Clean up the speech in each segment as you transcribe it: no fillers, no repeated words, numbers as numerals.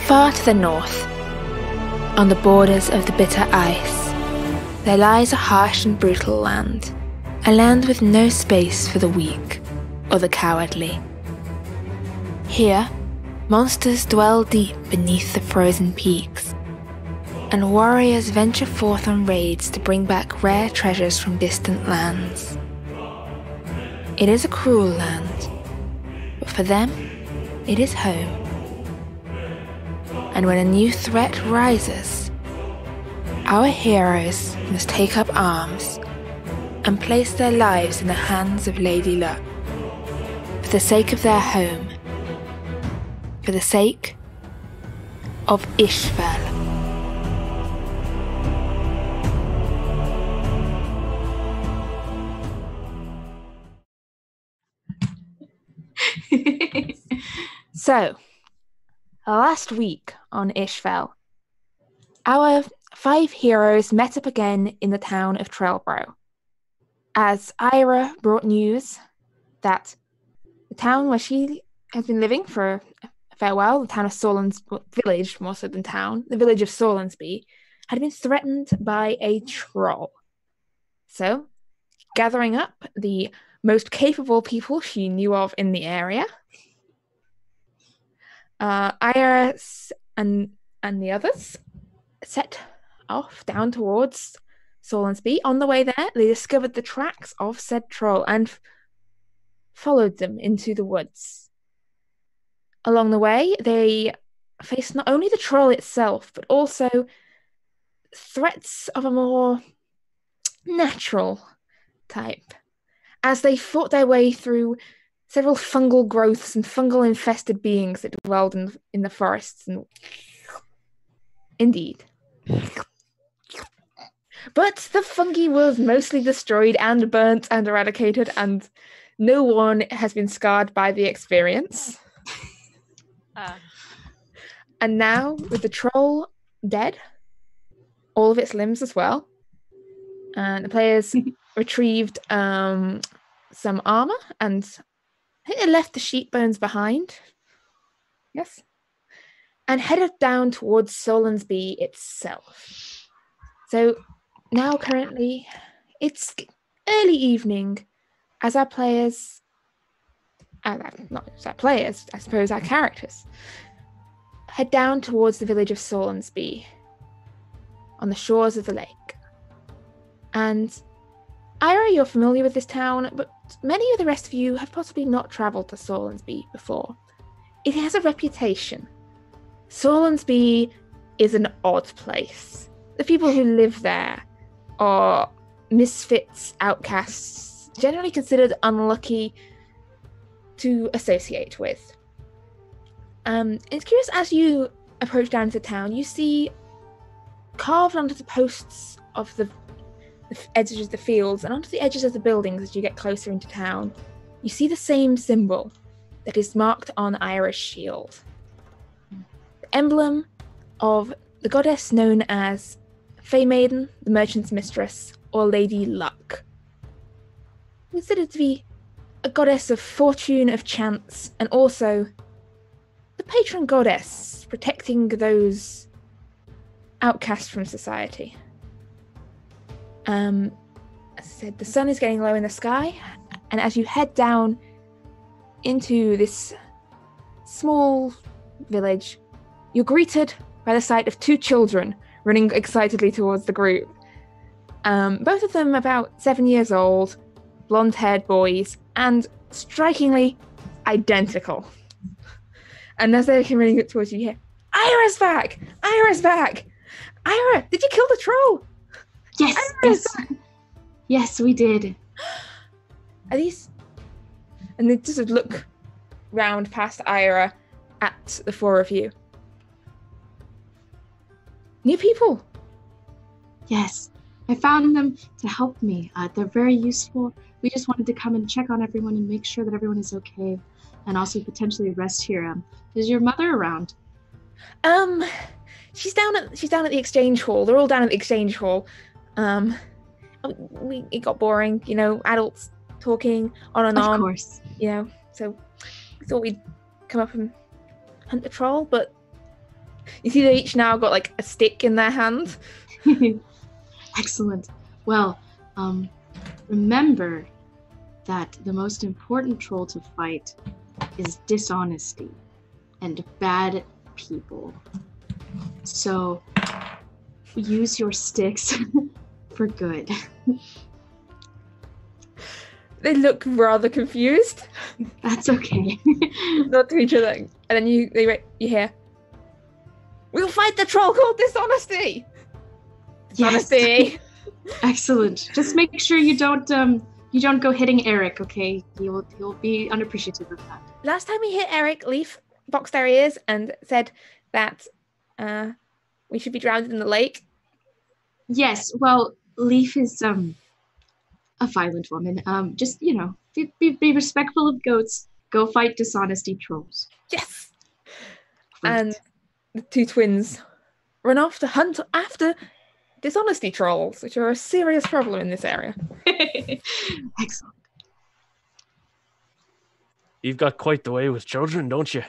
Far to the north, on the borders of the bitter ice, there lies a harsh and brutal land, a land with no space for the weak or the cowardly. Here, monsters dwell deep beneath the frozen peaks, and warriors venture forth on raids to bring back rare treasures from distant lands. It is a cruel land, but for them, it is home. And when a new threat rises, our heroes must take up arms and place their lives in the hands of Lady Luck, for the sake of their home, for the sake of Isfjell. So, last week on Isfjell, our 5 heroes met up again in the town of Trellbro, as Ira brought news that the town where she has been living for a fair while, the town of village, more so than town, the village of Sorlandsby, had been threatened by a troll. So, gathering up the most capable people she knew of in the area, Ira and the others set off down towards Sorlandsby. On the way there, they discovered the tracks of said troll and followed them into the woods. Along the way, they faced not only the troll itself, but also threats of a more natural type, as they fought their way through several fungal growths and fungal-infested beings that dwelled in the forests. Indeed. But the fungi was mostly destroyed and burnt and eradicated, and no one has been scarred by the experience. And now, with the troll dead, all of its limbs as well, and the players retrieved some armor, and I think they left the sheep bones behind. Yes. And headed down towards Sorlandsby itself. So now currently it's early evening as our players, not just our players, I suppose our characters, head down towards the village of Sorlandsby on the shores of the lake. And Ira, you're familiar with this town, but many of the rest of you have possibly not travelled to Sorlandsby before. It has a reputation. Sorlandsby is an odd place. The people who live there are misfits, outcasts, generally considered unlucky to associate with. It's curious, as you approach down to town, you see carved onto the posts of the edges of the fields and onto the edges of the buildings as you get closer into town, you see the same symbol that is marked on Ira's shield. The emblem of the goddess known as Fey Maiden, the Merchant's Mistress, or Lady Luck. Considered to be a goddess of fortune, of chance, and also the patron goddess protecting those outcasts from society. As I said, the sun is getting low in the sky, and as you head down into this small village, you're greeted by the sight of 2 children running excitedly towards the group. Both of them about 7 years old, blonde-haired boys, and strikingly identical. And as they're running towards you, you hear, "Ira's back! Ira's back! Ira, did you kill the troll?" Yes, we did. Are these? And they just look round past Ira at the 4 of you. New people. Yes, I found them to help me. They're very useful. We just wanted to come and check on everyone and make sure that everyone is okay, and also potentially rest here. Is your mother around? She's down at the exchange hall. They're all down at the exchange hall. It got boring, adults talking on and on. Of course. So we thought we'd come up and hunt the troll, but You see they each now got like a stick in their hand. Excellent. Well, remember that the most important troll to fight is dishonesty and bad people. So use your sticks for good. They look rather confused. That's okay. Not to each other. And then you hear, "We'll fight the troll called Dishonesty!" Dishonesty! Yes. Excellent. Just make sure you don't go hitting Eric, okay? He'll be unappreciative of that. Last time we hit Eric, Leaf boxed our ears and said that we should be drowned in the lake. Yes, well, Leaf is a violent woman. Just, be respectful of goats. Go fight dishonesty trolls. Yes! Great. And the two twins run off to hunt after dishonesty trolls, which are a serious problem in this area. Excellent. You've got quite the way with children, don't you?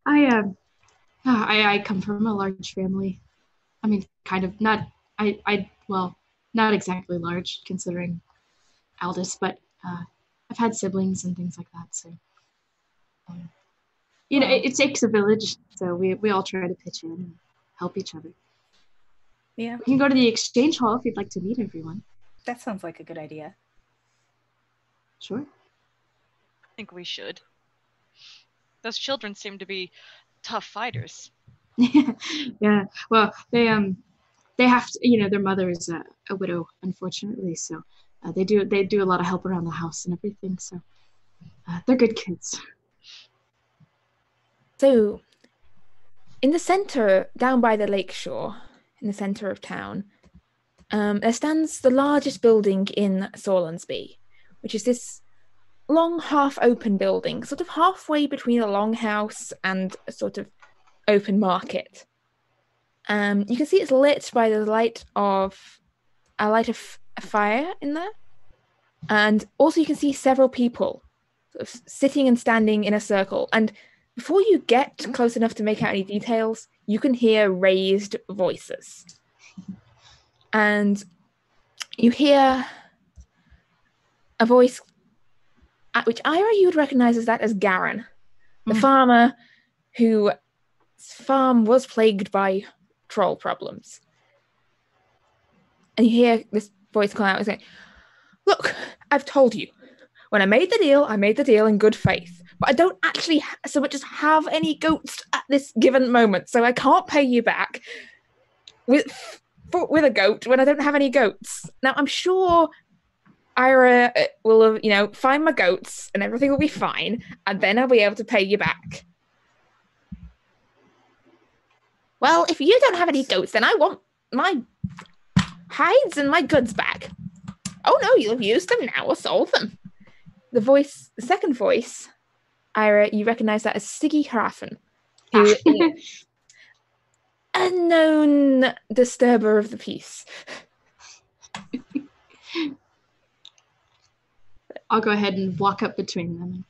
I come from a large family. I mean, kind of not. Not exactly large considering eldest, but I've had siblings and things like that. So, it takes a village. So we all try to pitch in and help each other. Yeah. We can go to the exchange hall if you'd like to meet everyone. That sounds like a good idea. Sure. I think we should. Those children seem to be tough fighters. Yeah. Well, they have to. Their mother is a widow, unfortunately. So they do a lot of help around the house and everything. So they're good kids. So, in the center, down by the lakeshore, in the center of town, there stands the largest building in Sorlandsby, which is this long half-open building, sort of halfway between a longhouse and a sort of open market. You can see it's lit by the light of a fire in there, and also you can see several people sort of sitting and standing in a circle. And before you get close enough to make out any details, you can hear raised voices, and you hear a voice which Ira you would recognize as Garen, the farmer whose farm was plagued by troll problems. And you hear this voice call out and say, "Look, I've told you. When I made the deal in good faith. But I don't actually so much as have any goats at this given moment, so I can't pay you back with a goat when I don't have any goats. Now, I'm sure Ira will, find my goats and everything will be fine, and then I'll be able to pay you back." "Well, if you don't have any goats, then I want my hides and my goods back." "Oh no, you'll have used them now or sold them." The second voice, Ira, you recognize that as Siggy Harafen, who is a known disturber of the peace. I'll go ahead and walk up between them.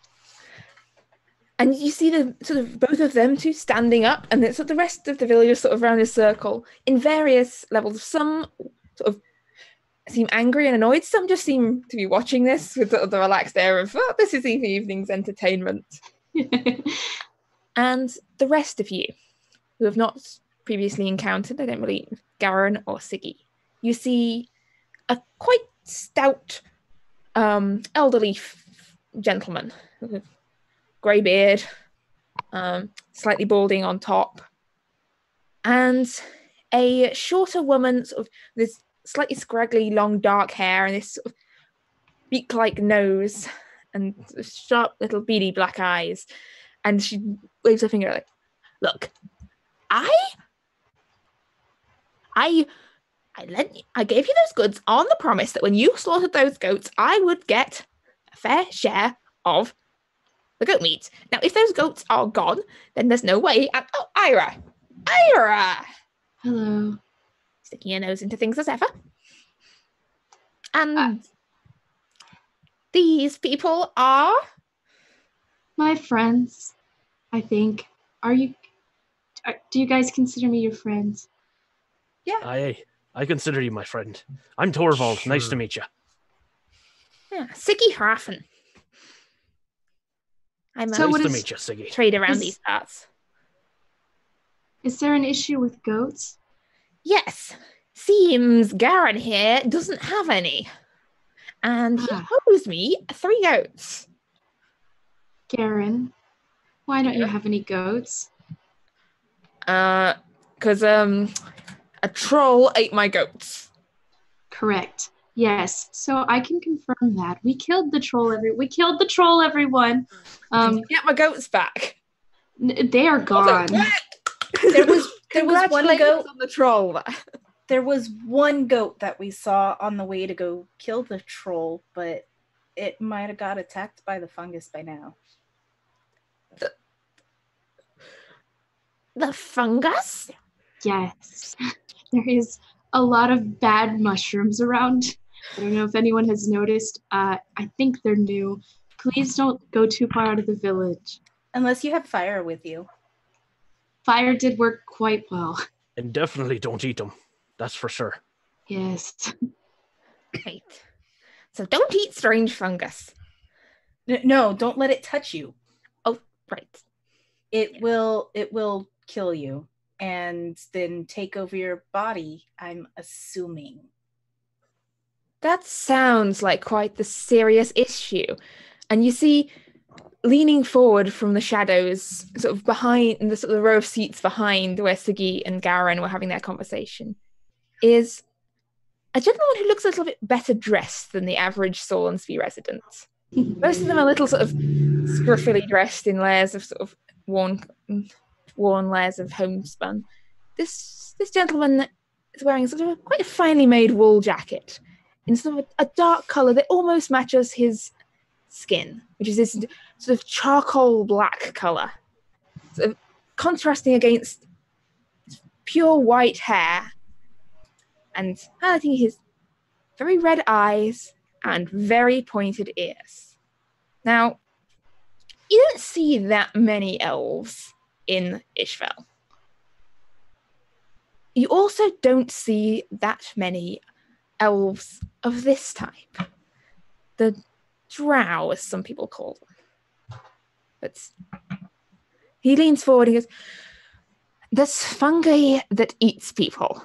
And you see the sort of both of them two standing up, and the rest of the villagers sort of around a circle in various levels. Some sort of seem angry and annoyed. Some just seem to be watching this with the relaxed air of, "Oh, this is the evening's entertainment." And the rest of you, who have not previously encountered, I don't believe, Garen or Siggy, you see a quite stout, elderly gentleman with grey beard, slightly balding on top, and a shorter woman, sort of this slightly scraggly, long, dark hair and this sort of beak-like nose and sharp little beady black eyes. And she waves her finger like, "Look, I gave you those goods on the promise that when you slaughtered those goats, I would get a fair share of the goat meat. Now, if those goats are gone, then there's no way." And, "Oh, Ira! Hello. Sticking your nose into things as ever. And these people are My friends, I think. Are Do you guys consider me your friends? I consider you my friend. I'm Torvald. Sure. Nice to meet you. Yeah, Siggy Harfen. I'm a So what Nice to is- meet you, Siggy. trader around is- these parts. Is there an issue with goats? Yes, seems Garen here doesn't have any. And he owes me 3 goats. Garen, why don't you Garen? have any goats? Because a troll ate my goats. Correct. Yes. So I can confirm that. We killed the troll, everyone. Get my goats back. They are gone. There was one Congratulations goat. on the troll. There was one goat that we saw on the way to go kill the troll, but it might have got attacked by the fungus by now. The fungus? Yes. There is a lot of bad mushrooms around. I don't know if anyone has noticed. I think they're new. Please don't go too far out of the village. Unless you have fire with you. Fire did work quite well. And definitely don't eat them. That's for sure. Yes. Right. So don't eat strange fungus. No, don't let it touch you. Oh, right. It will kill you and then take over your body, I'm assuming. That sounds like quite the serious issue. And you see, leaning forward from the shadows, sort of behind, in the sort of row of seats behind where Siggy and Garen were having their conversation, is a gentleman who looks a little bit better dressed than the average Sorlandsby resident. Most of them are a little sort of scruffily dressed in layers of sort of worn layers of homespun. This gentleman is wearing sort of quite a finely made wool jacket in sort of a dark colour that almost matches his skin, which is this sort of charcoal black colour, sort of contrasting against pure white hair and highlighting his very red eyes and very pointed ears. Now, you don't see that many elves in Isfjell. You also don't see that many elves of this type. The drow, as some people call them. But he leans forward and goes, "There's fungi that eats people."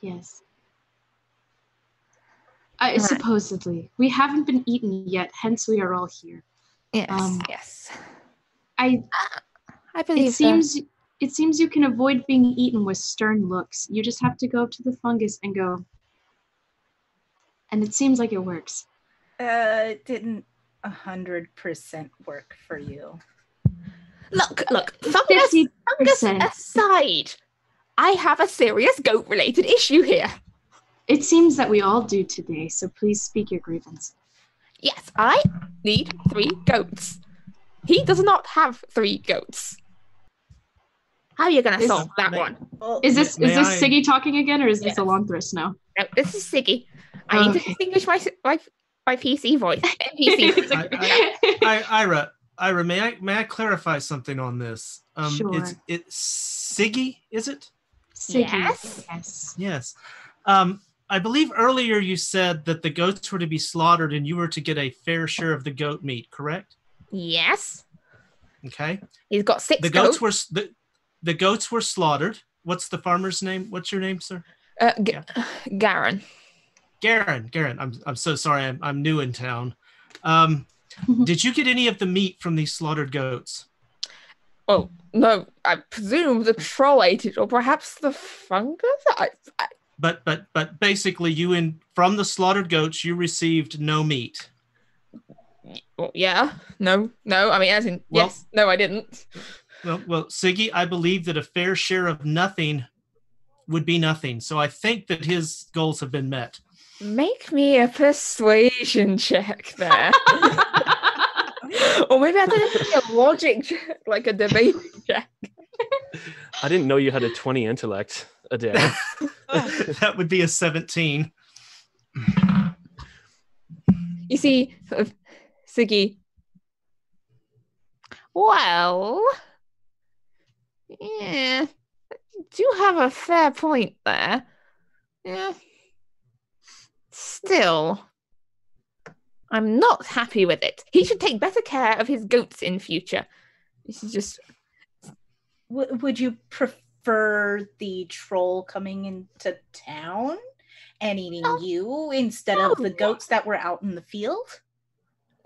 Yes. Supposedly. We haven't been eaten yet, hence we are all here. Yes, yes. I believe it seems you can avoid being eaten with stern looks. You just have to go up to the fungus and go. And it seems like it works. It didn't 100% work for you. Look, fungus aside, I have a serious goat-related issue here. It seems that we all do today, so please speak your grievance. Yes, I need 3 goats. He does not have 3 goats. How are you going to solve that one? Is this May I- Siggy talking again, or is this Yes. Elanthrus now? No, this is Siggy. I need to distinguish my PC voice. NPC voice. Ira, may I clarify something on this? Sure. It's Siggy, is it? Siggy. Yes. Yes. I believe earlier you said that the goats were to be slaughtered and you were to get a fair share of the goat meat, correct? Yes. Okay. He's got 6 The goats were the goats were slaughtered. What's the farmer's name? What's your name, sir? Garen. Garen. I'm so sorry. I'm new in town. Did you get any of the meat from these slaughtered goats? Oh, no, I presume the troll ate it, or perhaps the fungus? But basically, from the slaughtered goats, you received no meat. Well, yeah. No. I mean, as in, Well- yes. No, I didn't. Well, Siggy, I believe that a fair share of nothing would be nothing. So I think that his goals have been met. Make me a persuasion check there. Or maybe I don't have to be a logic check, like a debate check. I didn't know you had a 20 intellect a day. That would be a 17. You see, sort of, Siggy. Well, Yeah, you do have a fair point there. Yeah. Still, I'm not happy with it. He should take better care of his goats in future. He should just... Would you prefer the troll coming into town and eating you instead of the goats that were out in the field?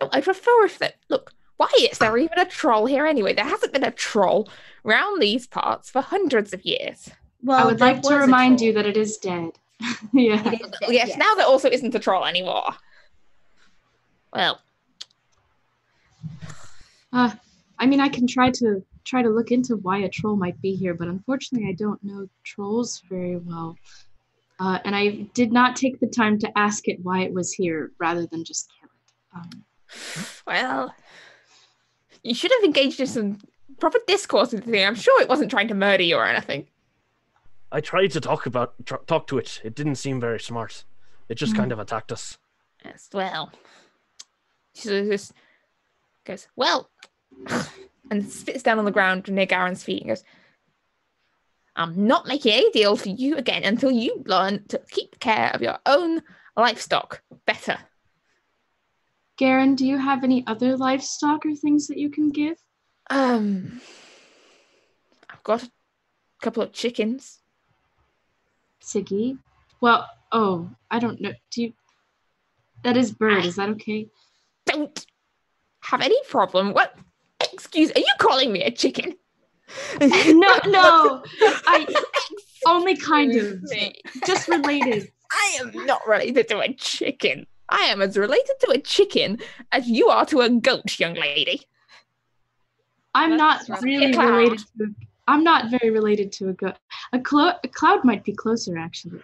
No, I prefer if that... Look, why is there even a troll here anyway? There hasn't been a troll around these parts for hundreds of years. Well, I would like to remind you that it is dead. Yeah. It is dead, yes, now there also isn't a troll anymore. Well. I mean, I can try to look into why a troll might be here, but unfortunately I don't know trolls very well. And I did not take the time to ask it why it was here rather than just kill it. Well, you should have engaged in some proper discourse with the thing. I'm sure it wasn't trying to murder you or anything. I tried to talk to it. It didn't seem very smart. It just kind of attacked us. Yes, well. She just goes, well, and spits down on the ground near Garen's feet and goes, I'm not making any deal for you again until you learn to keep care of your own livestock better. Garen, do you have any other livestock or things that you can give? I've got a couple of chickens. Siggy? Well, I don't know. That is bird, is that okay? Don't have any problem. What? Excuse, are you calling me a chicken? No. I only kind of. Just related. I am not related to a chicken. I am as related to a chicken as you are to a goat, young lady. I'm not really related to I'm not very related to a goat. A cloud might be closer, actually.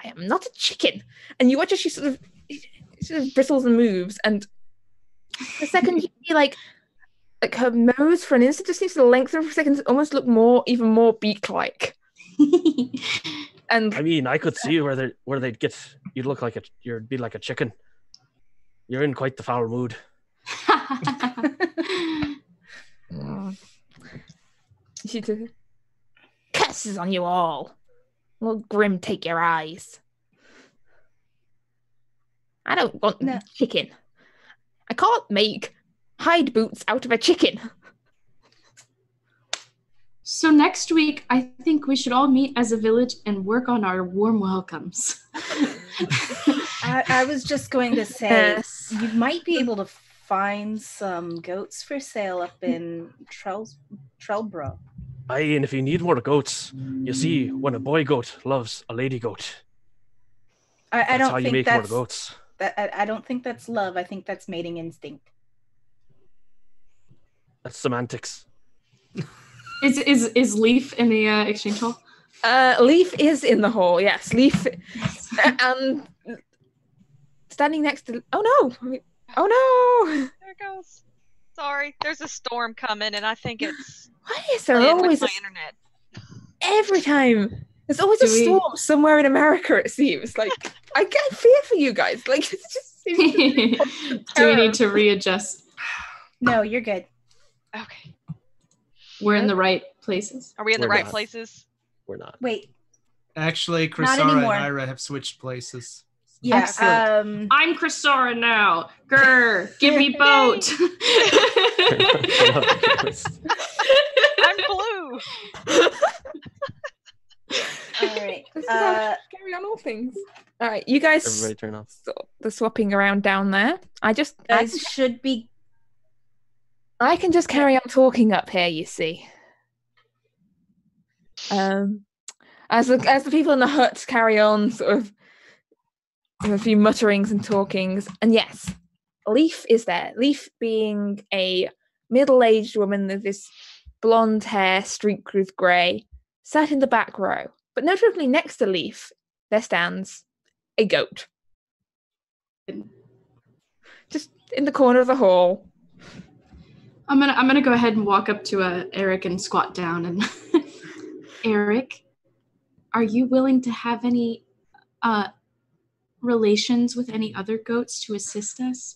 I am not a chicken. And you watch as she sort of bristles and moves, and for a second you see like her nose for an instant just seems to lengthen for a second, almost look even more beak-like. And I mean, I could see where they'd get you'd look like you'd be like a chicken. You're in quite the foul mood. She said, curses on you all. Will Grim take your eyes. I don't want chicken. I can't make hide boots out of a chicken. So next week, I think we should all meet as a village and work on our warm welcomes. I was just going to say, you might be able to find some goats for sale up in Trellbro. Aye, and if you need more goats, you see, when a boy goat loves a lady goat, I don't how you think make that's more goats. I don't think that's love. I think that's mating instinct. That's semantics. Is Leaf in the exchange hall? Leaf is in the hall. Yes, Leaf, and standing next to. Oh no! There it goes. Sorry, there's a storm coming, and I think it's. Why is there playing always with my internet? Every time there's always a storm somewhere in America? It seems like I get fear for you guys. Like it just seems. Do we need to readjust? No, you're good. Okay. We're in the right places. Are we in the right places? We're not. Wait. Actually, Chrysara and Ira have switched places. Yeah. Excellent. I'm Chrysara now. Grr, give me boat. I'm blue. All right. Carry on all things. All right, you guys. Everybody turn off. The swapping around down there. I should be. I can just carry on talking up here, you see. As the people in the hut carry on, sort of, with a few mutterings and talkings, and yes, Leaf is there. Leaf being a middle-aged woman with this blonde hair streaked with grey, sat in the back row. But notably next to Leaf, there stands a goat. Just in the corner of the hall. I'm gonna go ahead and walk up to Eric and squat down and Eric, are you willing to have any relations with any other goats to assist us?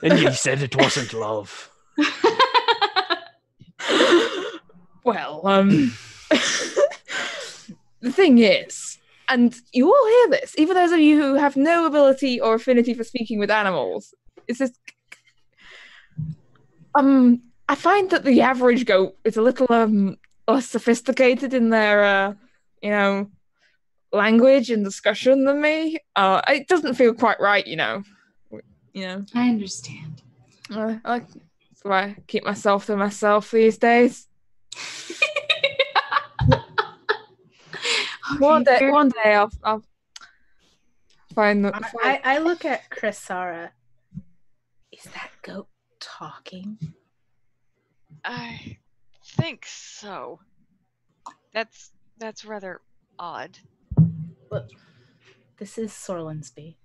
And you said it wasn't love. Well, the thing is, and you all hear this, even those of you who have no ability or affinity for speaking with animals, it's just I find that the average goat is a little less sophisticated in their language and discussion than me. It doesn't feel quite right, I understand. That's why I keep myself to myself these days. One day I'll find the. I look at Chrysara. Is that goat talking? I think so. That's rather odd. Look, this is Sorlandsby.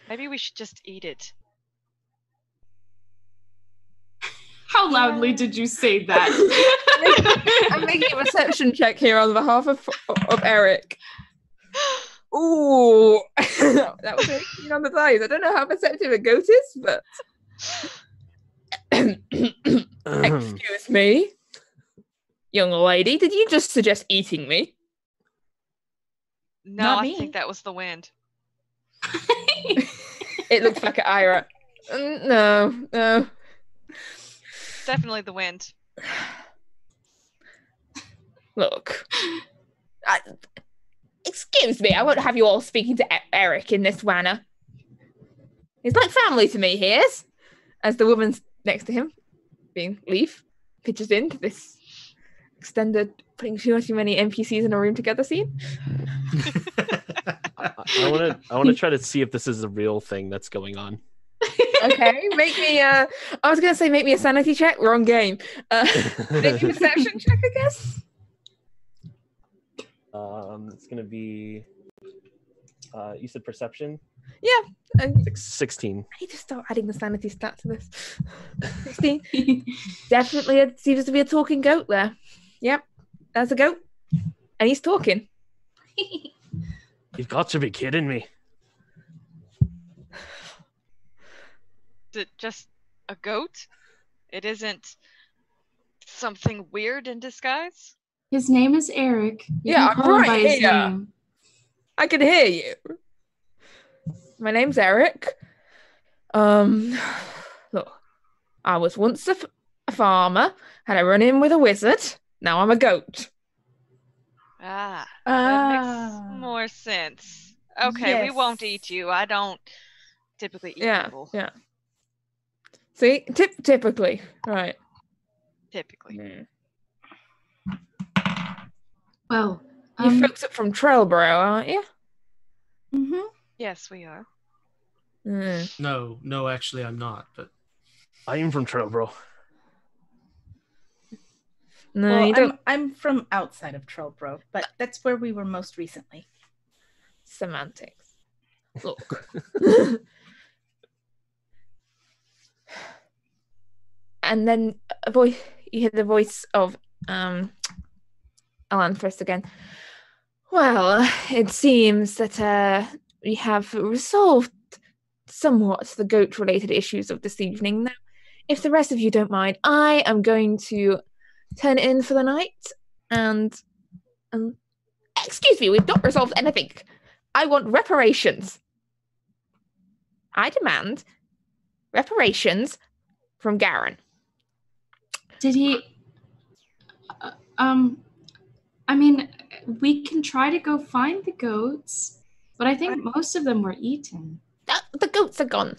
Maybe we should just eat it. How loudly did you say that? I'm making a perception check here on behalf of Eric. Ooh, that was 18 on the dice. I don't know how perceptive a goat is, but excuse me, young lady, did you just suggest eating me? No, Not I me. think that was the wind. It looks like an Ira. No. Definitely the wind. Look. Excuse me, I won't have you all speaking to Eric in this manner. He's like family to me, he is. As the woman next to him, being Leaf, pitches into this extended putting too many NPCs in a room together scene. I want to try to see if this is a real thing that's going on. Okay, make me I was gonna say make me a sanity check. Wrong game. Make me a perception check, I guess. It's gonna be you said perception? Yeah. 16. I need to start adding the sanity stat to this. 16. Definitely it seems to be a talking goat there. Yep. That's a goat. And he's talking. You've got to be kidding me. Is it just a goat? It isn't something weird in disguise? His name is Eric. You Yeah, can call him right by his here. name. I can hear you. My name's Eric. Look, I was once a farmer, had a run-in with a wizard. Now I'm a goat. That makes more sense. Okay, we Yes. won't eat you. I don't typically eat people. Yeah. See, typically, right? Typically. Well, You folks up from Trellborough, aren't you? Mm-hmm. Yes, we are. No, actually, I'm not. But I am from Trellborough. No, Well, you don't. I'm from outside of Trollbro, but that's where we were most recently. Semantics. Look. And then you hear the voice of Alan first again. Well, it seems that we have resolved somewhat the goat-related issues of this evening. Now, if the rest of you don't mind, I am going to turn in for the night, and excuse me, we've not resolved anything. I want reparations. I demand reparations from Garen. did he? I mean, we can try to go find the goats, but I think most of them were eaten. The goats are gone.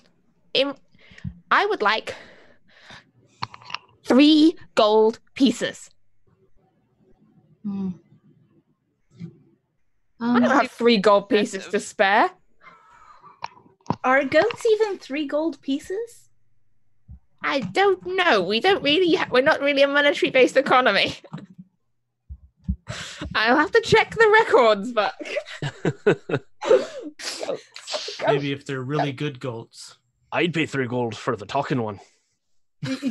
I would like 3 gold pieces. Hmm. I don't have 3 gold pieces to spare. Are goats even 3 gold pieces? I don't know. We're not really a monetary-based economy. I'll have to check the records back. maybe if they're really good goats. I'd pay 3 gold for the talking one.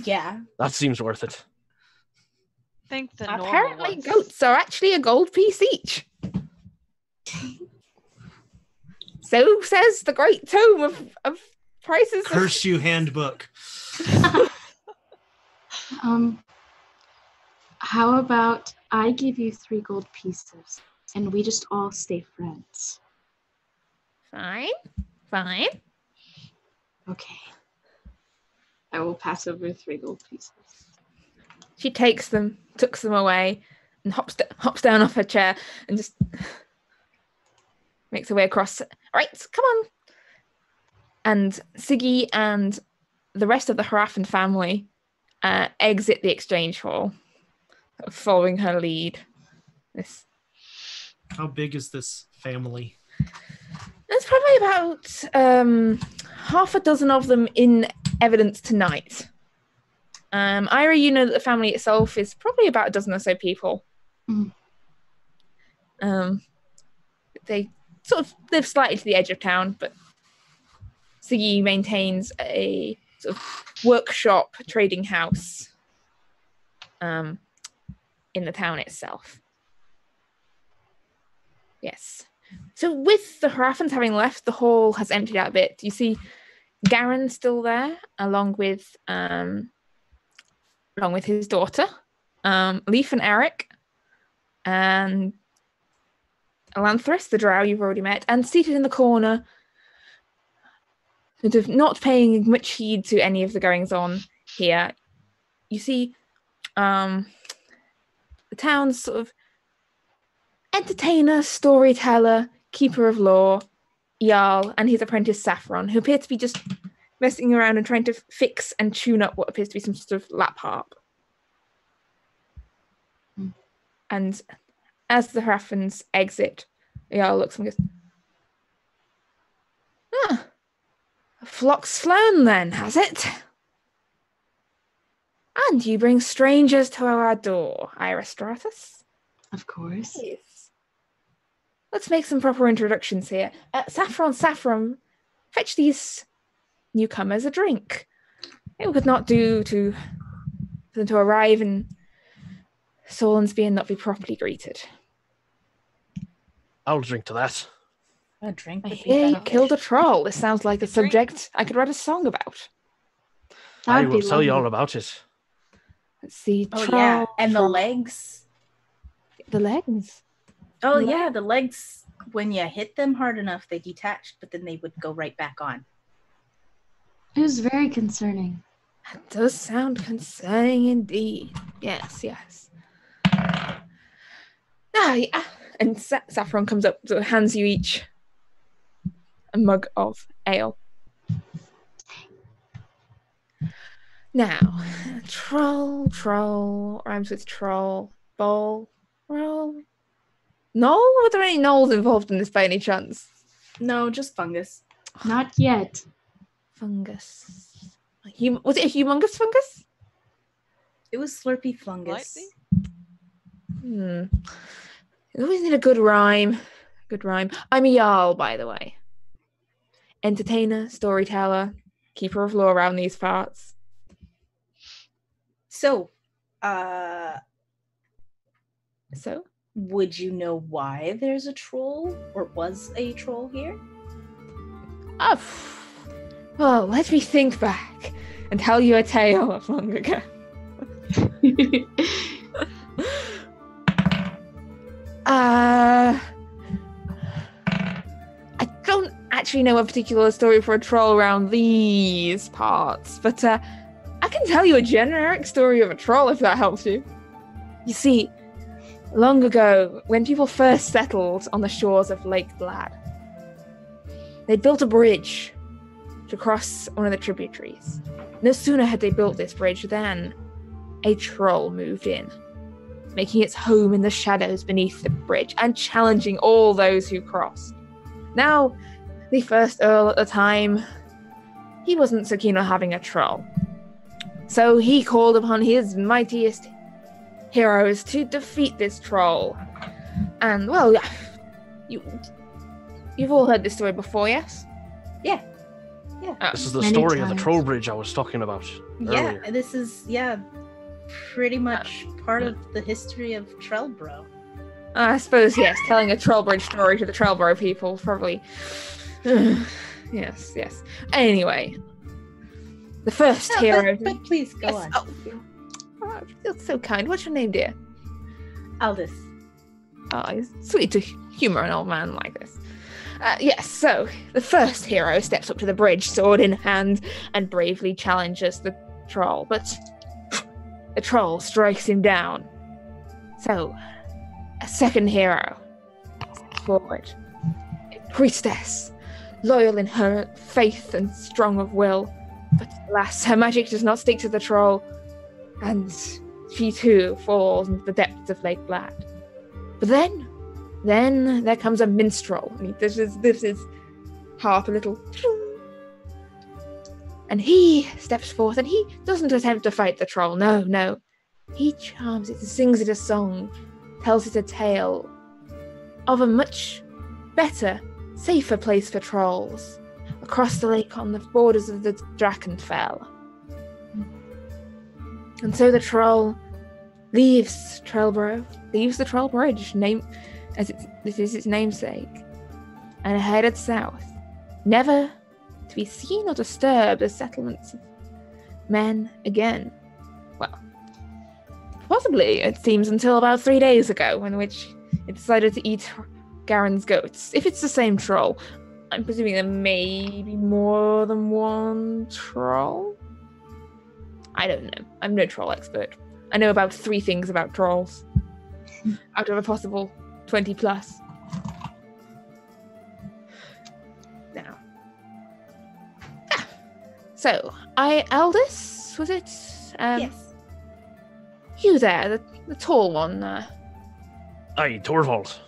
Yeah. That seems worth it. Think the Apparently, normal ones. goats are actually a gold piece each. So says the great tome of prices. Curse you, handbook. How about I give you 3 gold pieces and we just all stay friends? Fine. Okay. I will pass over 3 gold pieces. She takes them, tucks them away, and hops down off her chair and just makes her way across. All right, come on. And Siggy and the rest of the Haraffin family exit the exchange hall, following her lead. How big is this family? There's probably about half a dozen of them in evidence tonight. Ira, you know that the family itself is probably about a dozen or so people. They sort of live slightly to the edge of town, but Siggy maintains a sort of workshop trading house in the town itself. Yes. So with the Haraffins having left, the hall has emptied out a bit. You see Garen still there, along with his daughter, Leaf and Eric, and Elanthrus, the drow you've already met, and seated in the corner, sort of not paying much heed to any of the goings-on here. You see the town's sort of entertainer, storyteller, keeper of law, Uriell, and his apprentice Saffron, who appear to be just messing around and trying to fix and tune up what appears to be some sort of lap harp. And as the Haraffins exit, Uriell looks and goes, a flock's flown then, has it? And you bring strangers to our door, Irastratus? Of course. Yes. Let's make some proper introductions here. Saffron, fetch these newcomers a drink. It would not do for them to arrive in Sorlandsby and not be properly greeted. I'll drink to that. A drink. I hear you killed a troll. This sounds like a subject I could write a song about. I will tell you all about it. Let's see. Oh, yeah. And the legs. The legs? Oh, yeah. The legs, when you hit them hard enough, they detached, but then they would go right back on. It was very concerning. That does sound concerning indeed. Yes. Yeah. And Saffron comes up, sort of hands you each a mug of ale. Now, troll, rhymes with troll, bowl, roll. Knoll? Were there any gnolls involved in this by any chance? No, just fungus. Not yet. Fungus. Was it a humongous fungus? It was slurpy fungus. You always need a good rhyme. I'm Uriell, by the way. Entertainer, storyteller, keeper of law around these parts. So, would you know why there's a troll, or was a troll here? Well, let me think back and tell you a tale of long ago. I don't actually know a particular story for a troll around these parts, but I can tell you a generic story of a troll if that helps you. You see, long ago, when people first settled on the shores of Lake Glad, they built a bridge to cross one of the tributaries. No sooner had they built this bridge than a troll moved in, making its home in the shadows beneath the bridge and challenging all those who crossed. Now, the first Earl at the time, he wasn't so keen on having a troll. So he called upon his mightiest heroes to defeat this troll. And, well, you've all heard this story before, yes? Yeah. This is the story of the troll bridge I was talking about earlier. Yeah, this is, pretty much part of the history of Trellbro. I suppose, yes, telling a troll bridge story to the Trellbro people probably Yes. Anyway, the first hero. But please go on. Oh, you're so kind. What's your name, dear? Aldous. Oh, it's sweet to humor an old man like this. Yes, so the first hero steps up to the bridge, sword in hand, and bravely challenges the troll, but the troll strikes him down. So, a second hero steps forward. A priestess, loyal in her faith and strong of will, but alas, her magic does not stick to the troll, and she too falls into the depths of Lake Black. But then there comes a minstrel. I mean, this is harp a little, and he steps forth, and he doesn't attempt to fight the troll. No, he charms it, sings it a song, tells it a tale of a much better, safer place for trolls, across the lake on the borders of the Drakenfell. And so the troll leaves the Troll Bridge, this is its namesake, and headed south, never to be seen or disturb the settlements of men again. Well, possibly, it seems, until about 3 days ago, in which it decided to eat Garen's goats. If it's the same troll, I'm presuming there may be more than one troll? I don't know. I'm no troll expert. I know about 3 things about trolls out of a possible 20 plus. Now. So, Aldous, was it? Yes. You there, the tall one. Aye, Torvald.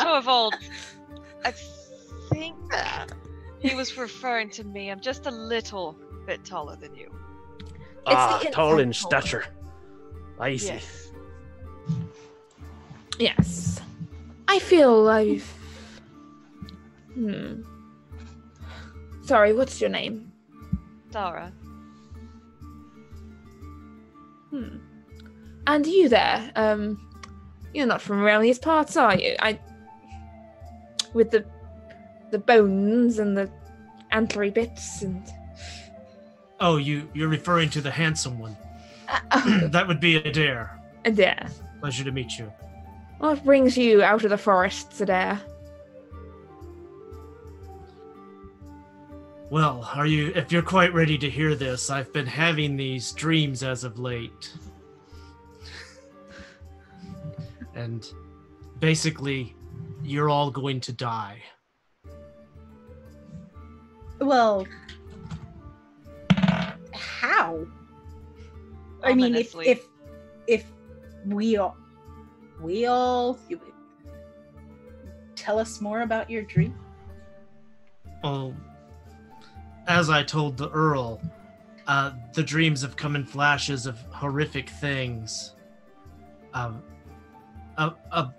Torvald, I think he was referring to me. I'm just a little bit taller than you. Tall in stature. I see. Yes. I feel I've... Sorry, what's your name? Dara. And you there, you're not from around these parts, are you? With the bones and the antlery bits and... Oh, you're referring to the handsome one. That would be Adair. Adair. Pleasure to meet you. What brings you out of the forests, Adair? Well, if you're quite ready to hear this, I've been having these dreams as of late. And basically, you're all going to die. Well, how? I mean, if we all tell us more about your dream. Well, as I told the Earl, the dreams have come in flashes of horrific things. A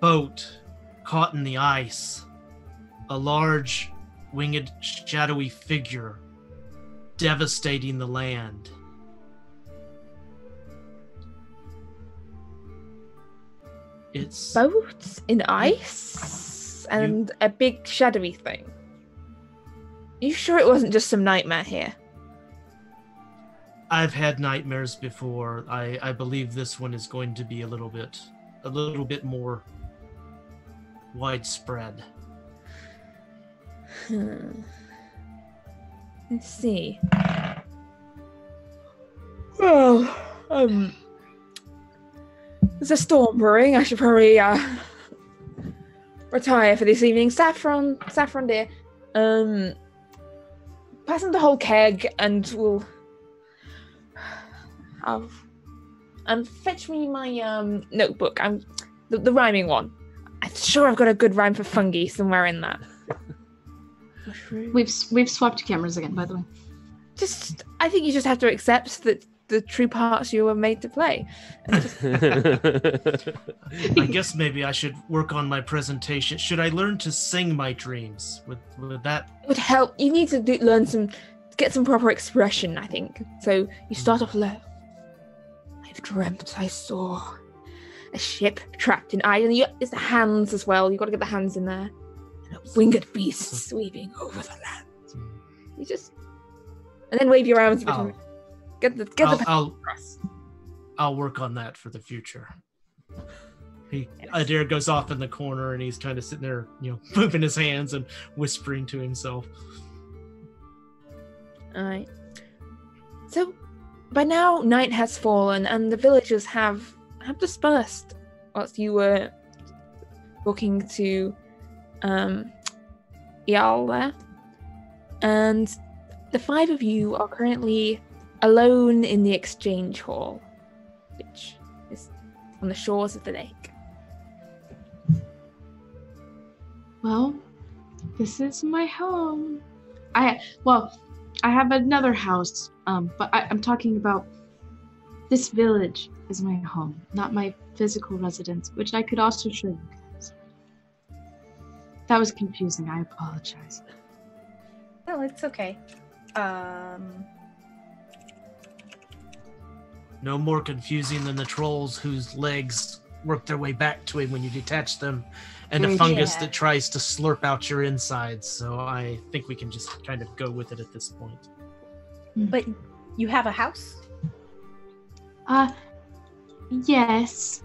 boat caught in the ice, a large, winged, shadowy figure devastating the land. It's boats in ice and a big shadowy thing. You sure it wasn't just some nightmare here? I've had nightmares before. I believe this one is going to be a little bit more widespread. Let's see. Well, there's a storm brewing. I should probably retire for this evening. Saffron dear. Pass him the whole keg and we'll fetch me my notebook. The rhyming one. I'm sure I've got a good rhyme for fungi somewhere in that. We've swapped cameras again, by the way. I think you just have to accept that the true parts you were made to play. I guess maybe I should work on my presentation. Should I learn to sing my dreams? Would that... It would help. You need to get some proper expression, I think. So you start off low. I've dreamt I saw a ship trapped in ice. And it's the hands as well. You've got to get the hands in there. And a winged beast sweeping over the land. You just... And then wave your arms. Get the across. I'll work on that for the future. Adair goes off in the corner and he's kind of sitting there, moving his hands and whispering to himself. Alright. So, by now, night has fallen and the villagers have dispersed whilst you were walking to Uriell there. And the 5 of you are currently alone in the exchange hall, which is on the shores of the lake. Well, this is my home. I have another house, but I'm talking about this village is my home, not my physical residence, which I could also show you guys. That was confusing. I apologize. No, it's okay. No more confusing than the trolls whose legs work their way back to him when you detach them, and a fungus that tries to slurp out your insides. So I think we can just kind of go with it at this point. But you have a house? Yes.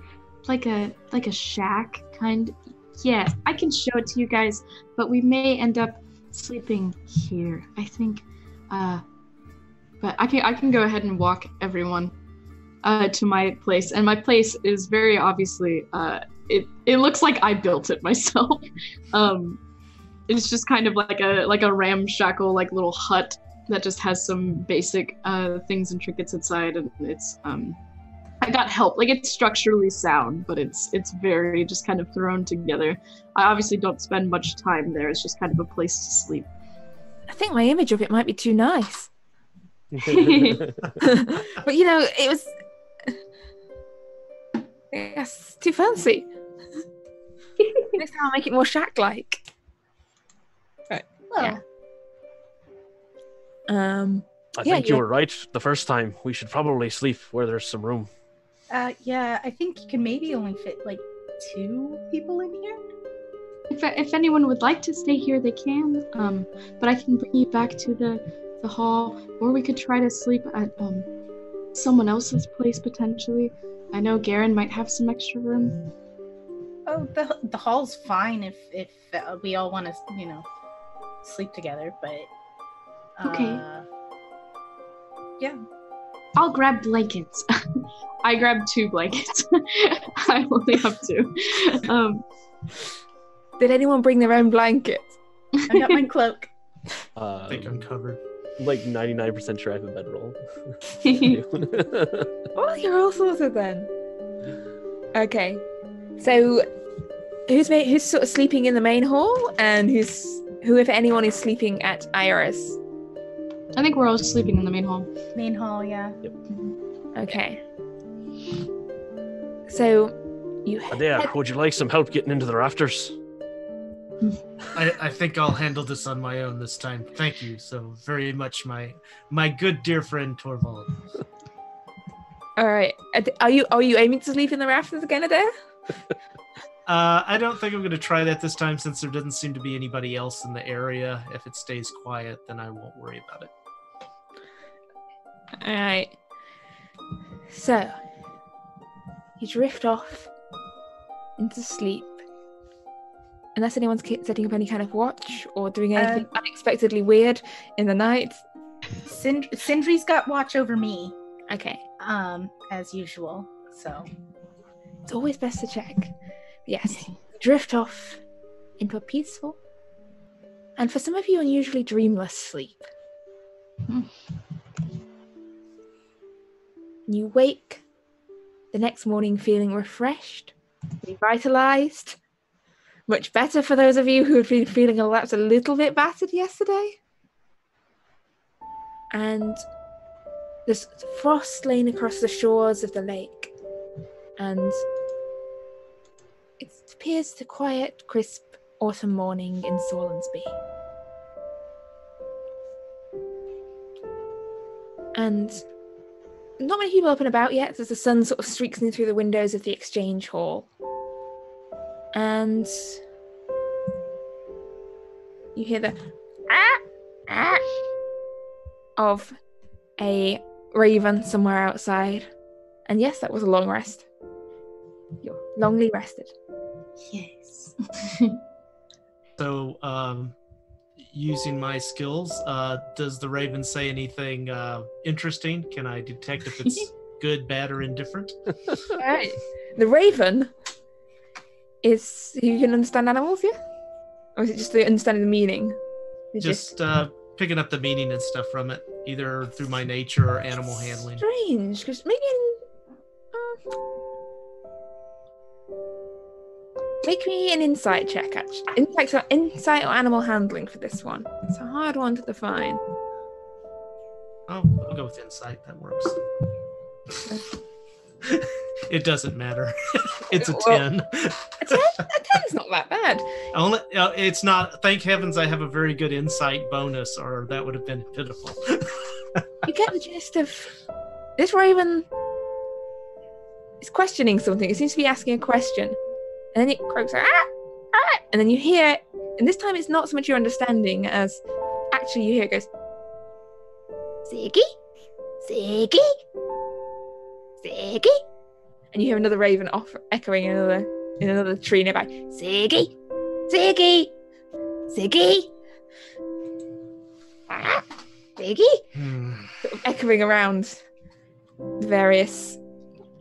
Like a shack, kind. Yes, I can show it to you guys, but we may end up sleeping here. I think, but I can go ahead and walk everyone to my place, and my place is very obviously it looks like I built it myself. It's just kind of like a ramshackle like little hut that just has some basic things and trinkets inside, and it's I got help. Like, it's structurally sound, but it's very just kind of thrown together. I obviously don't spend much time there. It's just kind of a place to sleep. I think my image of it might be too nice. But it was too fancy. Next time I'll make it more shack-like. Right. Well. Yeah. I think you were right the first time. We should probably sleep where there's some room. Yeah, I think you can maybe only fit like 2 people in here. If anyone would like to stay here, they can. But I can bring you back to the hall, or we could try to sleep at someone else's place potentially. I know Garen might have some extra room. Oh, the hall's fine if we all want to, sleep together. But okay. Yeah. I'll grab blankets. I grabbed 2 blankets. I only have 2. Did anyone bring their own blanket? I got my cloak. I think I'm covered. Like 99% sure I have a bedroll. Well, you're all sorted then. Okay. So, who's sort of sleeping in the main hall, and who, if anyone, is sleeping at Iris? I think we're all sleeping in the main hall. Main hall, yeah. Yep. Okay. So, Adea, would you like some help getting into the rafters? I think I'll handle this on my own this time. Thank you so very much, my good dear friend Torvald. All right. Are you aiming to sleep in the rafters again, Adea? I don't think I'm going to try that this time, since there doesn't seem to be anybody else in the area. If it stays quiet, then I won't worry about it. All right. So, you drift off into sleep. Unless anyone's setting up any kind of watch or doing anything unexpectedly weird in the night. Sindri's got watch over me. Okay. As usual. So it's always best to check. Yes. Drift off into a peaceful, and for some of you, unusually dreamless sleep. You wake the next morning feeling refreshed, revitalized. Much better for those of you who have been feeling a little bit battered yesterday. And there's frost laying across the shores of the lake. And it appears the quiet, crisp autumn morning in Sorlandsby. And not many people up and about yet, as the sun sort of streaks in through the windows of the exchange hall. And you hear the of a raven somewhere outside. And yes, that was a long rest. You're longly rested. Yes. So, using my skills, does the raven say anything interesting? Can I detect if it's good, bad, or indifferent? Alright. The raven is... You can understand animals, yeah? Or is it just the understanding the meaning? Just picking up the meaning and stuff from it, either through my nature or animal handling. Strange, because maybe make me an insight check, actually. Insight or animal handling for this one. It's a hard one to define. Oh, I'll go with insight. That works. It doesn't matter. It's a 10. A 10? A 10's not that bad. It's not. Thank heavens I have a very good insight bonus, or that would have been pitiful. You get the gist of this raven is questioning something. It seems to be asking a question. And then it croaks out, and then you hear, and this time it's not so much your understanding as actually you hear it goes, Ziggy? Ziggy? Ziggy? And you hear another raven echoing in another tree nearby. Ziggy? Ziggy? Ziggy? Ziggy? Sort of echoing around the various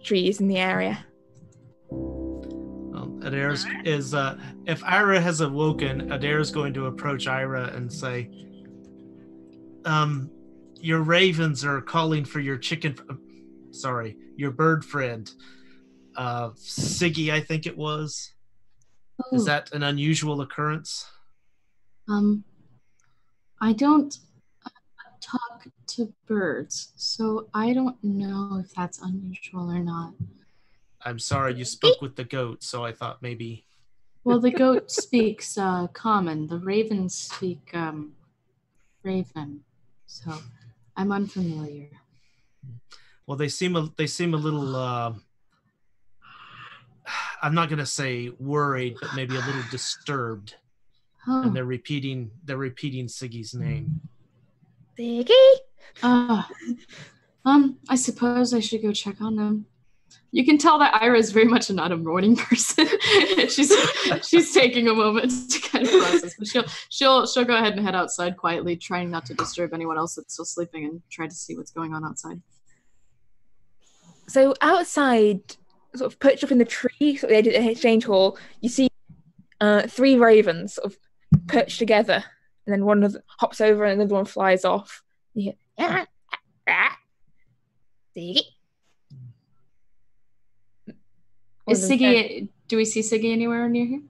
trees in the area. Adair's is if Ira has awoken, Adair's going to approach Ira and say, your ravens are calling for your your bird friend, Siggy, I think it was. Oh. Is that an unusual occurrence? I don't talk to birds, so I don't know if that's unusual or not. I'm sorry, you spoke with the goat, so I thought maybe... Well, the goat speaks common. The ravens speak raven, so I'm unfamiliar. Well, they seem a little... I'm not going to say worried, but maybe a little disturbed. Oh. And they're repeating Siggy's name. Siggy? I suppose I should go check on them. You can tell that Ira is very much not a morning person. she's taking a moment to kind of process, but she'll go ahead and head outside quietly, trying not to disturb anyone else that's still sleeping, and try to see what's going on outside. So outside, sort of perched up in the tree, sort of the exchange hall, you see 3 ravens sort of perched together, and then one of them hops over and another one flies off. You hear, Siggy. Is Siggy? Do we see Siggy anywhere near here?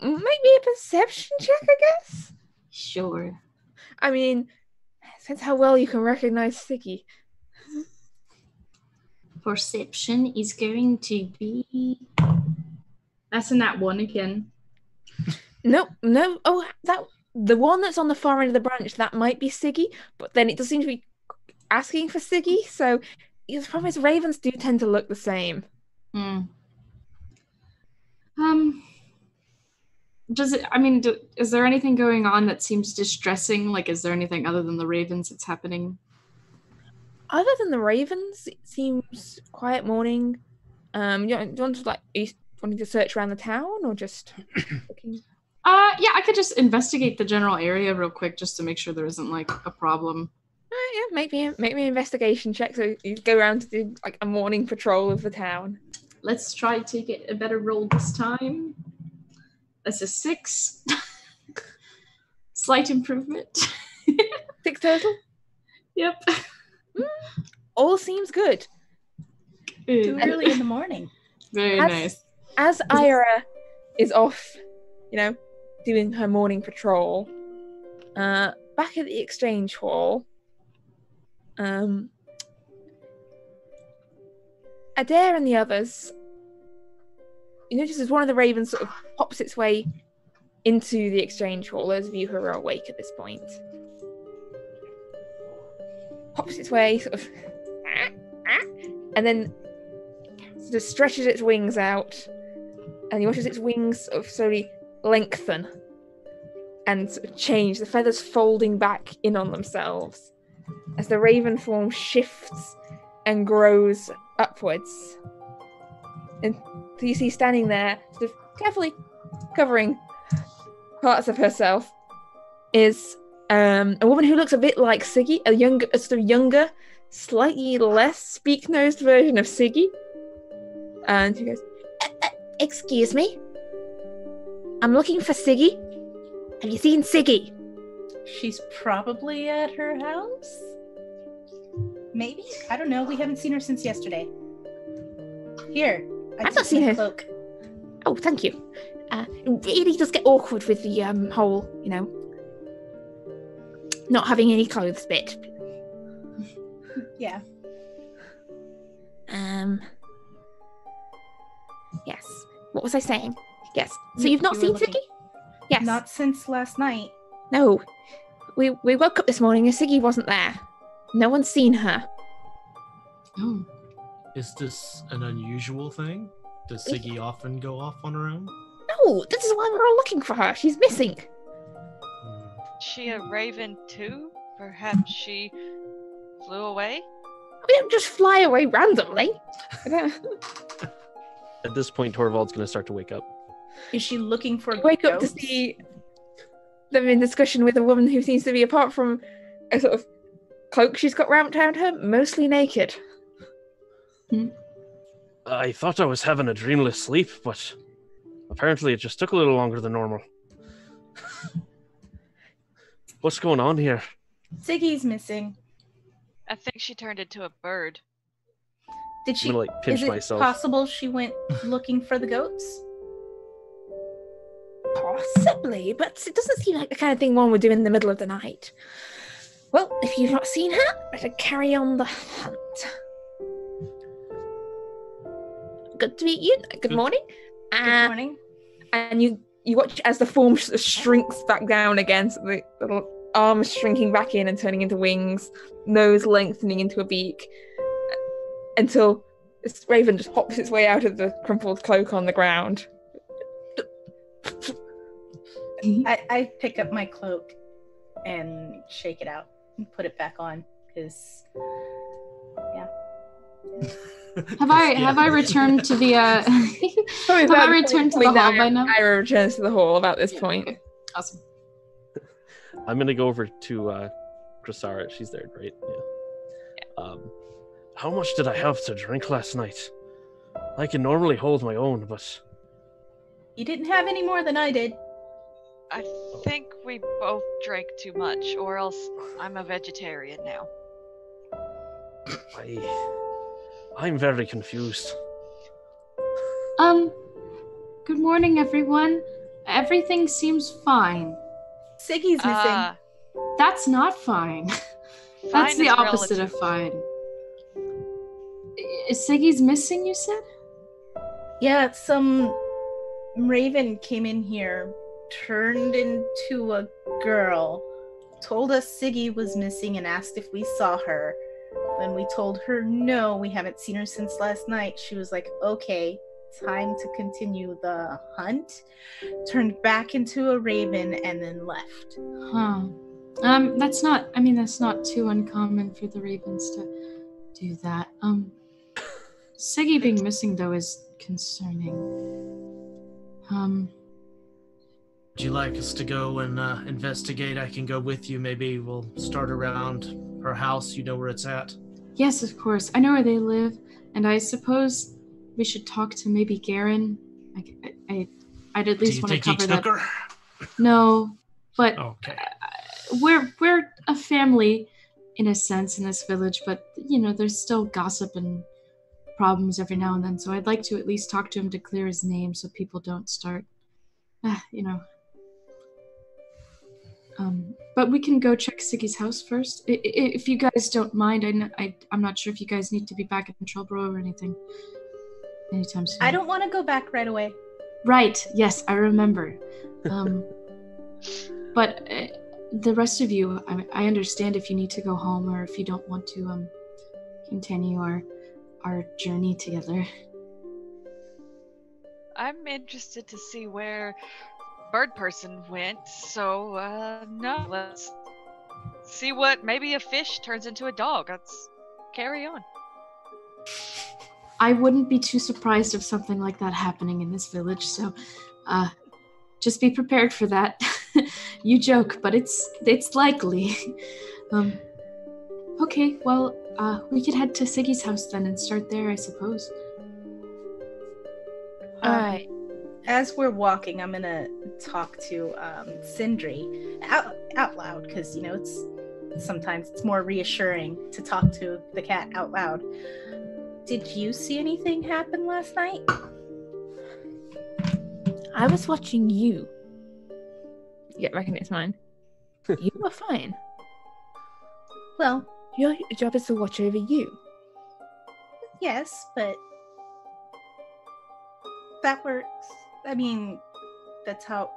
Maybe a perception check, I guess. Sure. I mean, depends how well you can recognize Siggy. Perception is going to be. That's in that one again. No. Oh, the one that's on the far end of the branch, that might be Siggy, but then it does seem to be asking for Siggy. So the problem is ravens do tend to look the same. Is there anything going on that seems distressing? Like, is there anything other than the ravens that's happening? Other than the ravens, it seems quiet morning. Do you want to, are you wanting to search around the town or just looking? Yeah, I could just investigate the general area real quick just to make sure there isn't a problem. Yeah, make me an investigation check. So you go around to do a morning patrol of the town. Let's try to get a better roll this time. That's a 6. Slight improvement. 6 total? Yep. All seems good. Too early in the morning. Very nice. As Ira is off, doing her morning patrol, back at the exchange hall, Adair and the others, you notice as one of the ravens sort of pops its way into the exchange hall, those of you who are awake at this point. Pops its way, sort of, and then sort of stretches its wings out, and you watch as its wings sort of slowly lengthen and sort of change, the feathers folding back in on themselves as the raven form shifts and grows upwards. And so you see standing there, sort of carefully covering parts of herself, is a woman who looks a bit like Siggy, a sort of younger, slightly less speak-nosed version of Siggy. And she goes, excuse me? I'm looking for Siggy. Have you seen Siggy? She's probably at her house? Maybe? I don't know. We haven't seen her since yesterday. Here. I've not seen her. Cloak. Oh, thank you. It really does get awkward with the whole, not having any clothes bit. Yeah. Yes. What was I saying? Yes. So you've not seen Siggy? Yes. Not since last night. No. We woke up this morning and Siggy wasn't there. No one's seen her. Oh. Is this an unusual thing? Does Siggy often go off on her own? No, this is why we're all looking for her. She's missing. She a raven too? Perhaps she flew away? We don't just fly away randomly. At this point, Torvald's going to start to wake up. Is she looking for Wake up to goats? see them in discussion with a woman who seems to be, apart from a sort of cloak she's got wrapped around her, mostly naked. I thought I was having a dreamless sleep, but apparently it just took a little longer than normal. What's going on here? Siggy's missing. I think she turned into a bird. Did she? I'm gonna pinch is it myself. possible she went looking for the goats? Possibly, but it doesn't seem like the kind of thing one would do in the middle of the night. Well, if you've not seen her, better carry on the hunt. Good to meet you. Good morning. Good morning. And you watch as the form shrinks back down again, so the little arms shrinking back in and turning into wings, nose lengthening into a beak, until this raven just hops its way out of the crumpled cloak on the ground. I pick up my cloak and shake it out and put it back on because, yeah. Have I returned to the have I returned to the hall by now? Ira returns to the hall about this point. Okay. Awesome. I'm going to go over to Chrysara. She's there, right? Yeah. How much did I have to drink last night? I can normally hold my own, but... You didn't have any more than I did. I think we both drank too much, or else I'm a vegetarian now. I'm very confused. Good morning, everyone. Everything seems fine. Siggy's missing. That's not fine. That's the opposite of fine. Siggy's missing, you said? Yeah, some raven came in here, turned into a girl, told us Siggy was missing and asked if we saw her. When we told her no, we haven't seen her since last night, she was like, okay, time to continue the hunt, turned back into a raven, and then left. Huh. That's not too uncommon for the ravens to do that. Siggy being missing, though, is concerning. Would you like us to go and investigate? I can go with you. Maybe we'll start around her house. You know where it's at? Yes, of course. I know where they live, and I suppose we should talk to maybe Garen. I'd at least want to cover that. Her? No, but okay. We're a family in a sense in this village, but there's still gossip and problems every now and then. So I'd like to at least talk to him to clear his name, so people don't start, But we can go check Siggy's house first, if you guys don't mind. I'm not sure if you guys need to be back in Trollborough or anything anytime soon. I don't want to go back right away. Right. Yes, I remember. But the rest of you, I understand if you need to go home or if you don't want to continue. Or our journey together. I'm interested to see where Bird Person went, so no, let's see what maybe a fish turns into a dog. Let's carry on. I wouldn't be too surprised of something like that happening in this village, so just be prepared for that. You joke, but it's likely. Okay, well, we could head to Siggy's house then and start there, I suppose. Alright. As we're walking, I'm gonna talk to Sindri out loud, because sometimes it's more reassuring to talk to the cat out loud. Did you see anything happen last night? I was watching you. Yeah, I reckon it's mine. You were fine. Well, Your job is to watch over you. yes, but that works. I mean, that's how...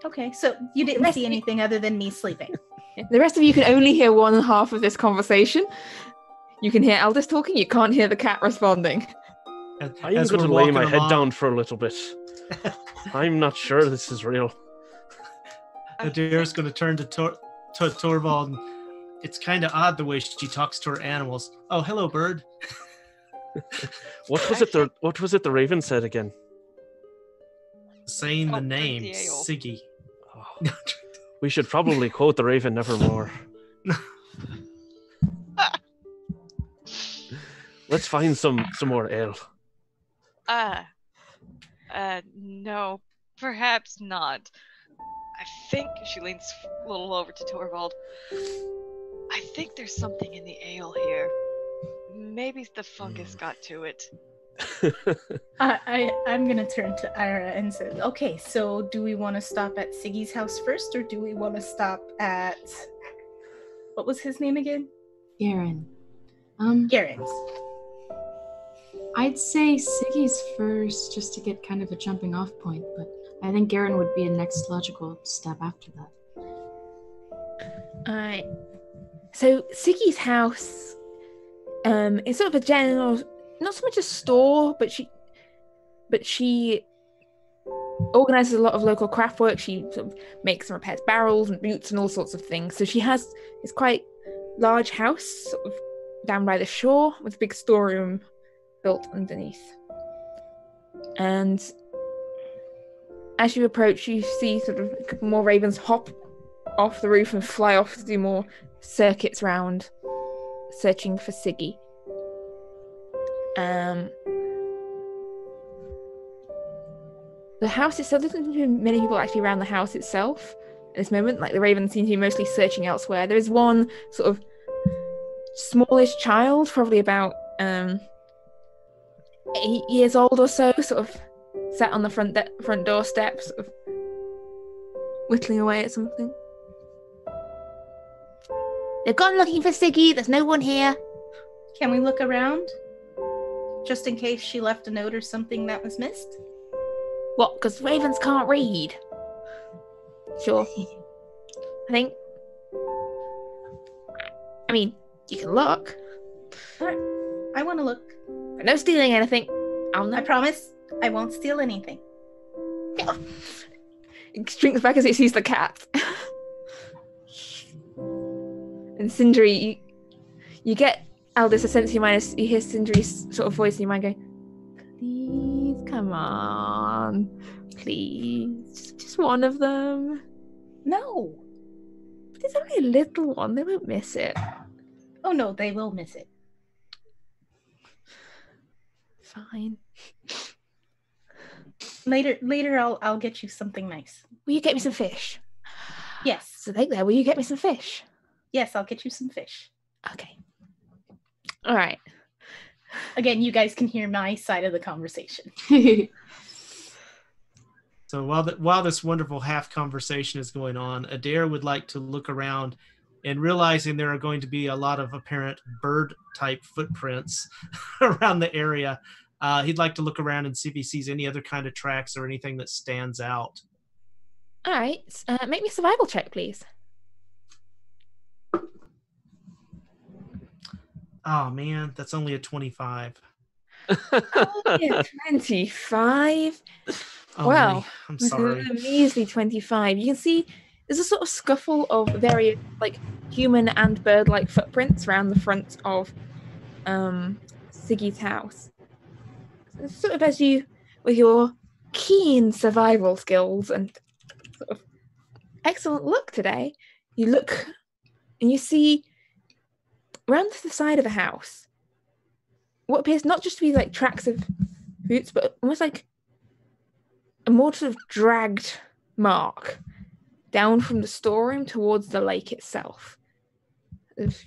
Okay, so you didn't see anything other than me sleeping. The rest of you can only hear one half of this conversation. You can hear Aldous talking, you can't hear the cat responding. I'm going to lay my head down for a little bit. I'm not sure this is real. Adair's going to turn to Torvald. And it's kind of odd the way she talks to her animals. Oh, hello, bird. What was it the raven said again? Saying the name, Siggy. Oh. We should probably quote the raven nevermore. Let's find some more ale. No, perhaps not. I think she leans a little over to Torvald. I think there's something in the ale here. Maybe the fungus got to it. I'm gonna turn to Ira and say, okay, so do we want to stop at Siggy's house first, or do we want to stop at... What was his name again? Garen. Garen's. I'd say Siggy's first, just to get kind of a jumping off point, but I think Garen would be a next logical step after that. Alright. So Siggy's house is sort of a general, not so much a store, but she organizes a lot of local craft work. She sort of makes and repairs barrels and boots and all sorts of things. So she has this quite large house sort of down by the shore with a big storeroom built underneath. And as you approach, you see sort of a couple more ravens hop off the roof and fly off to do more circuits round, searching for Siggy. The house itself, there doesn't seem to be many people actually around the house itself at this moment. Like, the ravens seem to be mostly searching elsewhere. There is one sort of smallish child, probably about 8 years old or so, sort of sat on the front doorstep, sort of whittling away at something. They've gone looking for Siggy. There's no one here. Can we look around? Just in case she left a note or something that was missed? What? Because ravens can't read? Sure. I mean, you can look. Alright, I want to look. But no stealing anything. I promise I won't steal anything. It shrinks back as it sees the cat. And Sindri, you get Aldous a sense in your mind. You hear Sindri's sort of voice in your mind going, please, come on. Please. Just one of them. No. But it's only a little one. They won't miss it. Oh no, they will miss it. Fine. Later I'll get you something nice. Will you get me some fish? Yes. So there, will you get me some fish? Yes, I'll get you some fish. Okay. All right. Again, you guys can hear my side of the conversation. So while this wonderful half conversation is going on, Adair would like to look around, and realizing there are going to be a lot of apparent bird-type footprints around the area, he'd like to look around and see if he sees any other kind of tracks or anything that stands out. All right. Make me a survival check, please. Oh man, that's only a 25. Yeah, 25. Oh, Well, I'm with sorry. a measly 25. You can see there's a sort of scuffle of various like human and bird-like footprints around the front of Siggy's house. It's sort of as you, with your keen survival skills and sort of excellent luck today, you look and you see around to the side of the house what appears not just to be like tracks of boots, but almost like a more sort of dragged mark down from the storeroom towards the lake itself. There's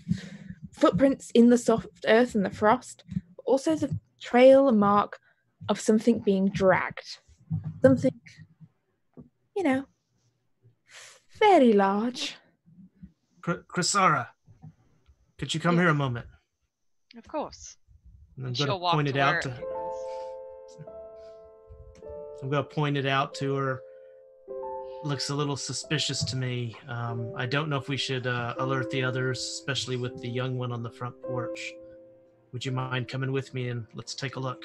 footprints in the soft earth and the frost, but also the trail and mark of something being dragged. Something, very large. Chrysara, could you come Yeah. here a moment? Of course. I'm going She'll to walk point to it out where to it is. I'm going to point it out to her. Looks a little suspicious to me. I don't know if we should alert the others, especially with the young one on the front porch. Would you mind coming with me and let's take a look?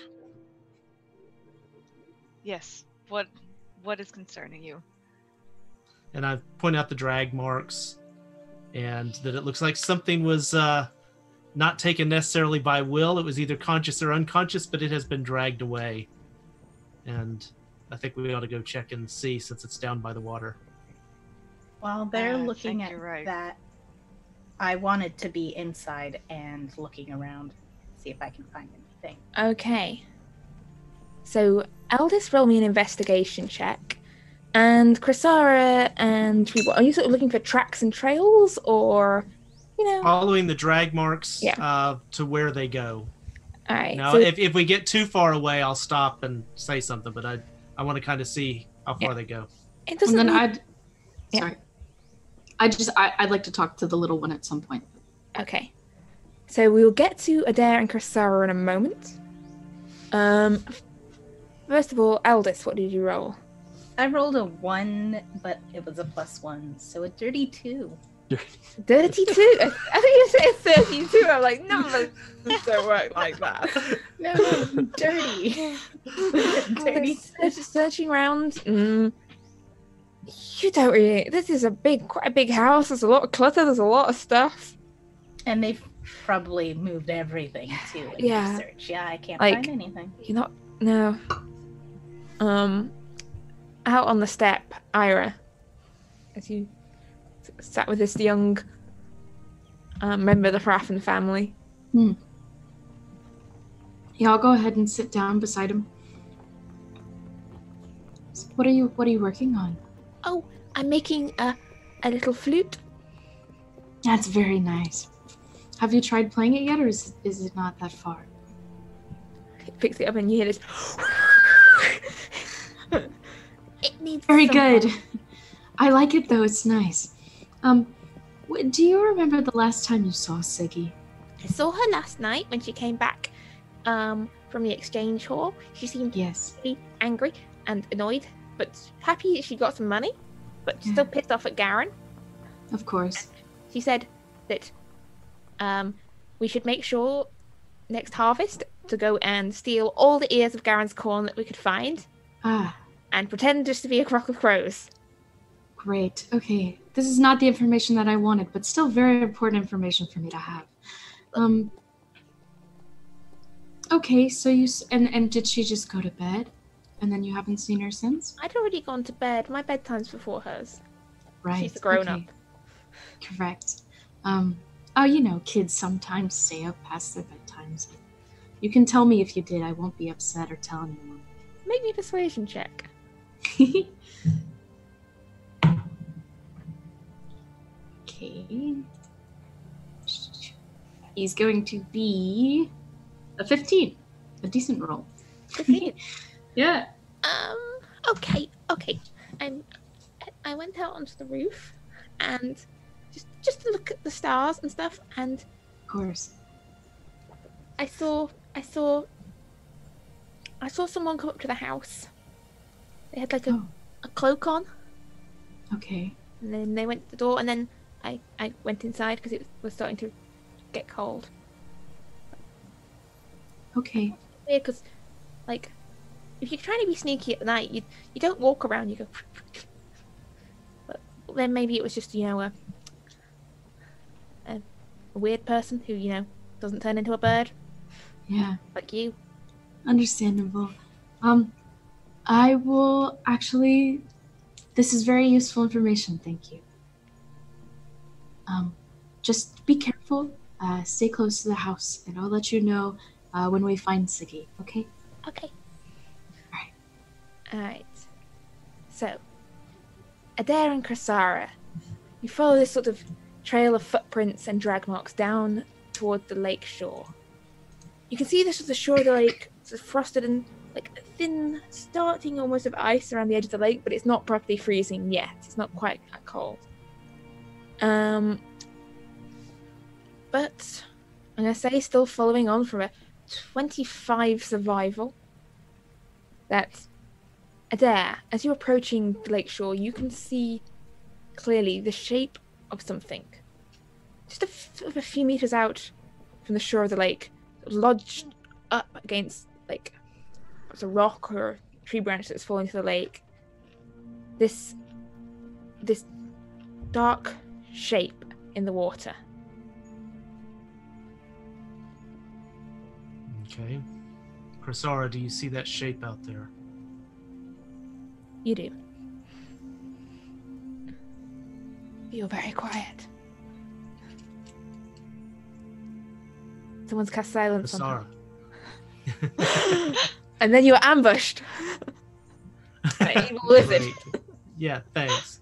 Yes. What is concerning you? And I point out the drag marks and that it looks like something was not taken necessarily by will. It was either conscious or unconscious, but it has been dragged away. And I think we ought to go check and see since it's down by the water. While they're I looking think at you're right. that, I wanted to be inside and looking around, see if I can find anything. Okay. So, Aldous, roll me an investigation check. And Chrysara and Treebot, are you sort of looking for tracks and trails, or, Following the drag marks Yeah. To where they go. All right. Now, so, if we get too far away, I'll stop and say something, but I want to kind of see how far they go. it And doesn't. then need- Sorry. I'd like to talk to the little one at some point. Okay. So we'll get to Adair and Chrysara in a moment. First of all, Aldous, what did you roll? I rolled a 1, but it was a +1, so a dirty 2. 32? I think you said 32. I'm like, numbers don't work like that. No, dirty. Dirty. Searching around. You don't really. This is quite a big house. There's a lot of clutter. There's a lot of stuff. And they've probably moved everything too in Yeah. research. Yeah, I can't Like- find anything. You're not. No. Out on the step, Ira, as you sat with this young member of the Hraffen family. Yeah, I'll go ahead and sit down beside him. So what are you working on? Oh, I'm making a little flute. That's very nice. Have you tried playing it yet, or is it not that far? He picks it up and you hear this. It needs Very some good. help. I like it though. It's nice. Do you remember the last time you saw Siggy? I saw her last night when she came back from the exchange hall. She seemed Yes. pretty angry and annoyed, but happy that she got some money, but still pissed off at Garen. Of course. She said that we should make sure next harvest to go and steal all the ears of Garen's corn that we could find Ah, and pretend just to be a crock of crows. great. Okay. This is not the information that I wanted, but still very important information for me to have. Okay, so and did she just go to bed? And then you haven't seen her since? I'd already gone to bed. My bedtime's before hers. Right. She's a grown-up. Correct. Kids sometimes stay up past their bedtimes. You can tell me if you did. I won't be upset or tell anyone. Make me a persuasion check. Okay. He's going to be a 15. A decent roll. 15. Yeah. Okay. I went out onto the roof and just to look at the stars and stuff, and Of course. I saw someone come up to the house. They had like a cloak on, Okay. and then they went to the door, and then I went inside because it was starting to get cold. Okay. Weird, because, like, if you're trying to be sneaky at night, you don't walk around, you go... But then maybe it was just, a weird person who, doesn't turn into a bird. Yeah. Like you. Understandable. I will actually... This is very useful information, thank you. Just be careful, stay close to the house, and I'll let you know when we find Siggy, okay? Okay. Alright. Alright. So, Adair and Krasara, you follow this sort of trail of footprints and drag marks down toward the lake shore. You can see the shore of the lake, sort of frosted and like a thin, starting almost of ice around the edge of the lake, but it's not properly freezing yet. It's not quite that cold. But I'm going to say, still following on from a 25 survival, that Adair, as you're approaching the lakeshore, you can see clearly the shape of something. Just a few meters out from the shore of the lake, lodged up against, like, it's a rock or a tree branch that's falling to the lake. This dark shape in the water. Okay. Krasara, do you see that shape out there? You do. You're very quiet. Someone's cast silence on her. And then you're ambushed. By evil lizard. Yeah, thanks.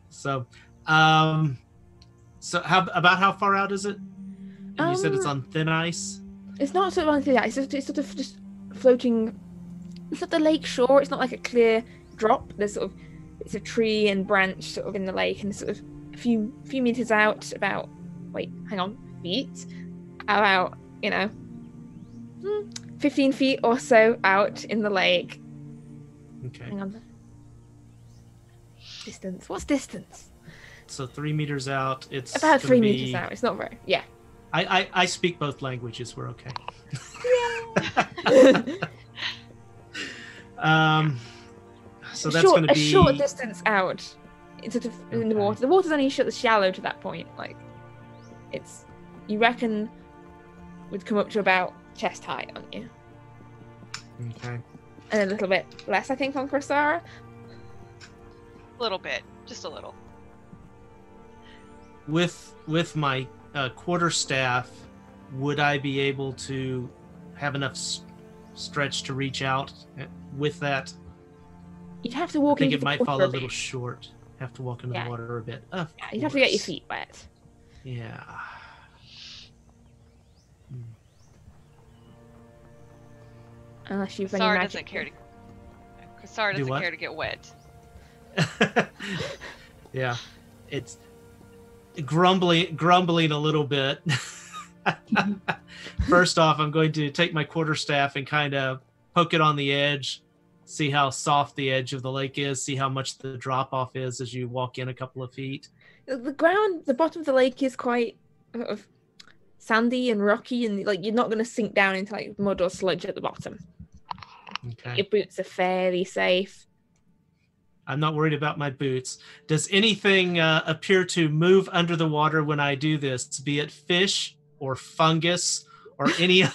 So how far out is it? And you said it's on thin ice? It's not sort of on thin ice. It's sort of just floating. It's at the lake shore. It's not like a clear drop. There's sort of, it's a tree and branch sort of in the lake, and sort of a few meters out, about, feet, about 15 feet or so out in the lake. Okay. Hang on. Distance. What's distance? So 3 meters out. It's about 3 meters out. It's not very. Yeah. I speak both languages. We're okay. So that's going to be a short distance out. It's sort of in the water. The water's only shallow to that point. Like, it's, you reckon, would come up to about chest height on you. Okay. And a little bit less, I think, on Krasara. A little bit, just a little. With my quarterstaff, would I be able to have enough stretch to reach out with that? You'd have to walk. I think it might fall a little short. Have to walk into the water a bit. You'd have to get your feet wet. Yeah. Unless you've any Krasara magic. Krasara doesn't care to get wet. Yeah, it's grumbling a little bit. First off, I'm going to take my quarterstaff and kind of poke it on the edge, see how soft the edge of the lake is, see how much the drop off is as you walk in a couple of feet. The bottom of the lake is quite sort of sandy and rocky, and like you're not going to sink down into like mud or sludge at the bottom. Okay. Your boots are fairly safe. I'm not worried about my boots. Does anything appear to move under the water when I do this, be it fish or fungus or any other?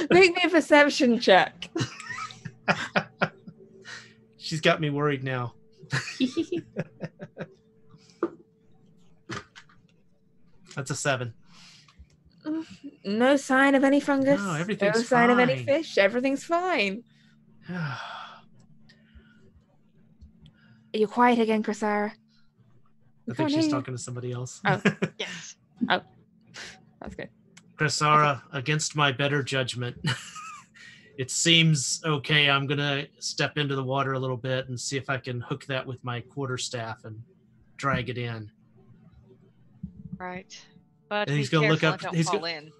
Make me a perception check. She's got me worried now. That's a 7. No sign of any fungus. No, everything's no sign of any fine. fish. Everything's fine. You're quiet again, Krasara. I think she's talking to somebody else. Oh. Yes. Oh. That's good. Krasara, against my better judgment, it seems okay. I'm going to step into the water a little bit and see if I can hook that with my quarterstaff and drag it in. Right. But And he's going to look up. Don't He's fall going in.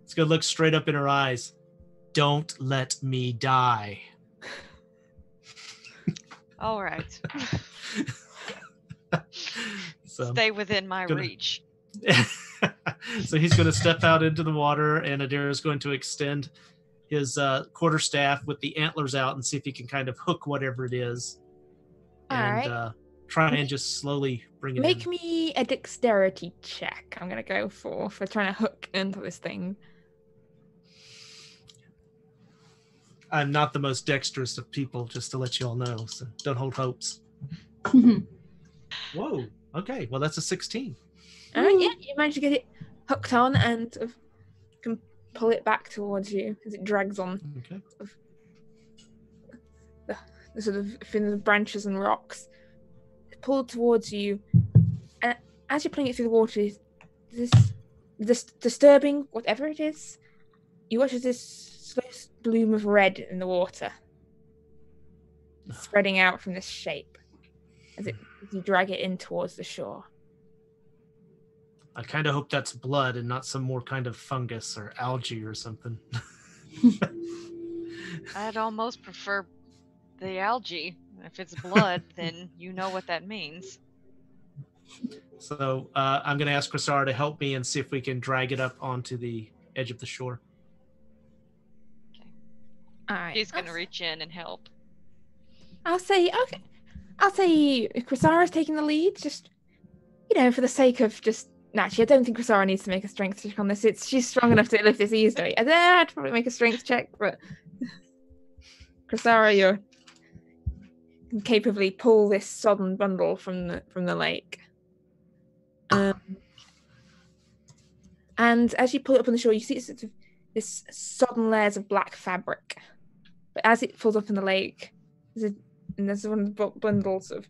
to look straight up in her eyes. Don't let me die. All right. So, Stay within my reach. So he's going to step out into the water, and Adair is going to extend his quarterstaff with the antlers out and see if he can kind of hook whatever it is. And try and just slowly bring it Make in. me a dexterity check. I'm going to go for trying to hook into this thing. I'm not the most dexterous of people, just to let you all know, so don't hold hopes. Whoa. Okay, well, that's a 16. All right, yeah, you manage to get it hooked on and sort of can pull it back towards you as it drags on. Okay. The sort of thin branches and rocks. It's pulled towards you, and as you're pulling it through the water, this disturbing, whatever it is, you watch as this slow bloom of red in the water, spreading out from this shape as you drag it in towards the shore. I kind of hope that's blood and not some more kind of fungus or algae or something. I'd almost prefer the algae. If it's blood, then you know what that means. So I'm going to ask Krasara to help me and see if we can drag it up onto the edge of the shore. All right. He's going to reach in and help. I'll say Krasara's taking the lead, just, for the sake of just... Actually, I don't think Krasara needs to make a strength check on this. She's strong enough to lift this easily. I have to probably make a strength check, but Krasara, you can capably pull this sodden bundle from the lake. And as you pull it up on the shore, you see sort of this sodden layers of black fabric. But as it falls up in the lake, there's one of the bundles of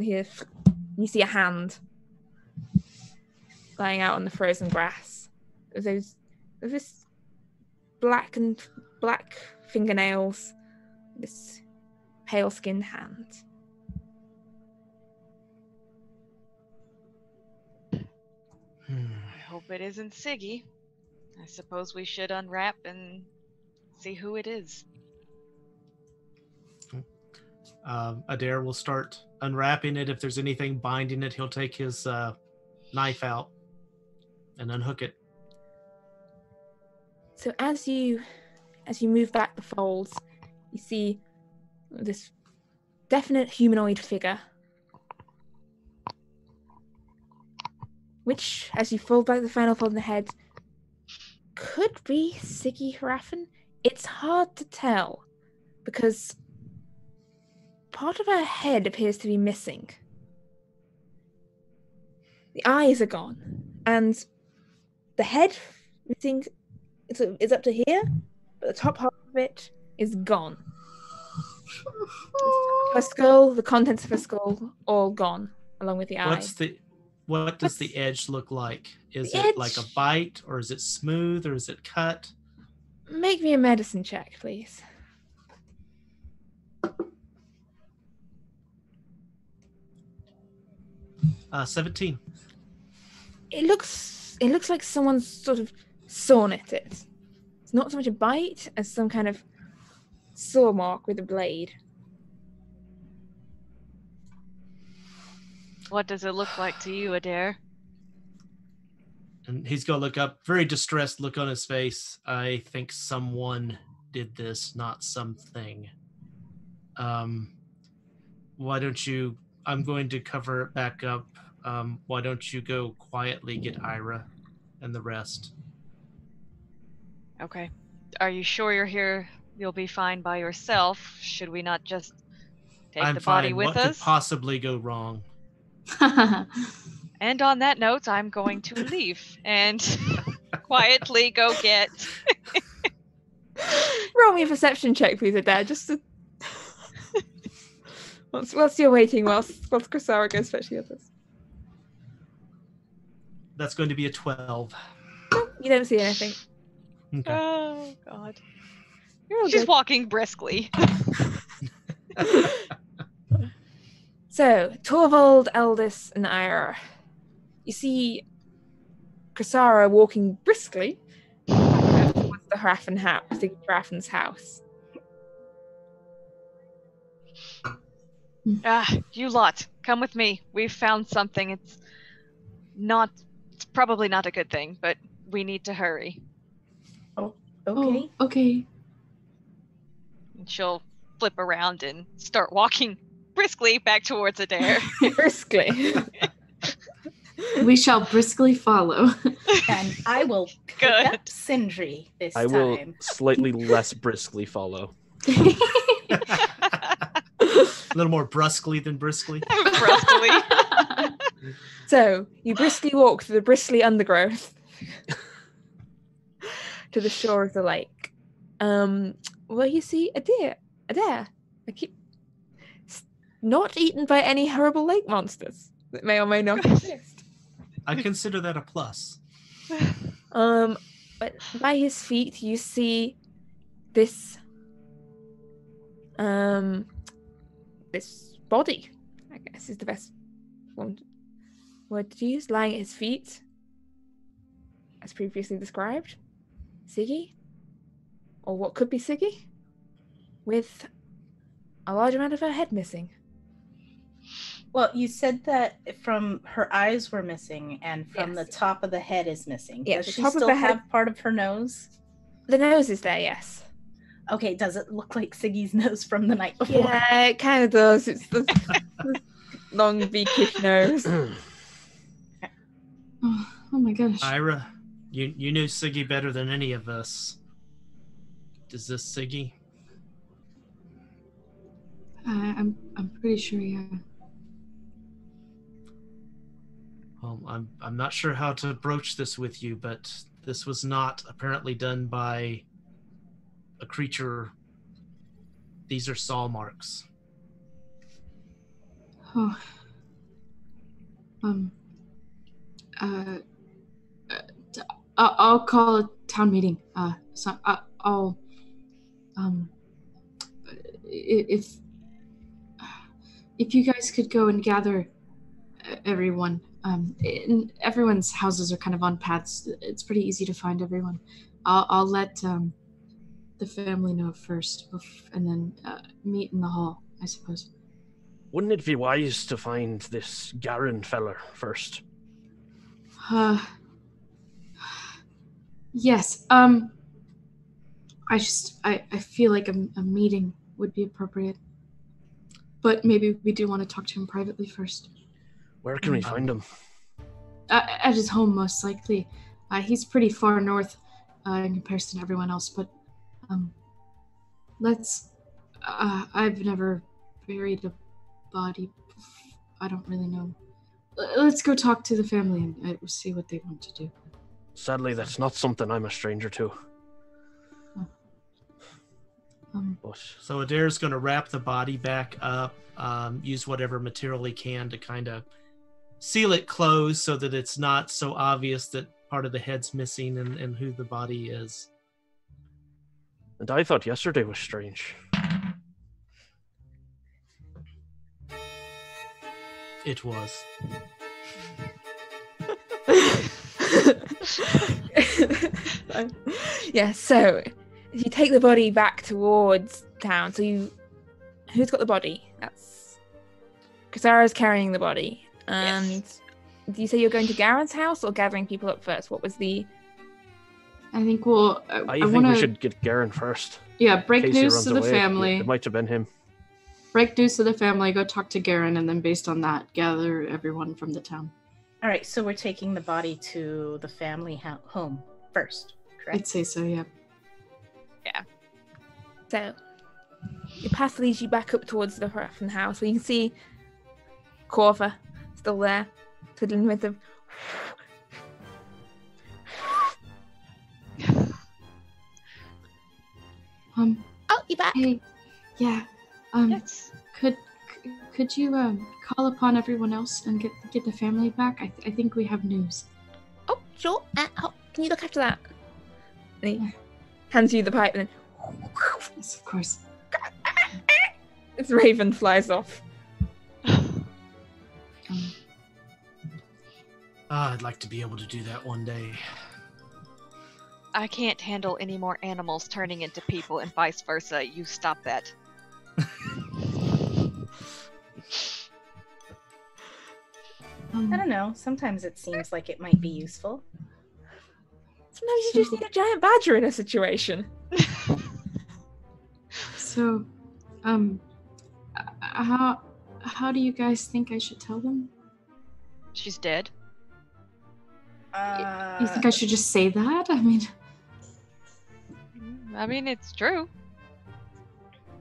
here. You see a hand lying out on the frozen grass. There's this black fingernails, this pale-skinned hand. I hope it isn't Siggy. I suppose we should unwrap and see who it is. Adair will start unwrapping it. If there's anything binding it, he'll take his knife out and unhook it. So as you move back the folds, you see this definite humanoid figure, which, as you fold back the final fold in the head, could be Siggy Harafen. It's hard to tell because part of her head appears to be missing. The eyes are gone, and the head missing is up to here, but the top half of it is gone. Her skull, the contents of her skull, all gone, along with the eyes. What does the edge look like? Is it like a bite, or is it smooth, or is it cut? Make me a medicine check, please. 17. It looks like someone's sort of sawn at it. It's not so much a bite as some kind of saw mark with a blade. What does it look like to you, Adair? And he's going to look up, very distressed look on his face. I think someone did this, not something. Why don't you... I'm going to cover it back up. Why don't you go quietly get Ira and the rest? Okay. Are you sure you're here? You'll be fine by yourself. Should we not just take the body with us? What could possibly go wrong? And on that note, I'm going to leave and quietly go get... Roll me a perception check, please, Adair, just to... whilst you're waiting, whilst Krasara goes fetch the others. That's going to be a 12. No, you don't see anything. Okay. Oh, God. You're all She's good. walking briskly. So, Torvald, Eldis, and Ira. You see Krasara walking briskly towards the Harafen's house. You lot, come with me. We've found something. It's probably not a good thing, but we need to hurry. Okay. Oh, okay. And she'll flip around and start walking briskly back towards Adair. Briskly. We shall briskly follow. And I will pick Good. up Sindri this I time. will slightly less briskly follow. A little more brusquely than briskly. Brusquely. So you briskly walk through the bristly undergrowth to the shore of the lake. Where you see Adair. Not eaten by any horrible lake monsters that may or may not exist. I consider that a plus. But by his feet you see this this body, I guess is the best word to use, lying at his feet, as previously described. Siggy, or what could be Siggy, with a large amount of her head missing. Well, you said that from her eyes were missing and from Yes. the top of the head is missing. Yeah, Does the she top of still the head- have part of her nose? The nose is there, yes. Okay, does it look like Siggy's nose from the night before? Yeah, it kind of does. It's the long beakish nose. Oh my gosh. Ira, you knew Siggy better than any of us. Is this Siggy? I'm pretty sure, yeah. Well, I'm not sure how to broach this with you, but this was not apparently done by a creature. These are saw marks. Oh. I'll call a town meeting. So I'll if you guys could go and gather everyone. Everyone's houses are kind of on paths. It's pretty easy to find everyone. I'll let the family know first, and then meet in the hall, I suppose. Wouldn't it be wise to find this Garen feller first? Yes. I feel like a meeting would be appropriate. But maybe we do want to talk to him privately first. Where can we find him? At his home, most likely. He's pretty far north in comparison to everyone else, but I've never buried a body. I don't really know. Let's go talk to the family and see what they want to do. Sadly, that's not something I'm a stranger to. But So Adair's going to wrap the body back up, use whatever material he can to kind of seal it closed so that it's not so obvious that part of the head's missing and who the body is. and I thought yesterday was strange. It was. Yeah, so you take the body back towards town. So who's got the body? That's Kasara's carrying the body. And Yes. do you say you're going to Garen's house or gathering people up first? What was the... I think I think wanna, we should get Garen first. Yeah, break in case he news runs to the away. family. It might have been him. Break news to the family, go talk to Garen, and then based on that, gather everyone from the town. All right, so we're taking the body to the family home first, correct? I'd say so, yeah. So your path leads you back up towards the Raffen house where you can see Corva still there, twiddling with them. Oh, you're back. Hey, yeah. Yes. Could you call upon everyone else and get the family back? I think we have news. Oh, sure. Can you look after that? And he hands you the pipe and then Yes, of course. this raven flies off. I'd like to be able to do that one day. I can't handle any more animals turning into people and vice versa. You stop that. I don't know. Sometimes it seems like it might be useful. Sometimes you just need a giant badger in a situation. So, how do you guys think I should tell them? She's dead. You think I should just say that? I mean, it's true.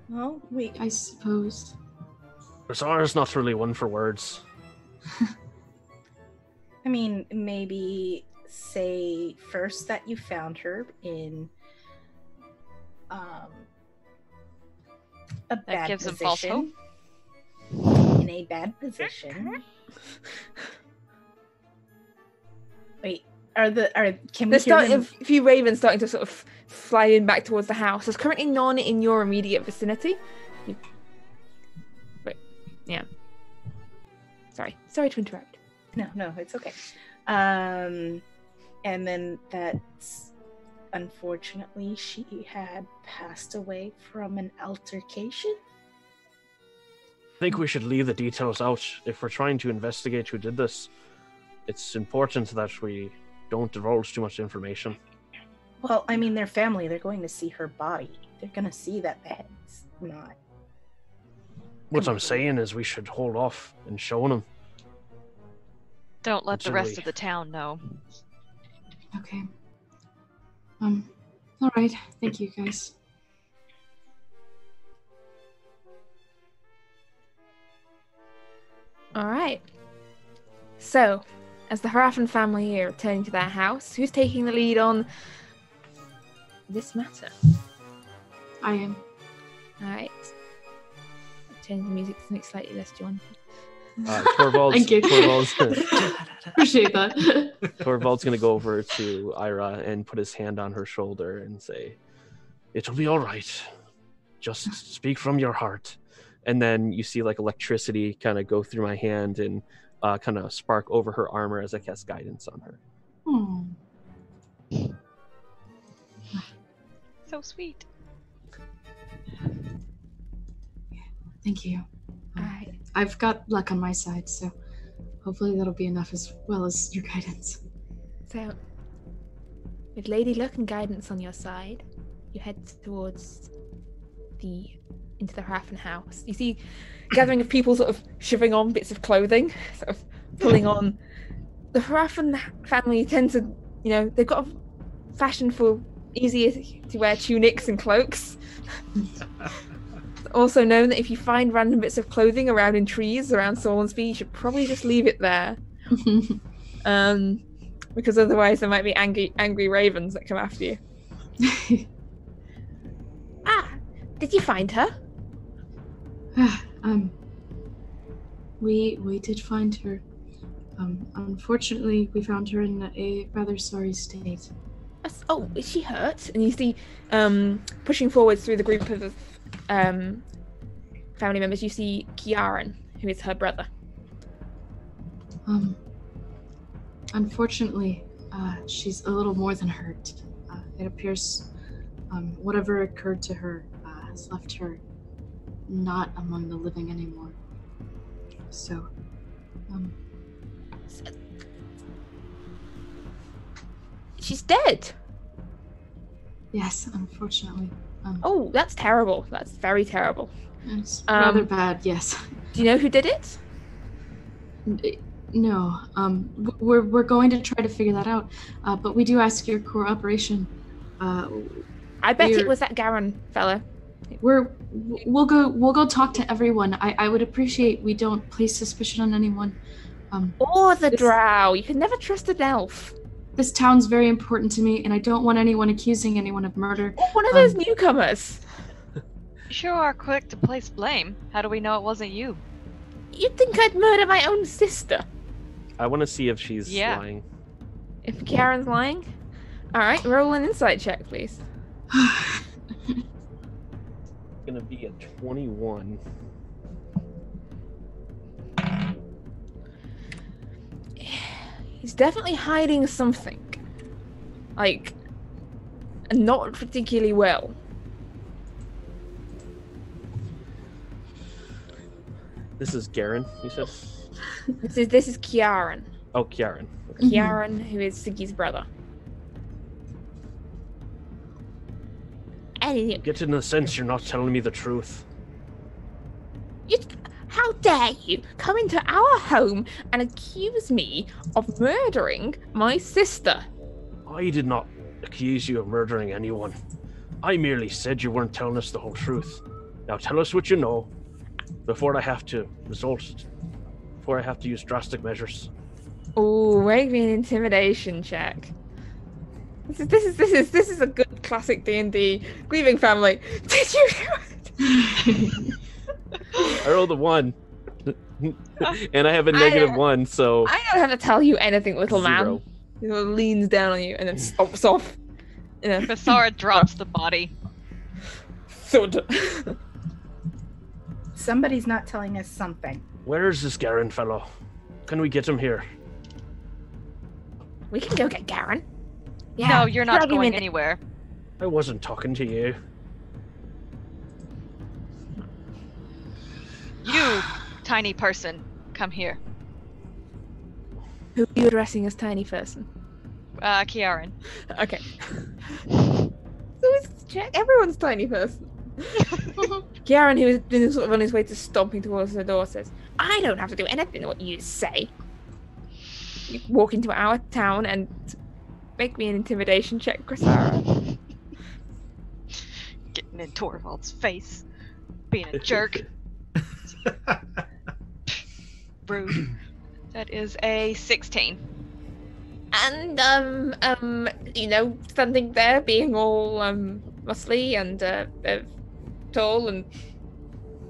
Well, we. I suppose. Rosara's not really one for words. I mean, maybe say first that you found her in a That bad gives position. him false hope. In a bad position. Wait, can we There's hear them? a few ravens starting to sort of fly in back towards the house. There's currently none in your immediate vicinity. Wait, yeah. Sorry to interrupt. No, it's okay. And then that's unfortunately she had passed away from an altercation. I think we should leave the details out. If we're trying to investigate who did this, it's important that we don't divulge too much information. Well, I mean, their family, they're going to see her body. They're going to see that the head's not. What I'm saying is we should hold off and show them. Don't let the rest Absolutely. of the town know. Okay. All right. Thank you, guys. All right. So, as the Haraffin family are returning to their house, who's taking the lead on this matter? I am. All right. Change the music to make it slightly less jaunty. Torvald's, Thank you. Appreciate that. Torvald's going to go over to Ira and put his hand on her shoulder and say, "It'll be all right. Just speak from your heart." And then you see like electricity kind of go through my hand and kind of spark over her armor as I cast guidance on her. So sweet. Thank you. All right. I've got luck on my side, so hopefully that'll be enough as well as your guidance. So, with Lady Luck and guidance on your side, you head towards into the Haraffin house. You see a gathering of people sort of shoving on bits of clothing, sort of pulling on. The Haraffin family tend to, they've got a fashion for easier to wear tunics and cloaks. Also known that if you find random bits of clothing around in trees around Sorlandsby, you should probably just leave it there. Because otherwise there might be angry ravens that come after you. Did you find her? We did find her. Unfortunately, we found her in a rather sorry state. Oh, is she hurt? And you see, pushing forward through the group of family members, you see Kiaran, who is her brother. Unfortunately, she's a little more than hurt. It appears whatever occurred to her has left her not among the living anymore. So, she's dead. Yes, unfortunately. Oh, that's terrible. That's very terrible. It's rather bad, yes. Do you know who did it? No. We're going to try to figure that out. But we do ask your cooperation. I bet it was that Garan fella. We'll go talk to everyone. I would appreciate we don't place suspicion on anyone. Or the drow. You can never trust an elf. This town's very important to me, and I don't want anyone accusing anyone of murder. Or one of those newcomers. You sure are quick to place blame. How do we know it wasn't you? You'd think I'd murder my own sister. I want to see if she's lying. If Karen's lying? Alright, roll an insight check, please. Gonna be a 21. He's definitely hiding something. Like, not particularly well. This is Garen, you said? This is Kiaran. Oh, Kiaran. Okay. Kiaran, who is Siggy's brother. telling you. Getting the sense you're not telling me the truth. How dare you come into our home and accuse me of murdering my sister? I did not accuse you of murdering anyone. I merely said you weren't telling us the whole truth. Now tell us what you know before I have to use drastic measures. Oh, make me an intimidation check. This is a good classic D&D grieving family. Did you do it? I rolled a 1. And I have a -1, so I don't have to tell you anything, little 0. man. He leans down on you and then stomps off. Basara drops the body. Thud. Somebody's not telling us something. Where is this Garen fellow? Can we get him here? We can go get Garen. Yeah, No, you're not drag him going in. anywhere. I wasn't talking to you. You, tiny person, come here. Who are you addressing as tiny person? Kiaran. Okay. So everyone's tiny person. Garen, who is sort of on his way to stomping towards the door, says, I don't have to do anything what you say. You walk into our town and make me an intimidation check, Chrysara. Getting in Torvald's face. Being a jerk. Rude. That is a 16. And, standing there being all, muscly and, tall and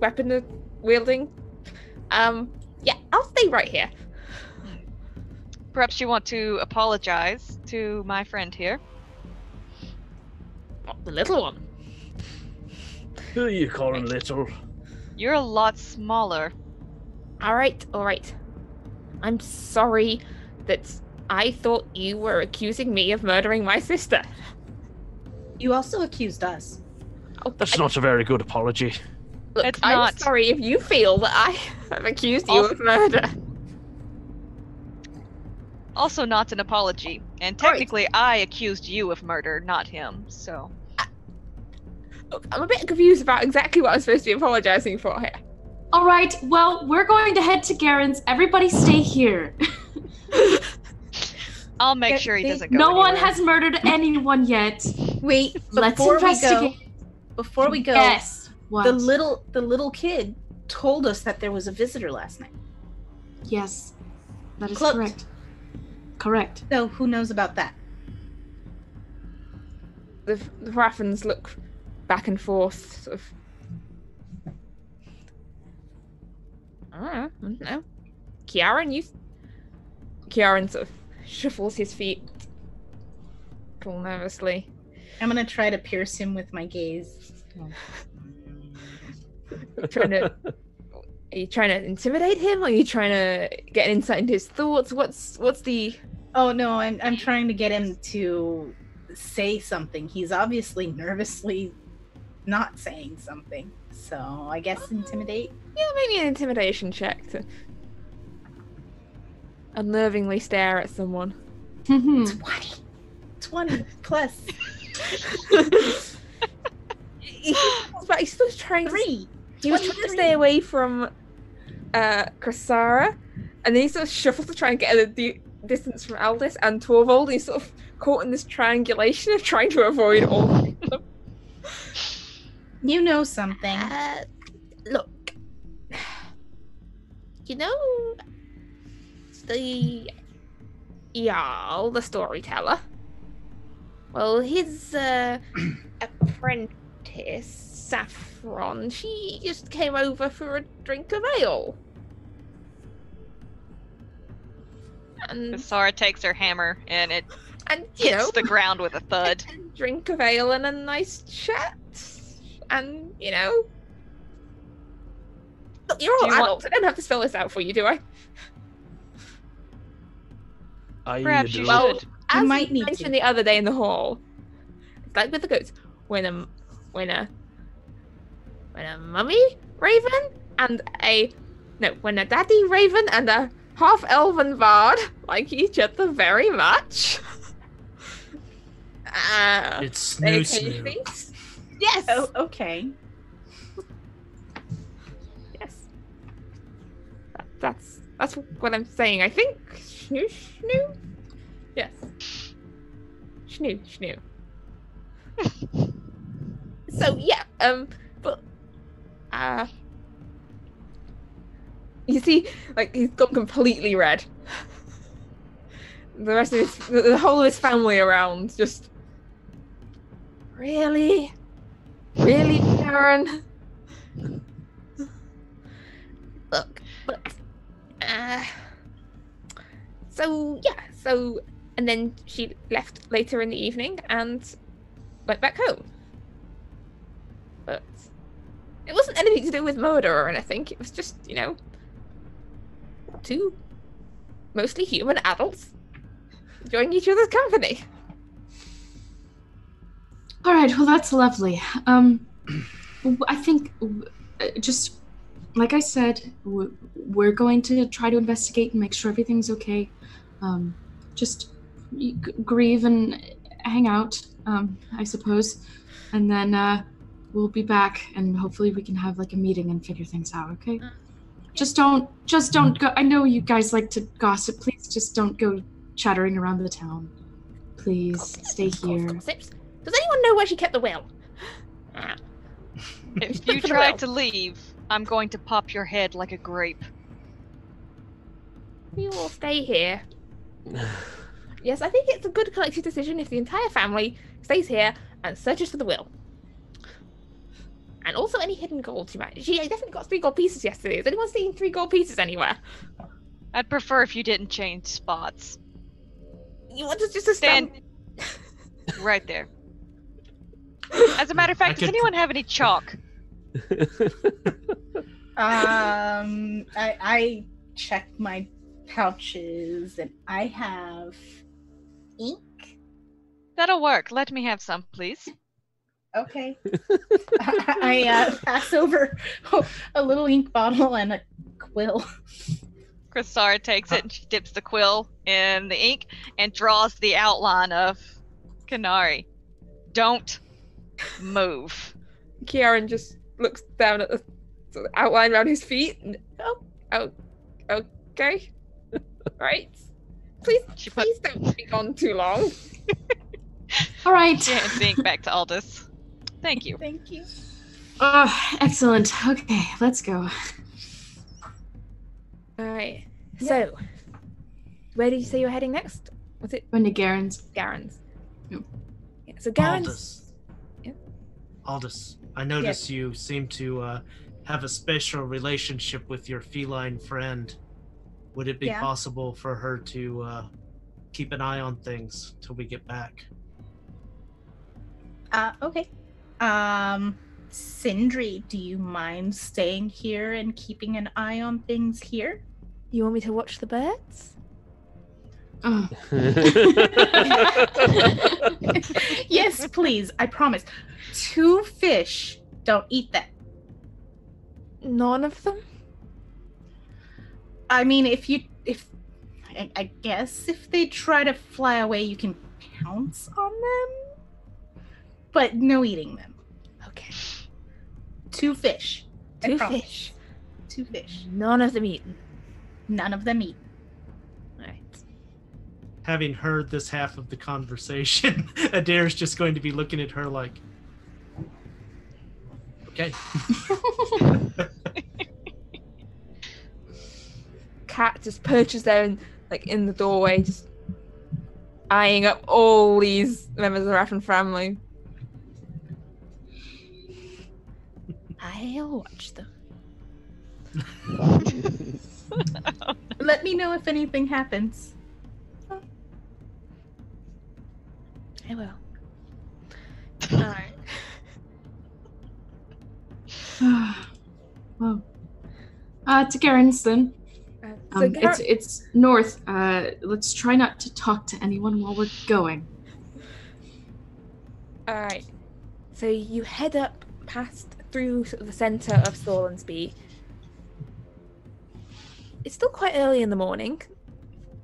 weapon wielding. Yeah, I'll stay right here. Perhaps you want to apologize to my friend here. Not the little one. Who are you calling little? You're a lot smaller. Alright. I'm sorry that I thought you were accusing me of murdering my sister. You also accused us. Oh, That's not a very good apology. Look, It's I'm not. sorry if you feel that I have accused you of murder. Also not an apology. And technically I accused you of murder, not him, so... Look, I'm a bit confused about exactly what I'm supposed to be apologizing for here. All right, well, we're going to head to Garen's. Everybody stay here. I'll make sure he doesn't go No one anywhere. has murdered anyone yet. Wait, Let's before investigate. Before we go, Yes. What? the little kid told us that there was a visitor last night. Yes, that is Cloaked. correct. Correct. So who knows about that? The Raffens look back and forth, sort of. I don't know. Kiaran sort of shuffles his feet a little nervously. I'm gonna try to pierce him with my gaze. Are you trying to intimidate him? Or are you trying to get an insight into his thoughts? What's the... Oh no, I'm trying to get him to say something. He's obviously nervously not saying something. So I guess intimidate. Yeah, maybe an intimidation check to unnervingly stare at someone. 20 plus. But he's still trying 3. He was trying to stay away from Chrysara, and then he sort of shuffles to try and get at the distance from Aldous and Torvald. He's sort of caught in this triangulation of trying to avoid all of them. You know something. Look, you know the Uriell, the storyteller. Well, his apprentice, Saffron, she just came over for a drink of ale. And Basara takes her hammer and it you hits the ground with a thud. a drink of ale and a nice chat. And, look, you're all Do you adults. I don't have to spell this out for you, do I? Perhaps you Well, should. as might you need mentioned to. the other day in the hall, it's like with the goats. When a mummy raven and when a daddy raven and a half-elven bard like each other very much. It's They snoo snoo. occasionally, Yes. Oh, okay. Yes. That's what I'm saying. I think. Shnu. Yes. Shnu. So yeah. But you see, like he's gone completely red. The rest of the whole of his family around just. Really, Karen. Look, but so and then she left later in the evening and went back home. But it wasn't anything to do with murder or anything. It was just, two mostly human adults enjoying each other's company. All right, well, that's lovely. I think, just like I said, we're going to try to investigate and make sure everything's okay. Just grieve and hang out, I suppose. And then we'll be back, and hopefully we can have like a meeting and figure things out, okay? Just don't go. I know you guys like to gossip. Please just don't go chattering around the town. Please stay here. Does anyone know where she kept the will? If you try to leave, I'm going to pop your head like a grape. We will stay here. Yes, I think it's a good collective decision if the entire family stays here and searches for the will. And also any hidden gold she might. She definitely got 3 gold pieces yesterday. Has anyone seen 3 gold pieces anywhere? I'd prefer if you didn't change spots. You want us just to stand right there. As a matter of fact, does anyone have any chalk? I checked my pouches and I have ink. That'll work. Let me have some, please. Okay. I pass over a little ink bottle and a quill. Kristara takes it and she dips the quill in the ink and draws the outline of Kanari. Don't move. Kieran just looks down at the sort of outline around his feet and okay. Right. Please don't be gone too long. All right. Yeah, and ink back to Aldous. Thank you. Thank you. Oh, excellent. Okay, let's go. Alright. Yeah. So, where did you say you were heading next? Was it? Going to Garen's. Garen's. Yep. Yeah, so Garen's. Aldous. Yeah. Aldous, I notice you seem to have a special relationship with your feline friend. Would it be possible for her to keep an eye on things till we get back? Okay. Sindri, do you mind staying here and keeping an eye on things here? You want me to watch the birds? Oh. Yes, please. I promise. 2 fish. Don't eat them. None of them? I mean, I guess if they try to fly away, you can pounce on them. But no eating them. Okay. 2 fish. 2 fish. 2 fish. None of them eaten. None of them eat. Right. Having heard this half of the conversation, Adair's just going to be looking at her like, okay. Cat just perches there in the doorway, just eyeing up all these members of the Raffen family. I'll watch them. Let me know if anything happens. I will. Alright. Well, to Garen's then. It's north. Let's try not to talk to anyone while we're going. Alright. So you head up through sort of the centre of Sorlandsby. It's still quite early in the morning.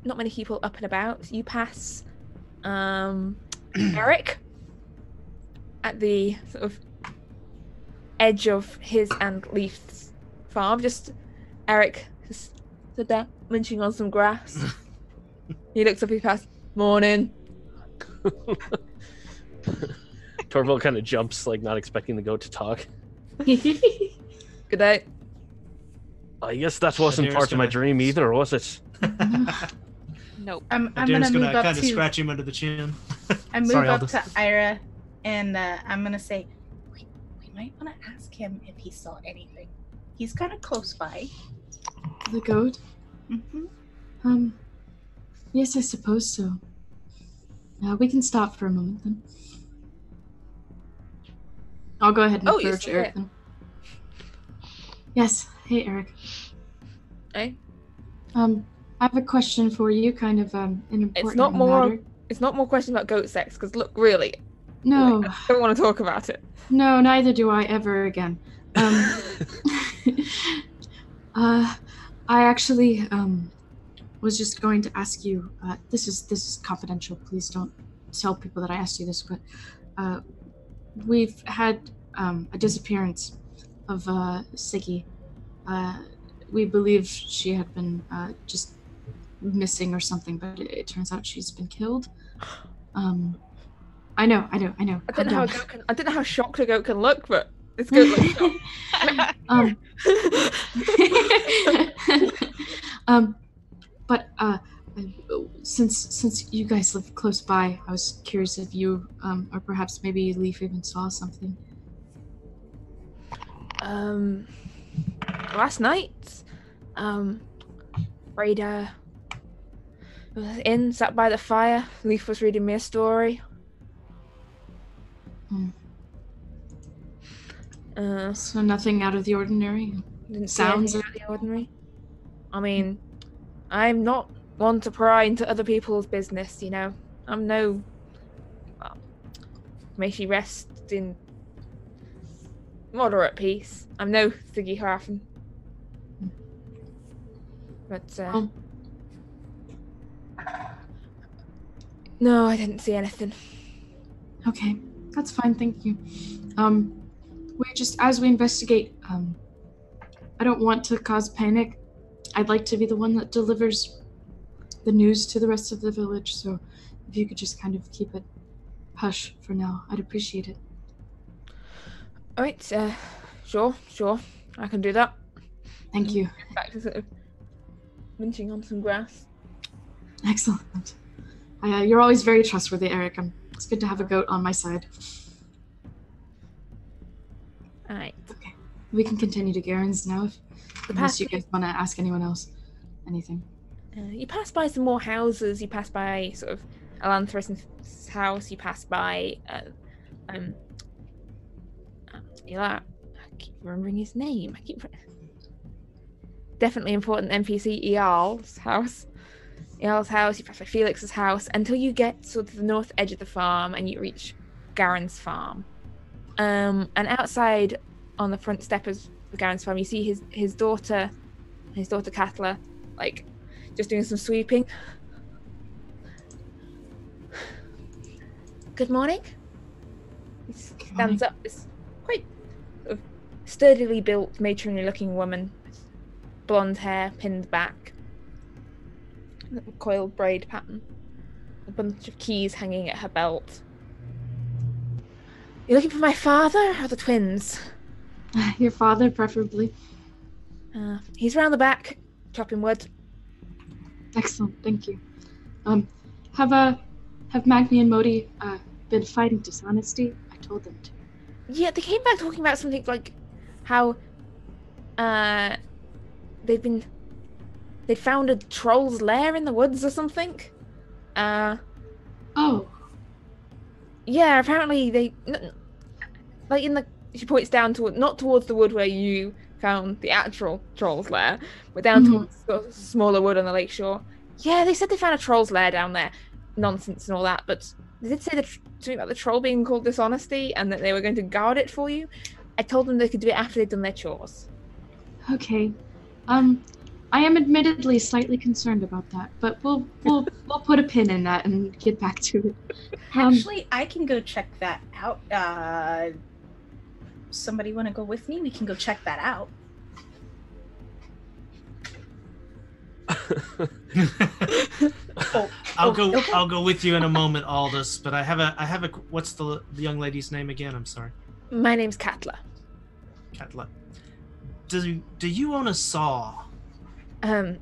Not many people up and about. You pass Eric at the sort of edge of his and Leaf's farm. Just Eric just stood there munching on some grass. He looks up his past. Morning. Torvald kind of jumps, like not expecting the goat to talk. Good day. I guess that wasn't part of my dream either, was it? Nope. I'm Adair's gonna move up kind of to scratch him under the chin. I move Sorry, up Aldous. to Ira, and I'm gonna say, we might want to ask him if he saw anything. He's kind of close by. The goat? Mm-hmm. Yes, I suppose so. We can stop for a moment then. I'll go ahead and Oh, you approach still Eric hit. then. Yes. Hey, Eric. Hey. I have a question for you, kind of an important It's not more. matter. It's not more question about goat sex. Because look, really, No, I don't want to talk about it. no, neither do I ever again. I actually was just going to ask you. This is confidential. Please don't tell people that I asked you this. But we've had a disappearance of Siggy. We believe she had been just missing or something, but it turns out she's been killed. I know. I don't know how a goat can. I don't know how shocked a goat can look, but this goat looks shocked. But since you guys live close by, I was curious if you or perhaps maybe Leaf even saw something. Last night, Rada was in, sat by the fire. Leaf was reading me a story. So nothing out of the ordinary? Didn't Sounds see anything out of the ordinary. I mean, I'm not one to pry into other people's business, you know. I'm no. Well, may she rest in moderate peace. I'm no Siggy Harfen. But, no, I didn't see anything. Okay, that's fine, thank you. We just, as we investigate, I don't want to cause panic. I'd like to be the one that delivers the news to the rest of the village, so if you could just kind of keep it hush for now, I'd appreciate it. Alright, sure, I can do that. Thank you. Back to sort of munching on some grass. Excellent. You're always very trustworthy, Eric. It's good to have a goat on my side. Alright. Okay. We can continue to Garen's now, unless you path- guys want to ask anyone else anything. You pass by some more houses. You pass by sort of Elanthros's house. You pass by I keep remembering his name. Definitely important NPC Uriell's house. Uriell's house. You pass by Felix's house until you get sort of the north edge of the farm and you reach Garen's farm. And outside on the front step of Garen's farm, you see his daughter Katla, like just doing some sweeping. Good morning. He stands up. This quite sort of sturdily built, matronly looking woman, blonde hair pinned back, little coiled braid pattern, a bunch of keys hanging at her belt. You looking for my father or the twins? Your father, preferably. He's round the back, chopping wood. Excellent, thank you. Have Magni and Modi been fighting dishonesty? I told them to. Yeah, they came back talking about something like how they'd found a troll's lair in the woods or something. Oh. Yeah, apparently they like in the. She points down not towards the wood where you found the actual troll's lair, but down towards the smaller wood on the lakeshore. Yeah, they said they found a troll's lair down there. Nonsense and all that, but they did say something about the troll being called dishonesty and that they were going to guard it for you. I told them they could do it after they'd done their chores. Okay. I am admittedly slightly concerned about that, but we'll put a pin in that and get back to it. Actually, I can go check that out. somebody want to go with me? We can go check that out. I'll go. Okay. I'll go with you in a moment, Aldous. But I have a. What's the young lady's name again? I'm sorry. My name's Katla. Katla. Do you own a saw?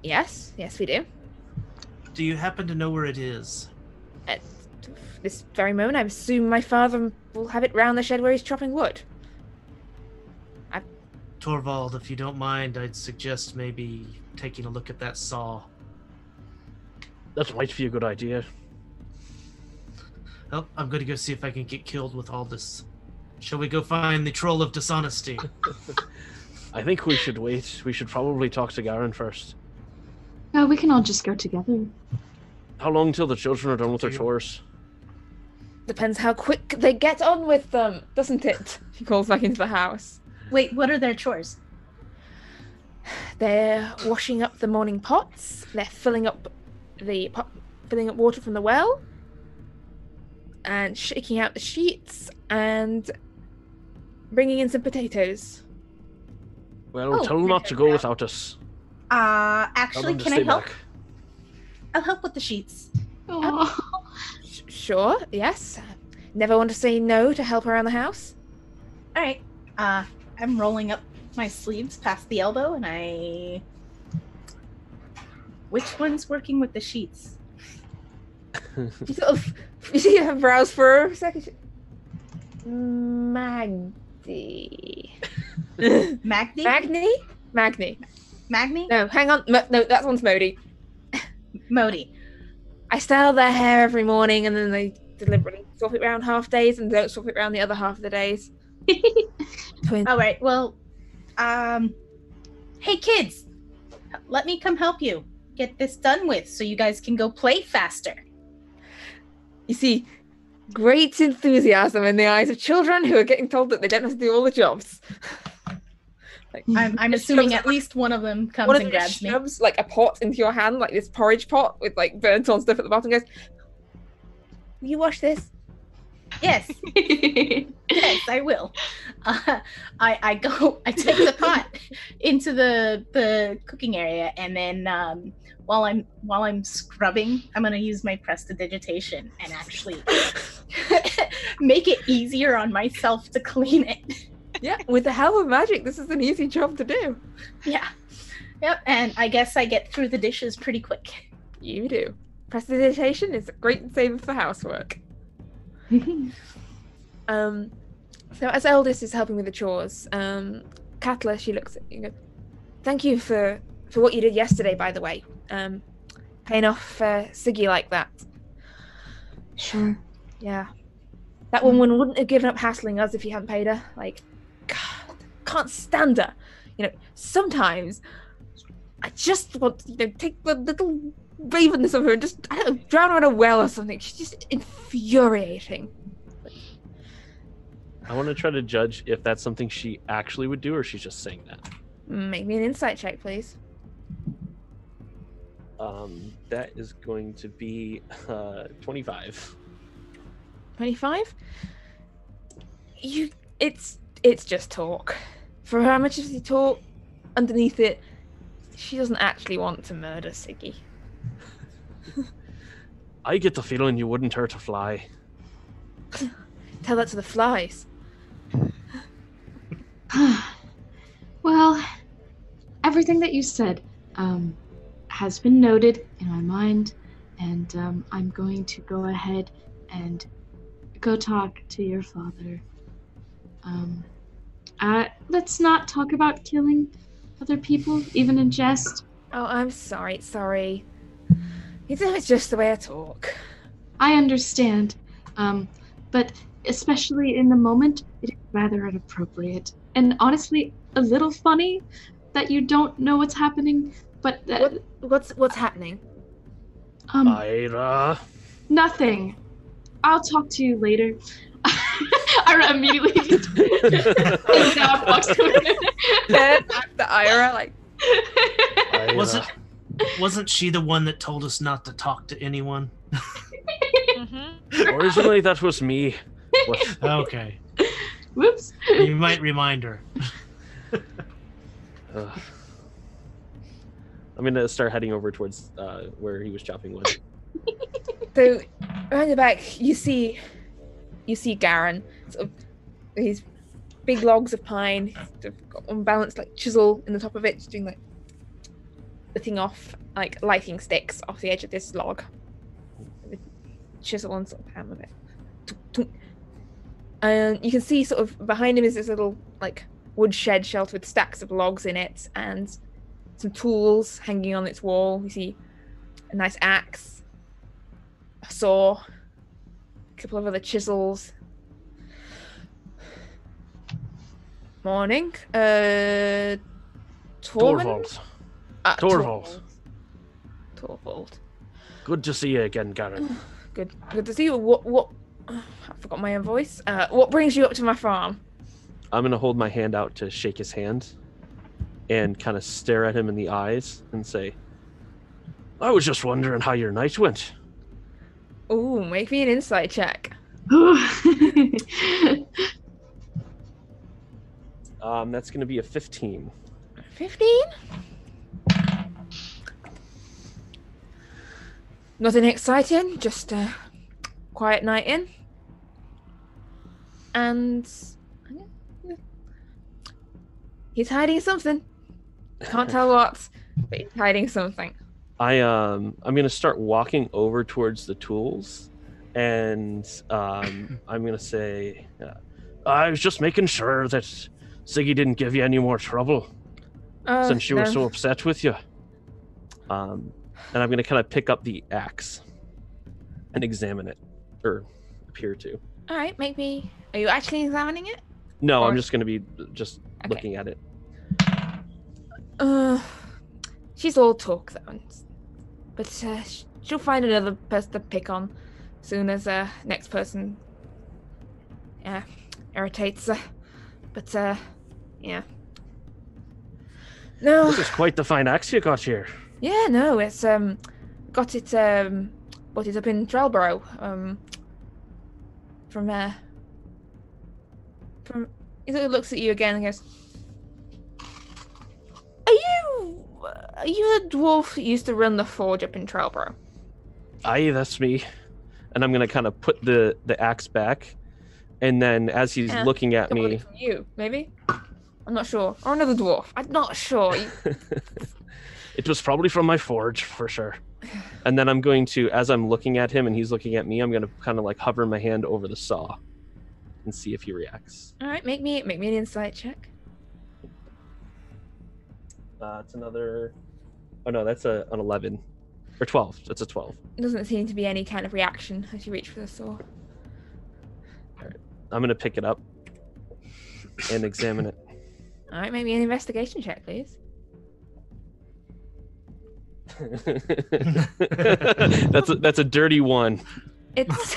Yes, we do. Do you happen to know where it is? At this very moment, I assume my father will have it round the shed where he's chopping wood. Torvald, if you don't mind, I'd suggest maybe taking a look at that saw. That might be a good idea. Well, I'm going to go see if I can get killed with all this. Shall we go find the troll of dishonesty? I think we should wait. We should probably talk to Garen first. No, we can all just go together. How long till the children are done with their chores? Depends how quick they get on with them, doesn't it? He calls back into the house. Wait, what are their chores? They're washing up the morning pots. They're filling up water from the well, and shaking out the sheets, and bringing in some potatoes. Well, tell them not to go without us. Actually, can I help? Back. I'll help with the sheets. Oh. Sure, yes. Never want to say no to help around the house. All right. I'm rolling up my sleeves past the elbow, and Which one's working with the sheets? You sort of, you see her brows furrow for a second. Magdi. Magni? Magni? No, hang on. No, that one's Modi. Modi. I style their hair every morning, and then they deliberately swap it around half days and don't swap it around the other half of the days. Twin. All right. Well, hey kids, let me come help you get this done with, so you guys can go play faster. You see, great enthusiasm in the eyes of children who are getting told that they don't have to do all the jobs. Like, I'm assuming at least one of them comes and grabs me. Shoves like a pot into your hand, like this porridge pot with like burnt on stuff at the bottom. And goes, "Will you wash this?" Yes. Yes, I will. I take the pot into the cooking area, and then while I'm scrubbing, I'm gonna use my prestidigitation and actually make it easier on myself to clean it. Yeah, with the help of magic, this is an easy job to do. Yeah. Yep, and I guess I get through the dishes pretty quick. You do. Prestidigitation is a great saver for housework. So as Eldest is helping with the chores, Katla, she looks at you and goes, "Thank you for what you did yesterday, by the way. Paying off Siggy like that." Sure. Yeah. That woman wouldn't have given up hassling us if you hadn't paid her. Like, God, can't stand her. You know, sometimes I just want to, take the little ravenness of her and just, I don't know, drown her in a well or something. She's just infuriating. I want to try to judge if that's something she actually would do or she's just saying that. Make me an insight check, please. That is going to be 25. 25? It's just talk. For how much of the talk, underneath it, she doesn't actually want to murder Siggy. I get the feeling you wouldn't hurt a fly. Tell that to the flies. Well, everything that you said has been noted in my mind, and I'm going to go ahead and go talk to your father. Let's not talk about killing other people, even in jest. Oh, I'm sorry. You know, it's just the way I talk. I understand, but especially in the moment, it is rather inappropriate. And honestly, a little funny that you don't know what's happening, but... What's happening? Ira. Nothing. I'll talk to you later. Ira immediately just down, walks away. Back to Ira, like... Ira. Wasn't she the one that told us not to talk to anyone? Mm-hmm. Originally, that was me. Okay. Whoops. You might remind her. I'm gonna start heading over towards where he was chopping wood. So around the back, you see Garen. Sort of these big logs of pine, sort of got unbalanced like chisel in the top of it, just doing like letting off like lighting sticks off the edge of this log. The chisel and sort of hammer it. And you can see sort of behind him is this little like wood shed shelter with stacks of logs in it and some tools hanging on its wall. You see a nice axe, a saw, a couple of other chisels. Morning. Torvald. Torvald. Torvald. Good to see you again, Garen. Good to see you. What? I forgot my own voice. What brings you up to my farm? I'm gonna hold my hand out to shake his hand and kind of stare at him in the eyes and say, I was just wondering how your night went. Ooh, make me an insight check. That's gonna be a 15. 15? Nothing exciting, just a quiet night in. And he's hiding something. Can't tell what, but he's hiding something. I'm gonna start walking over towards the tools, and I'm gonna say, I was just making sure that Siggy didn't give you any more trouble since she was so upset with you. And I'm gonna kind of pick up the axe and examine it, or appear to. All right, make me. Are you actually examining it? No, Or- I'm just gonna be Okay. looking at it. She's all talk though, but she'll find another person to pick on soon as next person irritates her. But yeah. No. This is quite the fine axe you got here. Yeah, no, it's got it bought it up in Trellborough. From he sort of looks at you again and goes, Are you a dwarf that used to run the forge up in Trellborough? Aye, that's me. And I'm gonna kind of put the axe back, and then as he's looking at me, From you, maybe? I'm not sure. Or another dwarf. I'm not sure. it was probably from my forge for sure. And then I'm going to, as I'm looking at him and he's looking at me, I'm gonna kind of like hover my hand over the saw and see if he reacts. All right, make me an insight check. It's another. Oh no, that's an 11 or 12. That's a 12. Doesn't seem to be any kind of reaction as you reach for the saw. I'm gonna pick it up and examine it. All right, make me an investigation check, please. that's a dirty one. It's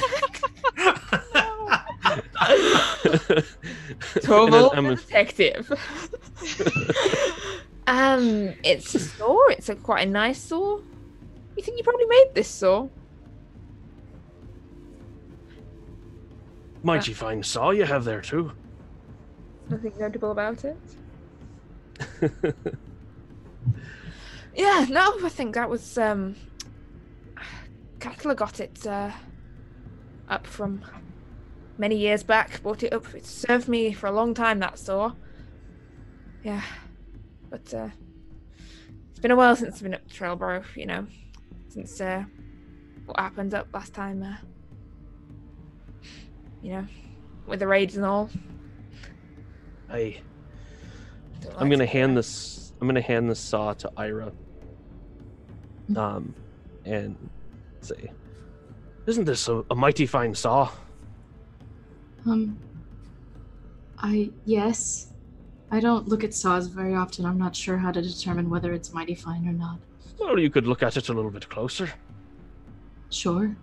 Torvald the detective. It's a saw. It's quite a nice saw. You think you probably made this saw? Mighty fine saw you have there too. Nothing notable about it. Yeah, no, I think that was Catler got it up from many years back. Bought it up. It served me for a long time, that saw. Yeah, but it's been a while since I've been up to Trellborough, you know, since what happened up last time. You know, with the raids and all. I'm gonna hand this. I'm gonna hand this saw to Ira. And say, "Isn't this a mighty fine saw?" Yes. I don't look at saws very often. I'm not sure how to determine whether it's mighty fine or not. Well, you could look at it a little bit closer. Sure.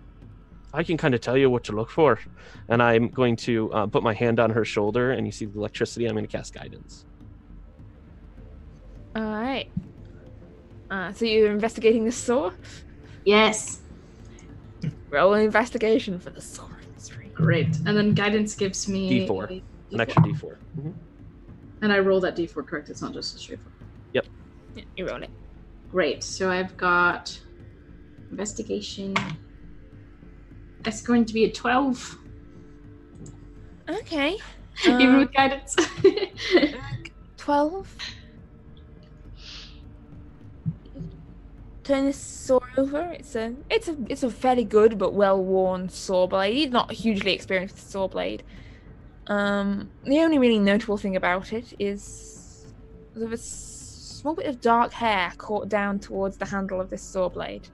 I can kind of tell you what to look for. And I'm going to put my hand on her shoulder, and you see the electricity. I'm going to cast guidance. All right. So you're investigating the saw? Yes. Roll an investigation for the saw mystery. Great. And then guidance gives me D4. an extra D4. Mm-hmm. And I roll that D4 correct. It's not just a straight 4. Yep. Yeah, you roll it. Great. So I've got investigation. That's going to be a 12. Okay. Even with guidance. 12. Turn this saw over. It's a fairly good but well-worn saw blade. He's not hugely experienced with saw blade. The only really notable thing about it is there's a small bit of dark hair caught down towards the handle of this saw blade.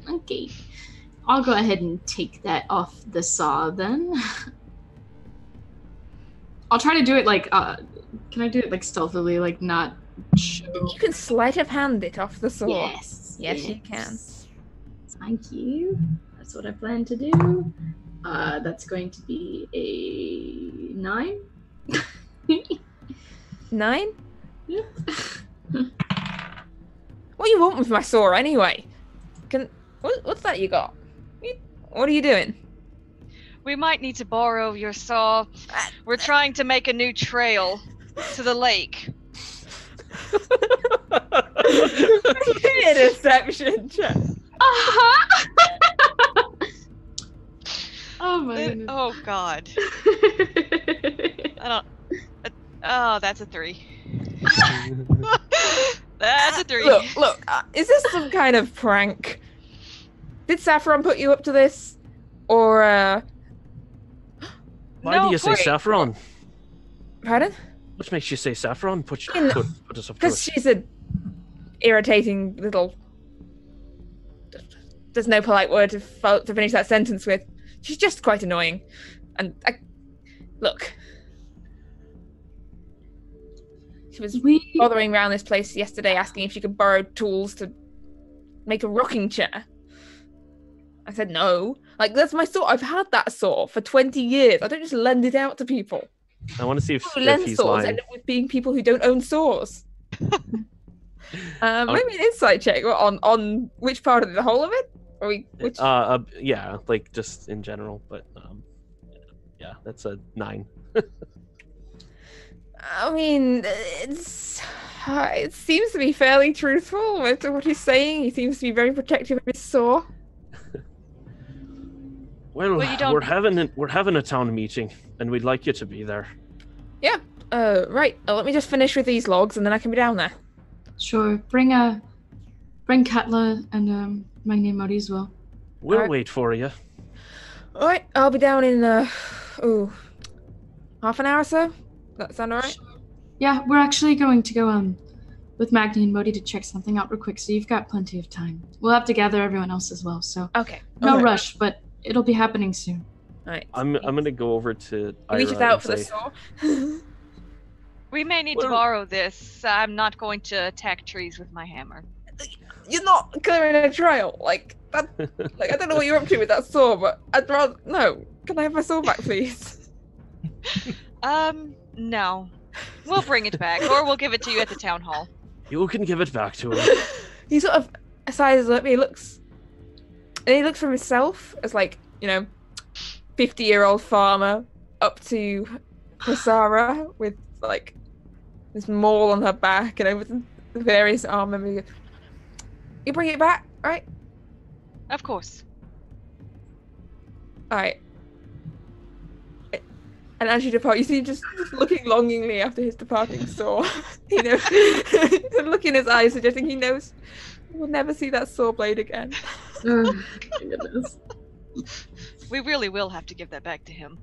Okay. I'll go ahead and take that off the saw then. I'll try to do it like, can I do it like stealthily, like not show? You can sleight of hand it off the saw. Yes. Yes, you can. Thank you. That's what I plan to do. That's going to be a 9. 9? Yep. What do you want with my saw anyway? What's that you got? What are you doing? We might need to borrow your saw. We're trying to make a new trail to the lake. A deception check. Oh my goodness. Oh god. I don't. Oh, that's a 3. That's a 3. Look. Is this some kind of prank? Did Saffron put you up to this, or? Why do you say Saffron? Pardon? What makes you say Saffron? Put us up to Because it. she's a irritating little. There's no polite word to finish that sentence with. She's just quite annoying, and look. She was bothering around this place yesterday, asking if she could borrow tools to make a rocking chair. I said no. Like, that's my saw. I've had that saw for 20 years. I don't just lend it out to people. I want to see if he's saws lying. end up with being people who don't own saws. Maybe an insight check on which part of the whole of it? Or which? Yeah, like just in general, but yeah, that's a 9. I mean, it seems to be fairly truthful with what he's saying. He seems to be very protective of his saw. Well, we're having a town meeting, and we'd like you to be there. Yeah. Right. Let me just finish with these logs, and then I can be down there. Sure. Bring Katla and my name Modi as well. We'll wait for you. All right. I'll be down in half an hour or so. That sound all right? Yeah, we're actually going to go with Magni and Modi to check something out real quick, so you've got plenty of time. We'll have to gather everyone else as well, so okay. No rush, but it'll be happening soon. All right. I'm gonna go over to Ira reach out for and the say, saw. We may need to borrow this. I'm not going to attack trees with my hammer. You're not clearing a trail. Like that. Like, I don't know what you're up to with that saw, but I'd rather no. Can I have my saw back, please? No. We'll bring it back, or we'll give it to you at the town hall. You can give it back to him. He sort of sizes up. He looks from himself as, like, 50-year-old farmer up to Kasara with, like, this maul on her back and over the various armor. You bring it back, right? Of course. All right. And as you depart, you see him just looking longingly after his departing saw. The look in his eyes suggesting he knows he will never see that saw blade again. Oh, my goodness. We really will have to give that back to him.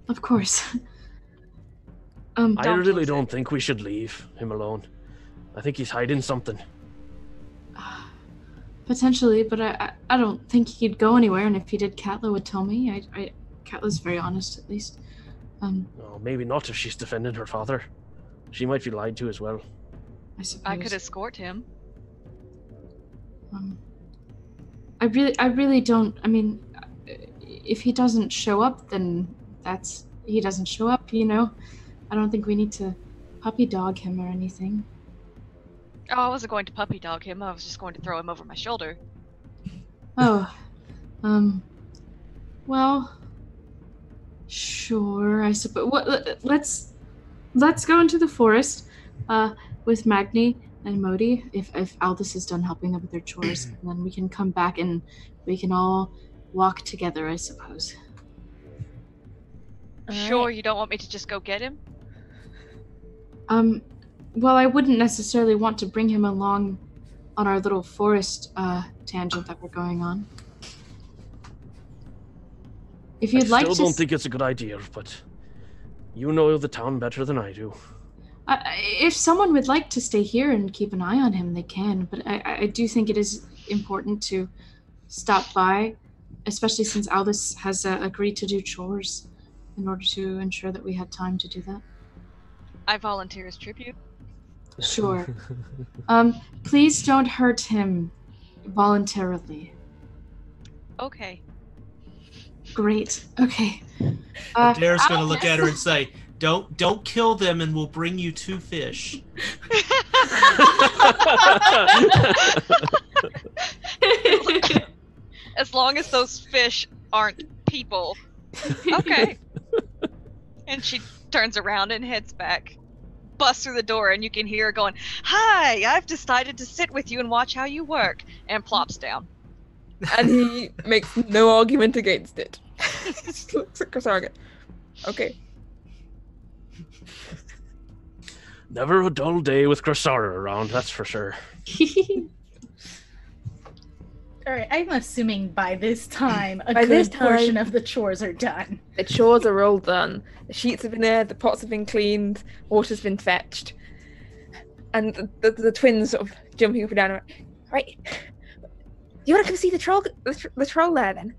Of course. I really don't think we should leave him alone. I think he's hiding something. Potentially, but I don't think he'd go anywhere, and if he did, Katla would tell me. Katla's very honest, at least. No, maybe not if she's defending her father. She might be lied to as well. I suppose. I could escort him. I really don't. I mean, if he doesn't show up, then he doesn't show up. I don't think we need to puppy dog him or anything. Oh, I wasn't going to puppy dog him. I was just going to throw him over my shoulder. Oh, well, Sure, I suppose. Let's go into the forest with Magni and Modi if Aldous is done helping them with their chores, and then we can come back and we can all walk together, I suppose. Sure, you don't want me to just go get him? Well, I wouldn't necessarily want to bring him along on our little forest tangent that we're going on. If you'd like to... I still don't think it's a good idea, but you know the town better than I do. If someone would like to stay here and keep an eye on him, they can, but I do think it is important to stop by, especially since Aldous has agreed to do chores in order to ensure that we had time to do that. I volunteer as tribute. Sure. Please don't hurt him voluntarily. Okay. Great. Okay. Adair's going to look at her and say, "Don't kill them, and we'll bring you 2 fish." As long as those fish aren't people. Okay. And she turns around and heads back. Busts through the door, and you can hear her going, "Hi, I've decided to sit with you and watch how you work," and plops down. And he makes no argument against it. Just looks at Krasarga. Okay. Never a dull day with Krasara around, that's for sure. Alright, I'm assuming by this time a good portion of the chores are done. The chores are all done. The sheets have been aired, the pots have been cleaned, water's been fetched. And the twins sort of jumping up and down. Right. You want to come see the troll there then?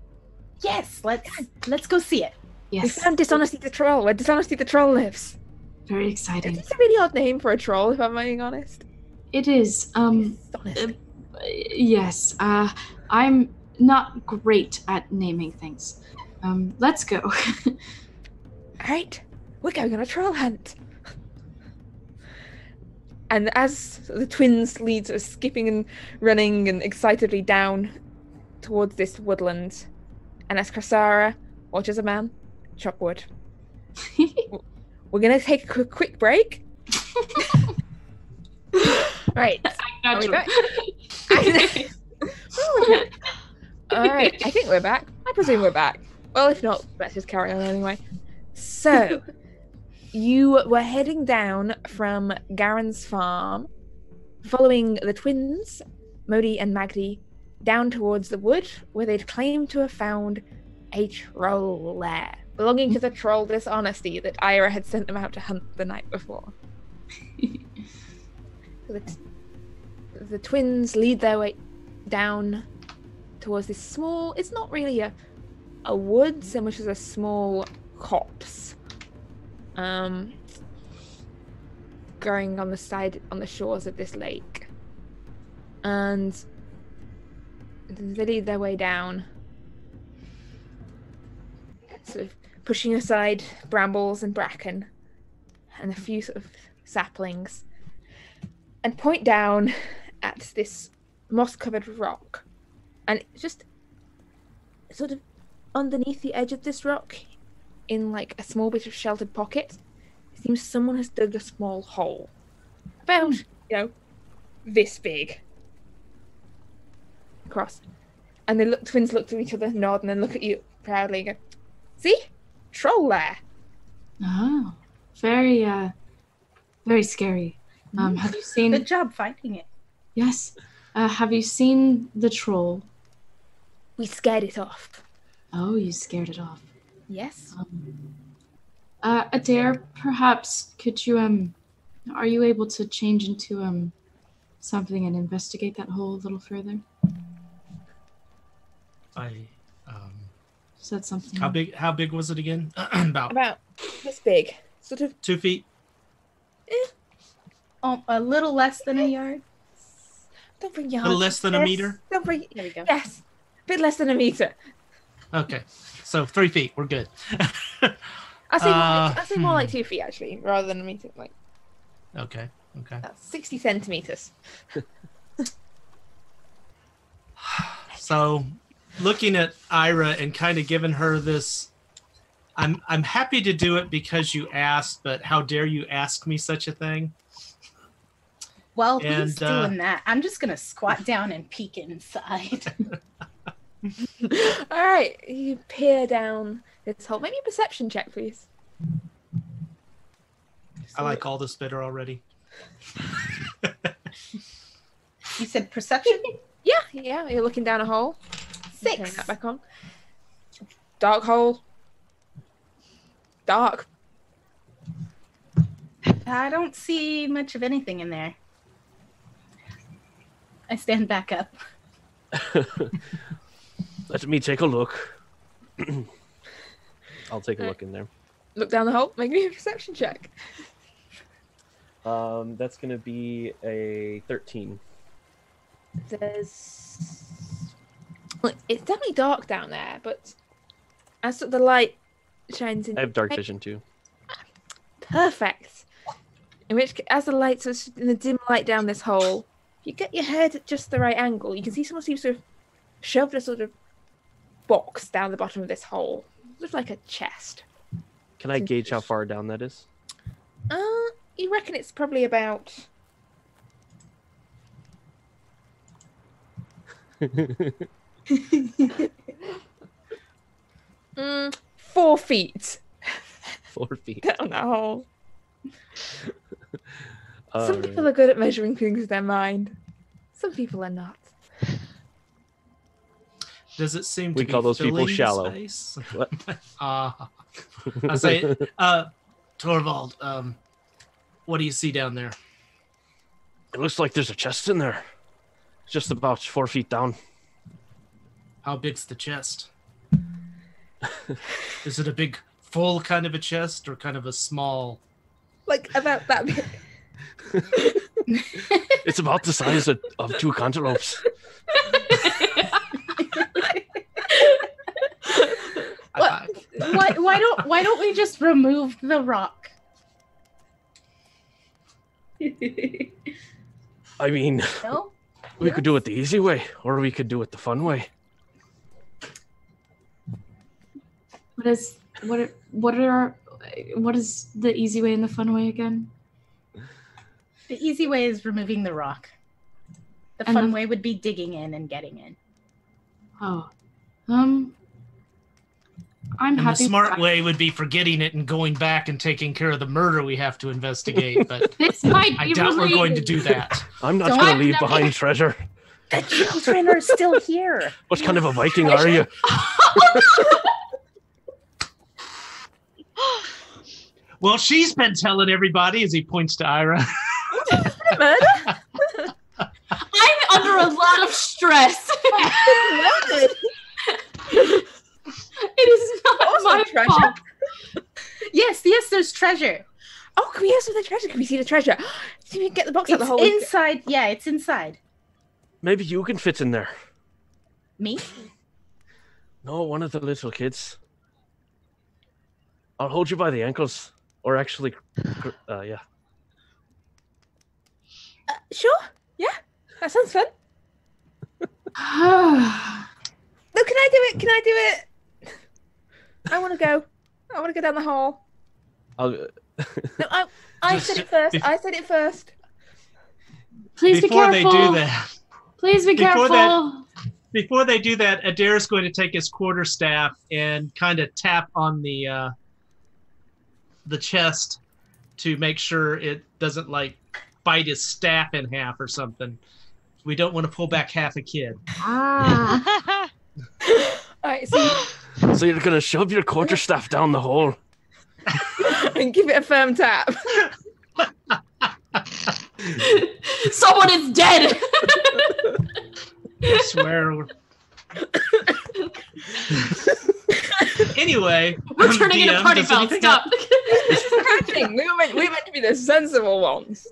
Yes, let's go see it. Yes. We found Dishonesty the Troll, where Dishonesty the Troll lives. Very exciting. It's a really odd name for a troll, if I'm being honest. It is. Yes. I'm not great at naming things. Let's go. Alright, we're going on a troll hunt. And as the twins lead, sort of skipping and running and excitedly down towards this woodland, and as Krasara watches a man chop wood, we're going to take a quick break. Right. Are we back? Alright, I think we're back. I presume we're back. Well, if not, let's just carry on anyway. So, you were heading down from Garen's farm, following the twins, Modi and Magdi, down towards the wood, where they'd claimed to have found a troll lair, belonging to the troll Dishonesty that Ira had sent them out to hunt the night before. The twins lead their way down towards this small, it's not really a wood so much as a small copse, growing on the shores of this lake. And they lead their way down, sort of pushing aside brambles and bracken and a few sort of saplings, and point down at this moss-covered rock. And just sort of underneath the edge of this rock, in like a small bit of sheltered pocket, it seems someone has dug a small hole. About, this big. Across. And the twins look to each other, nod, and then look at you proudly and go, "See? Troll there." Oh. Very, very scary. Have you seen... Good job finding it. Yes. Have you seen the troll? We scared it off. Oh, you scared it off. Yes. Adair, perhaps could you, are you able to change into, something and investigate that hole a little further? Is that something? How big was it again? About this big. Sort of 2 feet. A little less than a yard. Don't bring yards. A little less than a meter? Don't bring... There we go. Yes. A bit less than a meter. Okay. So 3 feet. We're good. I say more like 2 feet, actually, rather than a meter. Like, Okay. that's 60 centimeters. So looking at Ira and kind of giving her this I'm happy to do it because you asked, but how dare you ask me such a thing? While he's doing that, I'm just gonna squat down and peek inside. All right, you peer down this hole. Maybe a perception check, please. I like all this better already. You said perception? Yeah. You're looking down a hole. 6. Turn that back on. Dark hole. Dark. I don't see much of anything in there. I stand back up. Let me take a look. I'll take a look in there. Look down the hole. Make me a perception check. That's going to be a 13. Well, it's definitely dark down there, but as the light shines in, I have dark vision too. Perfect. As the light sort of in the dim light down this hole, if you get your head at just the right angle, you can see someone seems to have shoved a sort of box down the bottom of this hole. Looks like a chest. Can I gauge how far down that is? You reckon it's probably about 4 feet 4 feet. down that hole. Some people are good at measuring things with their mind. Some people are not. Does it seem to We be call those people filling shallow. Space? What? I say, Torvald, what do you see down there? It looks like there's a chest in there. It's just about 4 feet down. How big's the chest? Is it a big, full kind of a chest or kind of a small? Like about that big. It's about the size of 2 cantaloupes. Why don't we just remove the rock? I mean, No? we could do it the easy way, or we could do it the fun way. What is the easy way and the fun way again? The easy way is removing the rock. The And fun the- way would be digging in and getting in. Oh. I'm And the happy. smart way would be forgetting it and going back and taking care of the murder we have to investigate, but This might I be doubt we're going to related. do that. I'm not Don't- going to leave behind treasure. The children are still here. What kind of a Viking are you? Well, she's been telling everybody as he points to Ira. Murder? I'm under a lot of stress. Murdered. It is not Also my treasure. fault. Yes, there's treasure. Oh, can we ask for the treasure? Can we see the treasure? See if we can get the box out It's the hole. inside. Yeah, it's inside. Maybe you can fit in there. Me? No, one of the little kids. I'll hold you by the ankles. Or actually, yeah. Sure. Yeah. That sounds fun. No, can I do it? Can I do it? I want to go. I want to go down the hole. I'll, No, I said it first. I said it first. Please be Before they careful. do that, Please be Before careful. before they do that, Adair's going to take his quarterstaff and kind of tap on the chest to make sure it doesn't like bite his staff in half or something. We don't want to pull back half a kid. Ah. All right, so so you're going to shove your quarterstaff down the hole. and give it a firm tap. Someone is dead. I swear. Anyway, We're turning into DM, party does foul. anything Stop. Crashing. We were meant to be the sensible ones.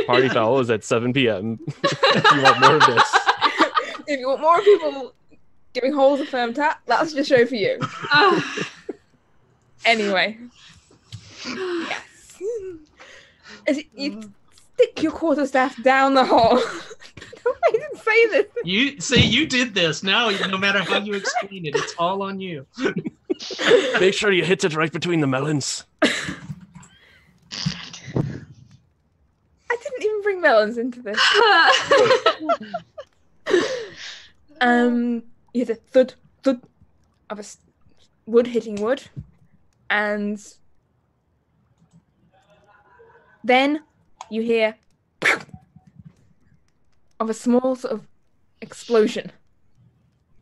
Party foul is at 7 p.m. If you want more of this. If you want more people giving holes a firm tap, that's the show for you. Anyway. Yes. You stick your quarterstaff down the hole. I didn't say this. you did this. Now, no matter how you explain it, it's all on you. Make sure you hit it right between the melons. I didn't even bring melons into this. You hear the thud, thud of wood hitting wood, and then you hear of a small sort of explosion.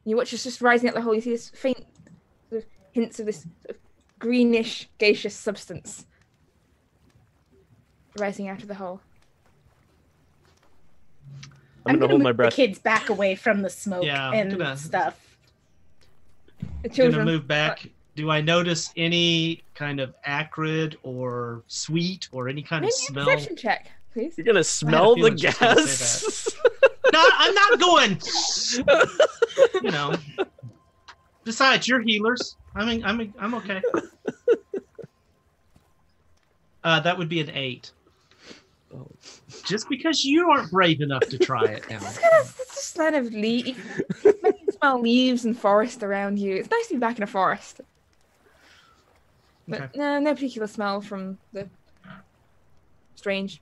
You watch it's just rising out the hole. You see this faint sort of hints of this sort of greenish, gaseous substance rising out of the hole. I'm gonna hold my breath. The kids back away from the smoke stuff. The I'm children gonna move back. Do I notice any kind of acrid or sweet or any kind of smell? Maybe a perception check, please. You're gonna smell the gas. No, I'm not going. You know. Besides, you're healers. I'm okay. That would be an 8. Oh. Just because you aren't brave enough to try it now. It's just kind of leaf. You can smell leaves and forest around you. It's nice to be back in a forest. But Okay. no particular smell from the strange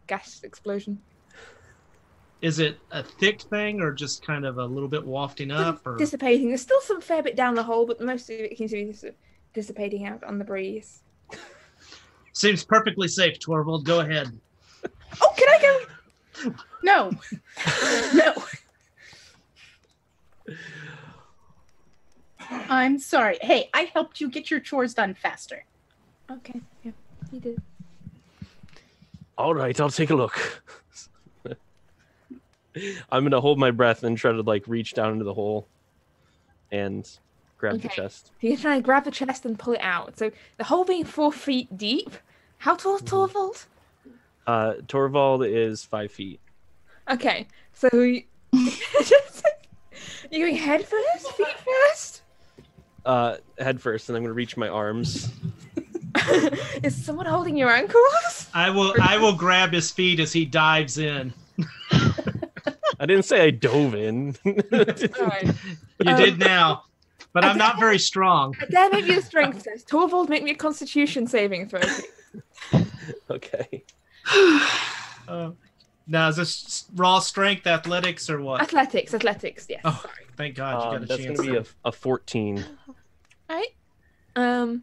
gas explosion. Is it a thick thing or just kind of a little bit wafting up? Or Dissipating. There's still some fair bit down the hole, but most of it seems to be just dissipating out on the breeze. Seems perfectly safe, Torvald. Go ahead. Oh, can I go? No. No. I'm sorry. Hey, I helped you get your chores done faster. Okay, yeah, you did. All right, I'll take a look. I'm gonna hold my breath and try to like reach down into the hole and grab the chest. So you're trying to grab the chest and pull it out. So the hole being 4 feet deep. How tall is Torvald? Torvald is 5 feet. Okay, so you're going head first, feet first? Head first, and I'm gonna reach my arms. Is someone holding your ankles? I will grab his feet as he dives in. I didn't say I dove in. Right. You did now, but I'm not very strong. There may be a strength test. Torvald, make me a Constitution saving throw. Okay. Now, is this raw strength, athletics, or what? Athletics, yes. Oh, sorry. thank God you got a that's chance. That's going to be a 14. All right.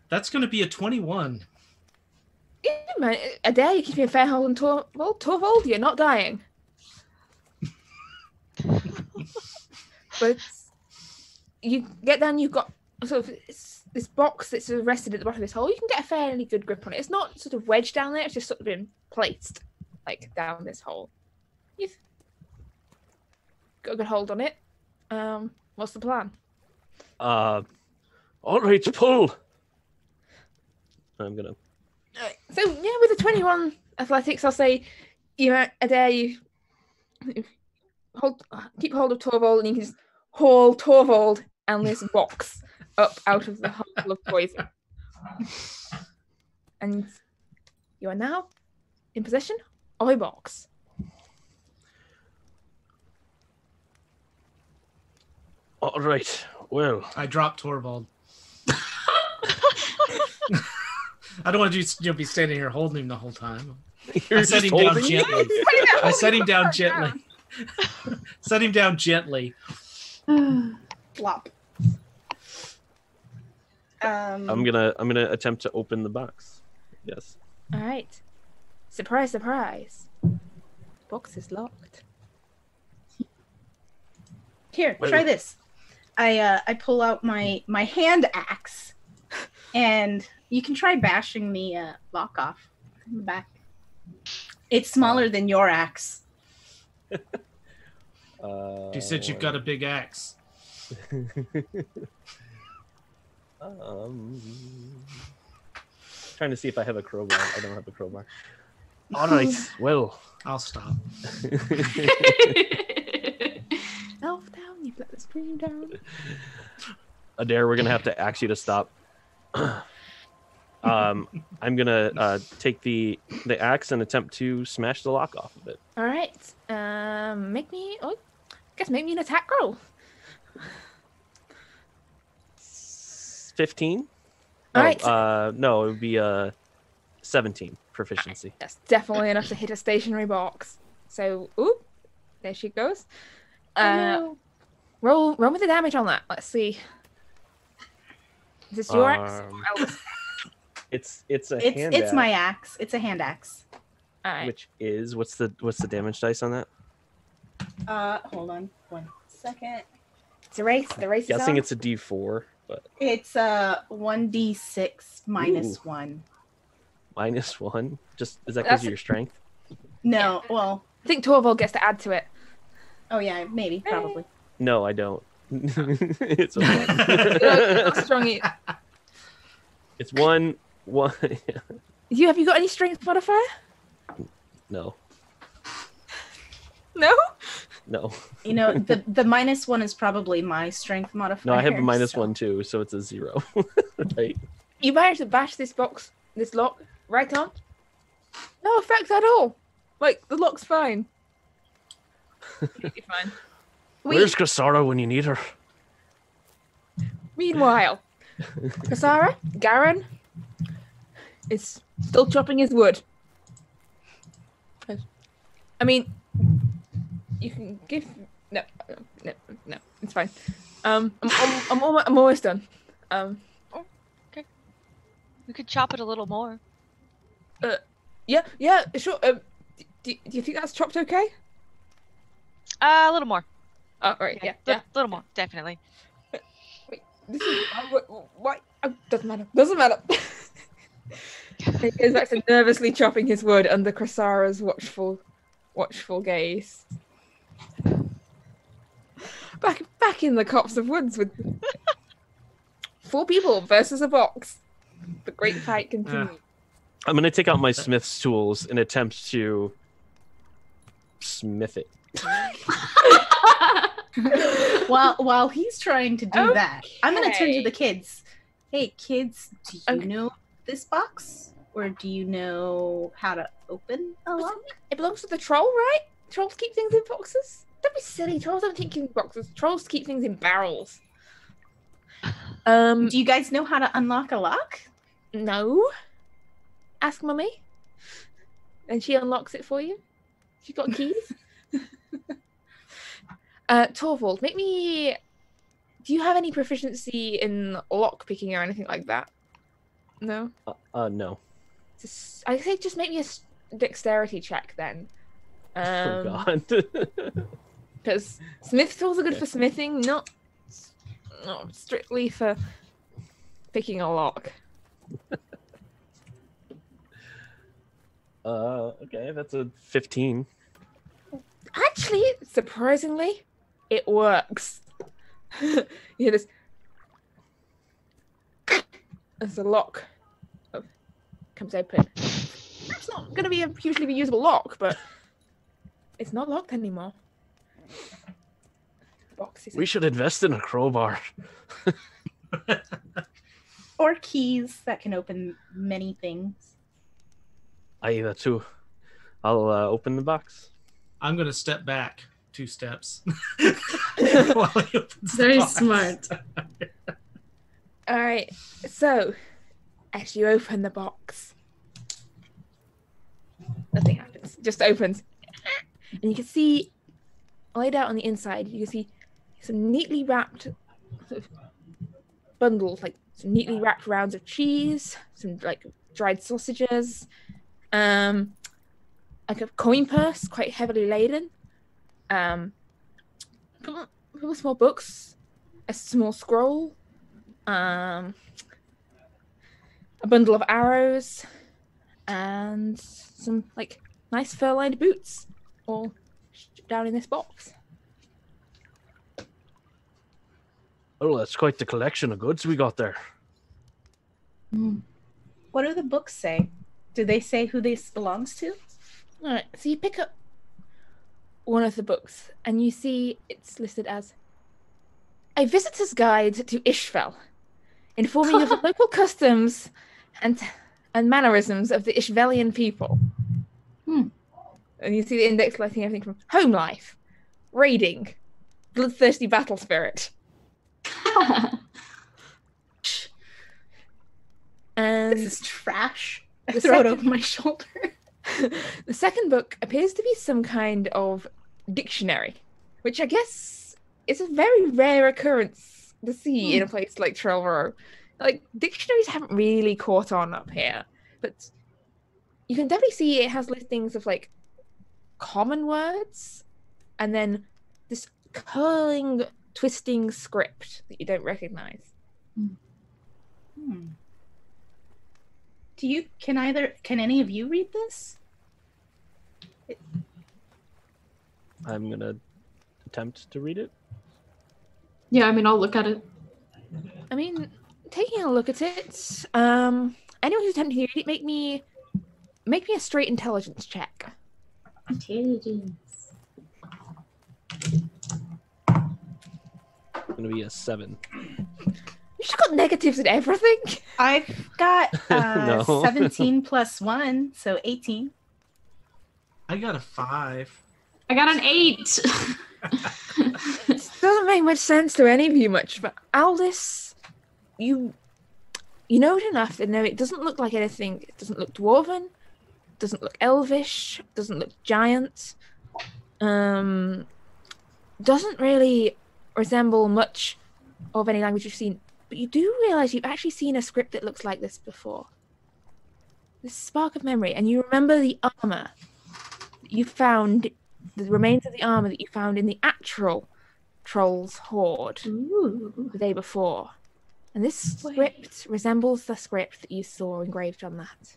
That's going to be a 21. Yeah, man, Actaea, you give me a fair hold on Torvald, you're not dying. But you get down, you've got sort of this box that's sort of rested at the bottom of this hole. You can get a fairly good grip on it. It's not sort of wedged down there, it's just sort of been placed like down this hole. You've got a good hold on it. What's the plan? All right, pull. I'm gonna. So yeah, with the 21 athletics, I'll say Actaea, you keep hold of Torvald, and you can just haul Torvald and this box up out of the hole of poison. And you are now in possession of a box. All right. Well, I dropped Torvald. I don't want you to be standing here holding him the whole time. I set him down gently. I set him down gently. Set him down gently. Flop. I'm gonna attempt to open the box. Yes. All right. Surprise, surprise. The box is locked. Here, try this. I pull out my hand axe, and you can try bashing the lock off from the back. It's smaller than your axe. She said you've got a big axe. Trying to see if I have a crowbar. I don't have a crowbar. All right. Well, I'll stop. Elf down. You've let the screen down. Adair, we're gonna have to ask you to stop. I'm gonna take the axe and attempt to smash the lock off of it. All right. Make me an attack roll. 15. All right. No, it would be 17 proficiency. That's definitely enough to hit a stationary box. So, oop, there she goes. Roll with the damage on that. Let's see. Is this your axe? It's a hand It's axe, my axe. It's a hand axe. All right. which is what's the damage dice on that? Hold on 1 second. It's a race. The race is Guessing on. it's a D4, but It's 1d6 minus Ooh. 1. -1. Just is that because That's- of your strength? No, well, I think Torvald gets to add to it. oh yeah, maybe, probably. No, I don't. It's a Not strong. It's one. Have you got any strength modifier? No. No. You know, the -1 is probably my strength modifier. No, I have a so- -1 too, so it's a 0. Right? You managed to bash this lock right on. No effect at all. Like the lock's fine. Completely fine. Where's Kasara when you need her? Meanwhile, Kasara, Garen is still chopping his wood. I mean, you can give no, it's fine. I'm almost done. We could chop it a little more. Yeah, sure. Do you think that's chopped okay? A little more. Oh, right, yeah. A little more, definitely. Wait, this is why? Oh, doesn't matter. He goes back to nervously chopping his wood under Krasara's watchful gaze. Back in the copse of woods with 4 people versus a box. The great fight continues. I'm gonna take out my smith's tools and attempt to smith it. While he's trying to do that, I'm gonna turn to Okay. the kids. Hey kids, do you Okay. know this box? Or do you know how to open a lock? It belongs to the troll, right? Trolls keep things in boxes. Don't be silly. Trolls don't keep things in boxes. Trolls keep things in barrels. Do you guys know how to unlock a lock? No. Ask Mummy. And she unlocks it for you. She's got keys. Torvald, make me... Do you have any proficiency in lock picking or anything like that? No? No. I say just make me a dexterity check then. Oh god. Because smith tools are good for smithing, not strictly for picking a lock. Okay, that's a 15. Actually, surprisingly, it works. You hear this as the lock comes open. It's not going to be a hugely usable lock, but it's not locked anymore. The box is We should invest in a crowbar. Or keys that can open many things. Aye, that too. I'll open the box. I'm gonna step back 2 steps. While he opens the Very box. smart. All right. So, as you open the box, nothing happens. It just opens, and you can see laid out on the inside. You can see some neatly wrapped sort of bundles, like some neatly wrapped rounds of cheese, some like dried sausages, like a coin purse, quite heavily laden. A couple small books, a small scroll, a bundle of arrows, and some like nice fur-lined boots, all down in this box. Oh, that's quite the collection of goods we got there. What do the books say? Do they say who this belongs to? All right, so you pick up one of the books, and you see it's listed as A Visitor's Guide to Isfjell, informing you of the local customs and mannerisms of the Ishvellian people. And you see the index listing everything from home life, raiding, bloodthirsty battle spirit, And This is trash. I The throw it second- over my shoulder. the second book appears to be some kind of dictionary, which I guess is a very rare occurrence to see in a place like Trelvero. Like, dictionaries haven't really caught on up here, but you can definitely see it has listings of like common words and then this curling, twisting script that you don't recognize. Can any of you read this? I'm gonna attempt to read it. Yeah, I mean, I'll look at it. I mean, taking a look at it, anyone who's attempting to read it, make me a straight intelligence check. Intelligence. It's gonna be a 7. You just got negatives in everything. I've got No. 17 plus 1, so 18. I got a 5. I got an 8. It doesn't make much sense to any of you much, but Aldous, you know it enough to know it doesn't look like anything. It doesn't look dwarven, doesn't look elvish, doesn't look giant, doesn't really resemble much of any language you've seen. But you do realize you've actually seen a script that looks like this before. This spark of memory, and you remember the armor that you found, the remains of the armor that you found in the actual Troll's Hoard the day before. And this script resembles the script that you saw engraved on that.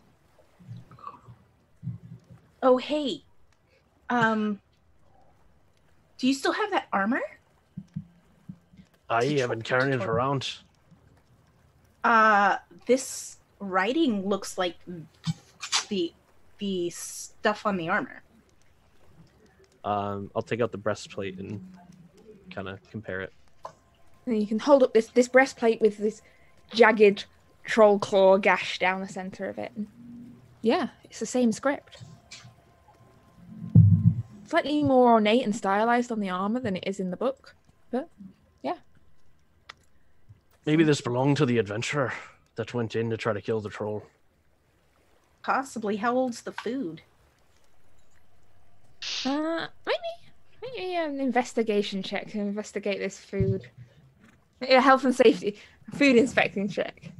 Oh, hey. Do you still have that armor? I haven't carried it around. This writing looks like the stuff on the armor. I'll take out the breastplate and kind of compare it. And you can hold up this breastplate with this jagged troll claw gash down the center of it. And yeah, it's the same script. Slightly more ornate and stylized on the armor than it is in the book, but yeah. Maybe this belonged to the adventurer that went in to try to kill the troll. Possibly. How old's the food? Maybe an investigation check to investigate this food. Yeah, health and safety, food inspecting check.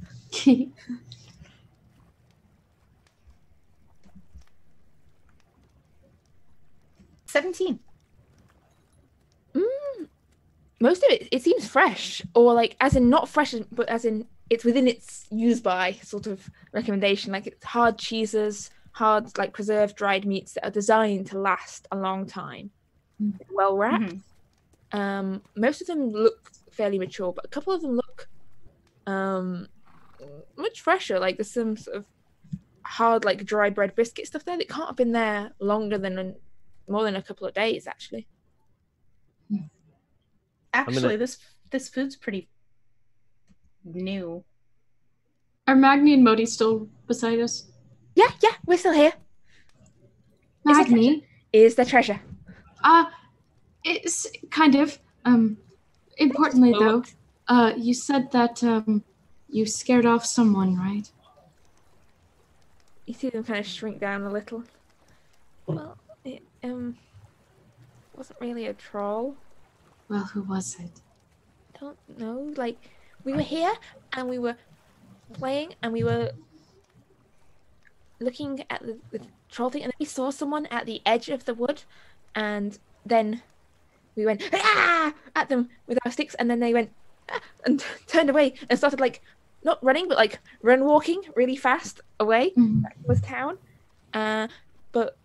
17. Most of it seems fresh, or like as in not fresh, but as in it's within its use by sort of recommendation. Like it's hard cheeses, hard like preserved dried meats that are designed to last a long time, well wrapped. Most of them look fairly mature, but a couple of them look much fresher. Like there's some sort of hard like dry bread biscuit stuff there that can't have been there longer than more than a couple of days actually. Actually, this food's pretty new. Are Magni and Modi still beside us? Yeah, we're still here. Magni? Is the treasure. It's kind of. Importantly though, you said that you scared off someone, right? You see them kind of shrink down a little. Well, it wasn't really a troll. Well, who was it? I don't know. Like, we were here and we were playing and we were looking at the troll thing, and then we saw someone at the edge of the wood, and then we went at them with our sticks, and then they went and turned away and started like not running but like run walking really fast away back towards town. But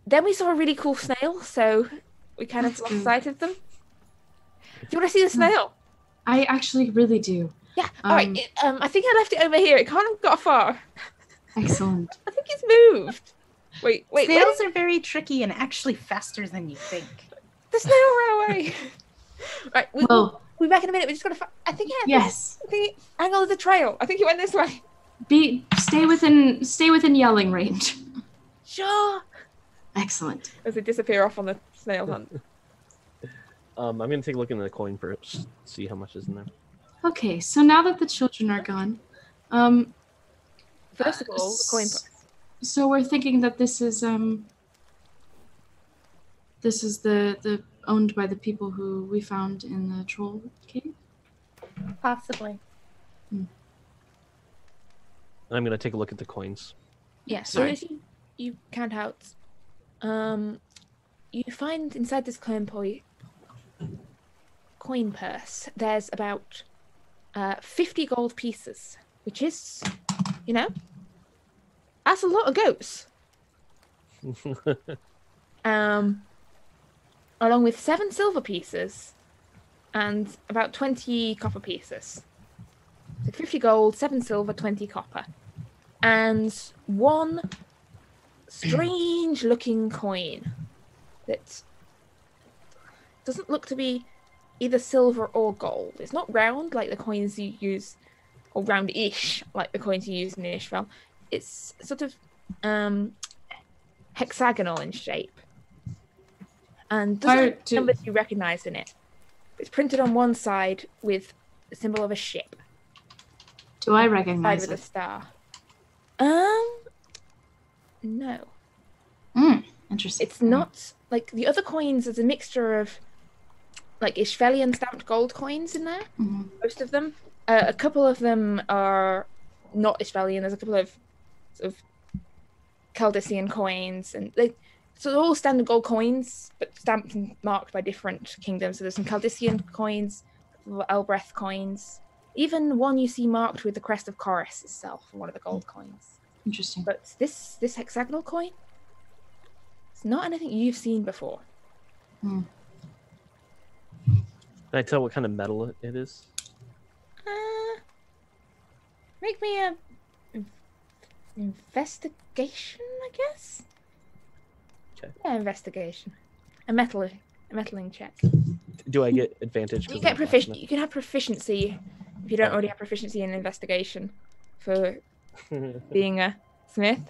then we saw a really cool snail, so we kind of lost sight of them. Do you want to see the snail? I actually really do. Yeah. All right. I think I left it over here. It can't have got far. Excellent. I think it's moved. Wait. Snails are very tricky and actually faster than you think. The snail ran away. Right. We'll be back in a minute. We just gotta. I think. Yes. I think angle of the trail. I think it went this way. Stay within yelling range. Sure. Excellent. As they disappear off on the snail hunt. I'm gonna take a look in the coin purse, see how much is in there. Okay, so now that the children are gone, First of all, the coin purse. so we're thinking that this is the owned by the people who we found in the troll cave. Possibly. I'm gonna take a look at the coins. Yeah, so as you count out, you find inside this coin purse, there's about 50 gold pieces, which is, that's a lot of goats. Along with 7 silver pieces and about 20 copper pieces. So 50 gold, 7 silver, 20 copper. And 1 strange looking coin that doesn't look to be either silver or gold. It's not round like the coins you use, or round-ish like the coins you use in Isfjell. It's sort of hexagonal in shape. And doesn't have numbers you recognize in it. It's printed on one side with the symbol of a ship. Do I recognize it? With a star. No. Interesting. It's not like the other coins. There's a mixture of like Isfjellian stamped gold coins in there. Mm-hmm. Most of them. A couple of them are not Isfjellian. There's a couple of sort of Chaldean coins, and so they're all standard gold coins, but stamped and marked by different kingdoms. So there's some Chaldean coins, Elbreth coins, even one you see marked with the crest of Chorus itself, one of the gold coins. Interesting. But this hexagonal coin, it's not anything you've seen before. Can I tell what kind of metal it is? Make me a investigation, I guess. Okay. Yeah, investigation. A metaling check. Do I get advantage? You get proficiency. You can have proficiency if you don't already have proficiency in investigation for being a smith.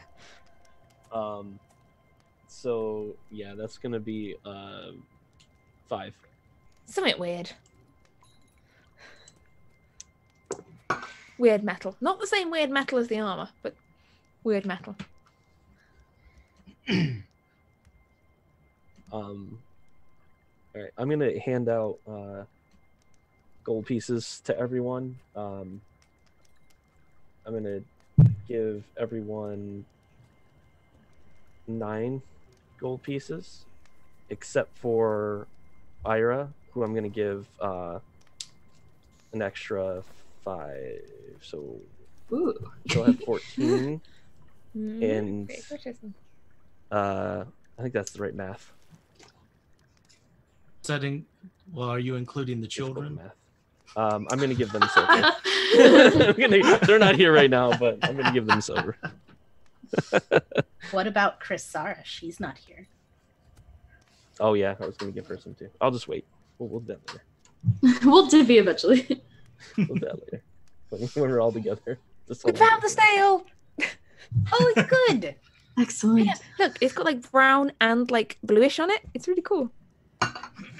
So yeah, that's gonna be 5. Something weird. Weird metal. Not the same weird metal as the armor, but weird metal. All right, I'm gonna hand out gold pieces to everyone. I'm gonna give everyone 9 gold pieces, except for Ira, who I'm gonna give an extra 5. So she'll have 14. And I think that's the right math. Well, are you including the children? Math. I'm going to give them silver. They're not here right now, but I'm going to give them silver. What about Chrysara? She's not here. Oh yeah, I was going to give her some too. I'll just wait. We'll do that later. We'll divvy eventually. We'll do that later. When we're all together. We found the snail! Oh, it's good. Excellent. Yeah, look, it's got like brown and like bluish on it. It's really cool.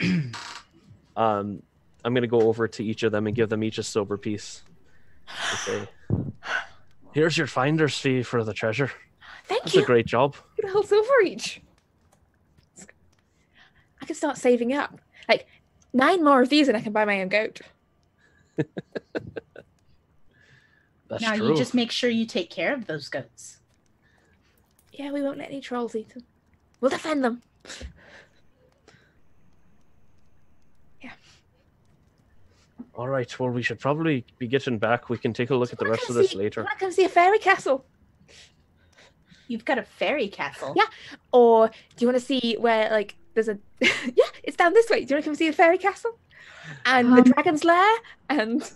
I'm gonna go over to each of them and give them each a silver piece. Okay. Here's your finder's fee for the treasure. That's a great job. Get a whole silver each. I can start saving up. Like 9 more of these and I can buy my own goat. That's now true. You just make sure you take care of those goats. Yeah, we won't let any trolls eat them. We'll defend them. Yeah. All right. Well, we should probably be getting back. We can take a look at the rest of this later. I want to come see a fairy castle. You've got a fairy castle. Yeah. Or do you want to see where like there's a yeah, it's down this way. Do you want to come see the fairy castle? And the dragon's lair and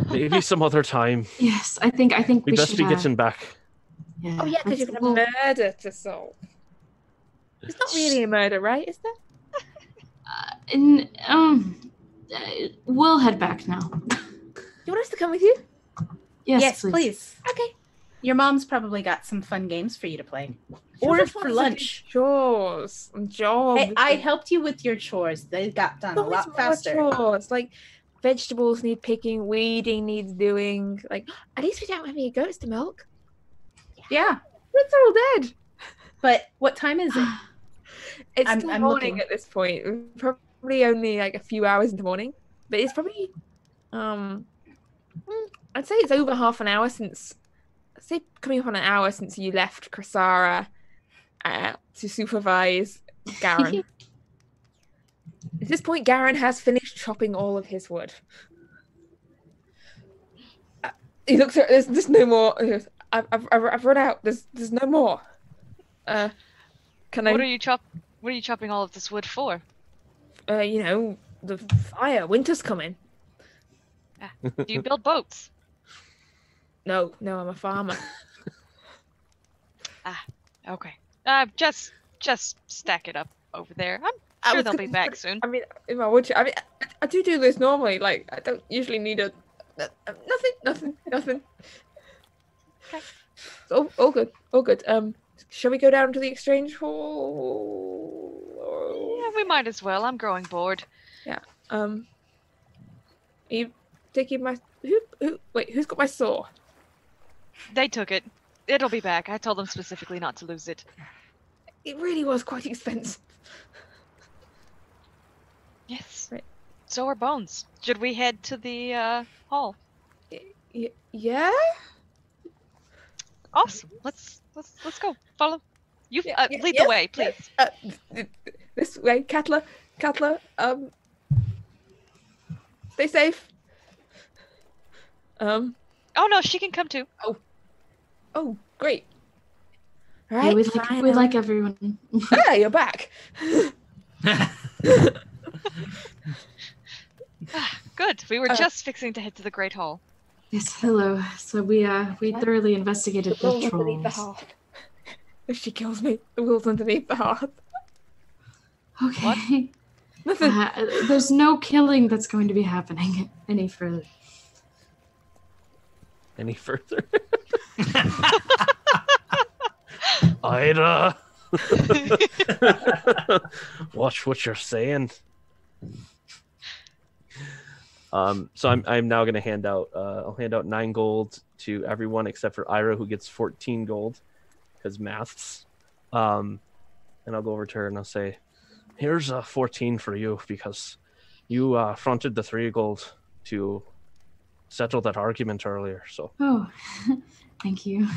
maybe some other time. Yes, I think we best be getting back. Yeah, oh yeah, because you're gonna have murder to solve. It's not really a murder, right? Is there? We'll head back now. You want us to come with you? Yes, please. Okay. Your mom's probably got some fun games for you to play. Or for lunch. Chores and jobs. Hey, I helped you with your chores. They got done a lot faster. Chores. Like, vegetables need picking, weeding needs doing. Like, at least we don't have any goats to milk. Yeah, It's all dead. but what time is it? It's I'm still morning looking. at this point. We're probably only like a few hours in the morning, but it's probably I'd say it's over half an hour since. I'd say coming up on an hour since you left Krasara to supervise Garen. At this point, Garen has finished chopping all of his wood. He looks at there's no more. I've run out. There's no more. Can I? What are you chopping all of this wood for? The fire. Winter's coming. Do you build boats? No, I'm a farmer. Okay. Just stack it up over there. I'm sure they'll be back soon. I mean, in my wood, I do this normally. Like, I don't usually need nothing. Okay. All good. Shall we go down to the exchange hall? Yeah, we might as well. I'm growing bored. Yeah. Are you taking my who's got my saw? They took it. It'll be back. I told them specifically not to lose it. It really was quite expensive. Yes. Right. So are bones. Should we head to the hall? Yeah. Awesome. Let's go. Follow. You lead the way, please. This way, Katla. Stay safe. Oh no, she can come too. Oh, great. All Yeah, right, we like everyone. Yeah, you're back. Good. We were just fixing to head to the Great Hall. Yes, hello. So we thoroughly investigated the Underneath the trolls. hearth. If she kills me, the will's underneath the hearth. Okay. Nothing. There's no killing that's going to be happening any further. Any further? Ida. Watch what you're saying. So I'm now going to hand out. I'll hand out 9 gold to everyone except for Ira, who gets 14 gold because maths. And I'll go over to her and I'll say, "Here's 14 for you because you fronted the 3 gold to settle that argument earlier." So. Oh, thank you.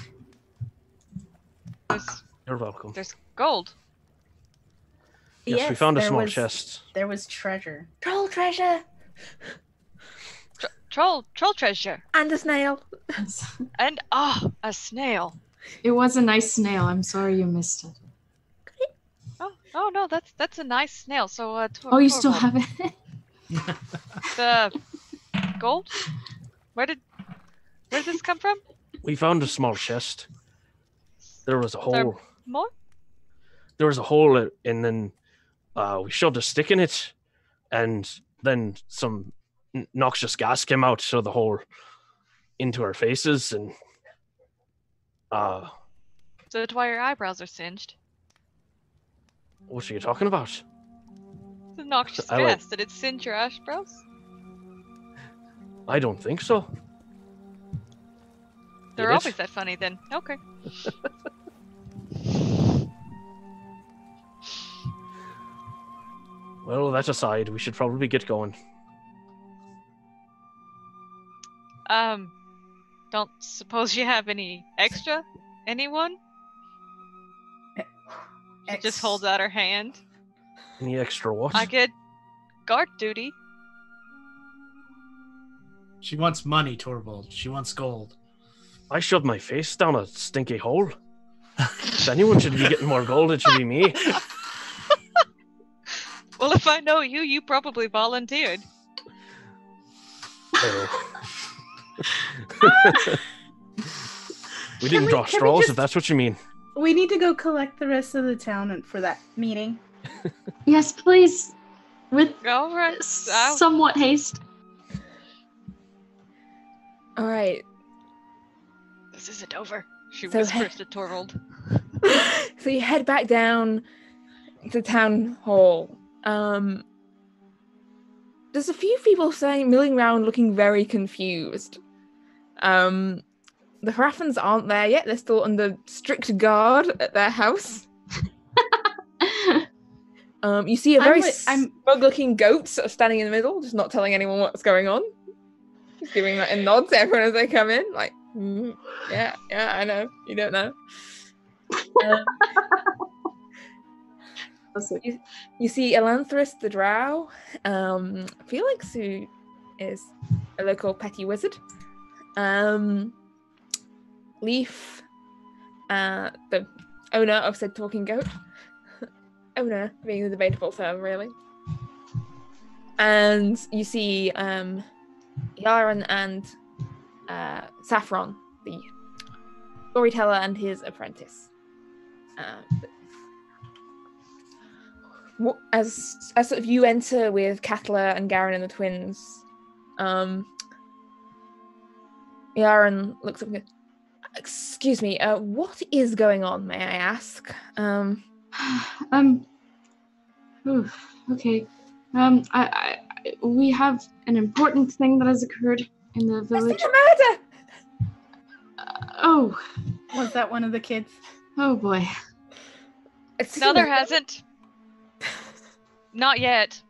You're welcome. There's gold. Yes, we found a small chest. There was treasure. Troll treasure Troll treasure. and a snail. And a snail. It was a nice snail. I'm sorry you missed it. Oh no, that's a nice snail. So Oh, you still have it? the gold? Where did this come from? We found a small chest. There was a hole. More? There was a hole, and then we shoved a stick in it, and then some noxious gas came out of the hole into our faces, and So that's why your eyebrows are singed. what are you talking about? The noxious I like- gas. Did it singe your eyebrows? I don't think so. They're Did it? always that funny then. Okay. Well, that aside, we should probably get going. Don't suppose you have any extra? Anyone? She just holds out her hand. Any extra what? I get guard duty. She wants money, Torvald. She wants gold. I shoved my face down a stinky hole. If anyone should be getting more gold, it should be me. Well, if I know you, you probably volunteered. Oh. We didn't draw can we straws, just- if that's what you mean. We need to go collect the rest of the town for that meeting. Yes, please. With All right. somewhat haste. All right. This isn't over. She So whispers to Torvald. So you head back down to town hall. There's a few people saying milling around looking very confused. The Haraffans aren't there yet. They're still under strict guard at their house. You see a very smug-looking goat sort of standing in the middle, just not telling anyone what's going on. Just giving like a nod to everyone as they come in, like, yeah, I know. You don't know. You see Elanthrus the drow, Felix, who is a local petty wizard, Leaf, the owner of said talking goat. Owner being the debatable term, really. And you see Yaron and Saffron, the storyteller, and his apprentice. As sort of you enter with Katla and Garen and the twins, Yaron looks up and goes, "Excuse me, what is going on, may I ask?" Okay. We have an important thing that has occurred in the village. It's a murder! Oh. Was that one of the kids? Oh boy. No, there hasn't. Not yet.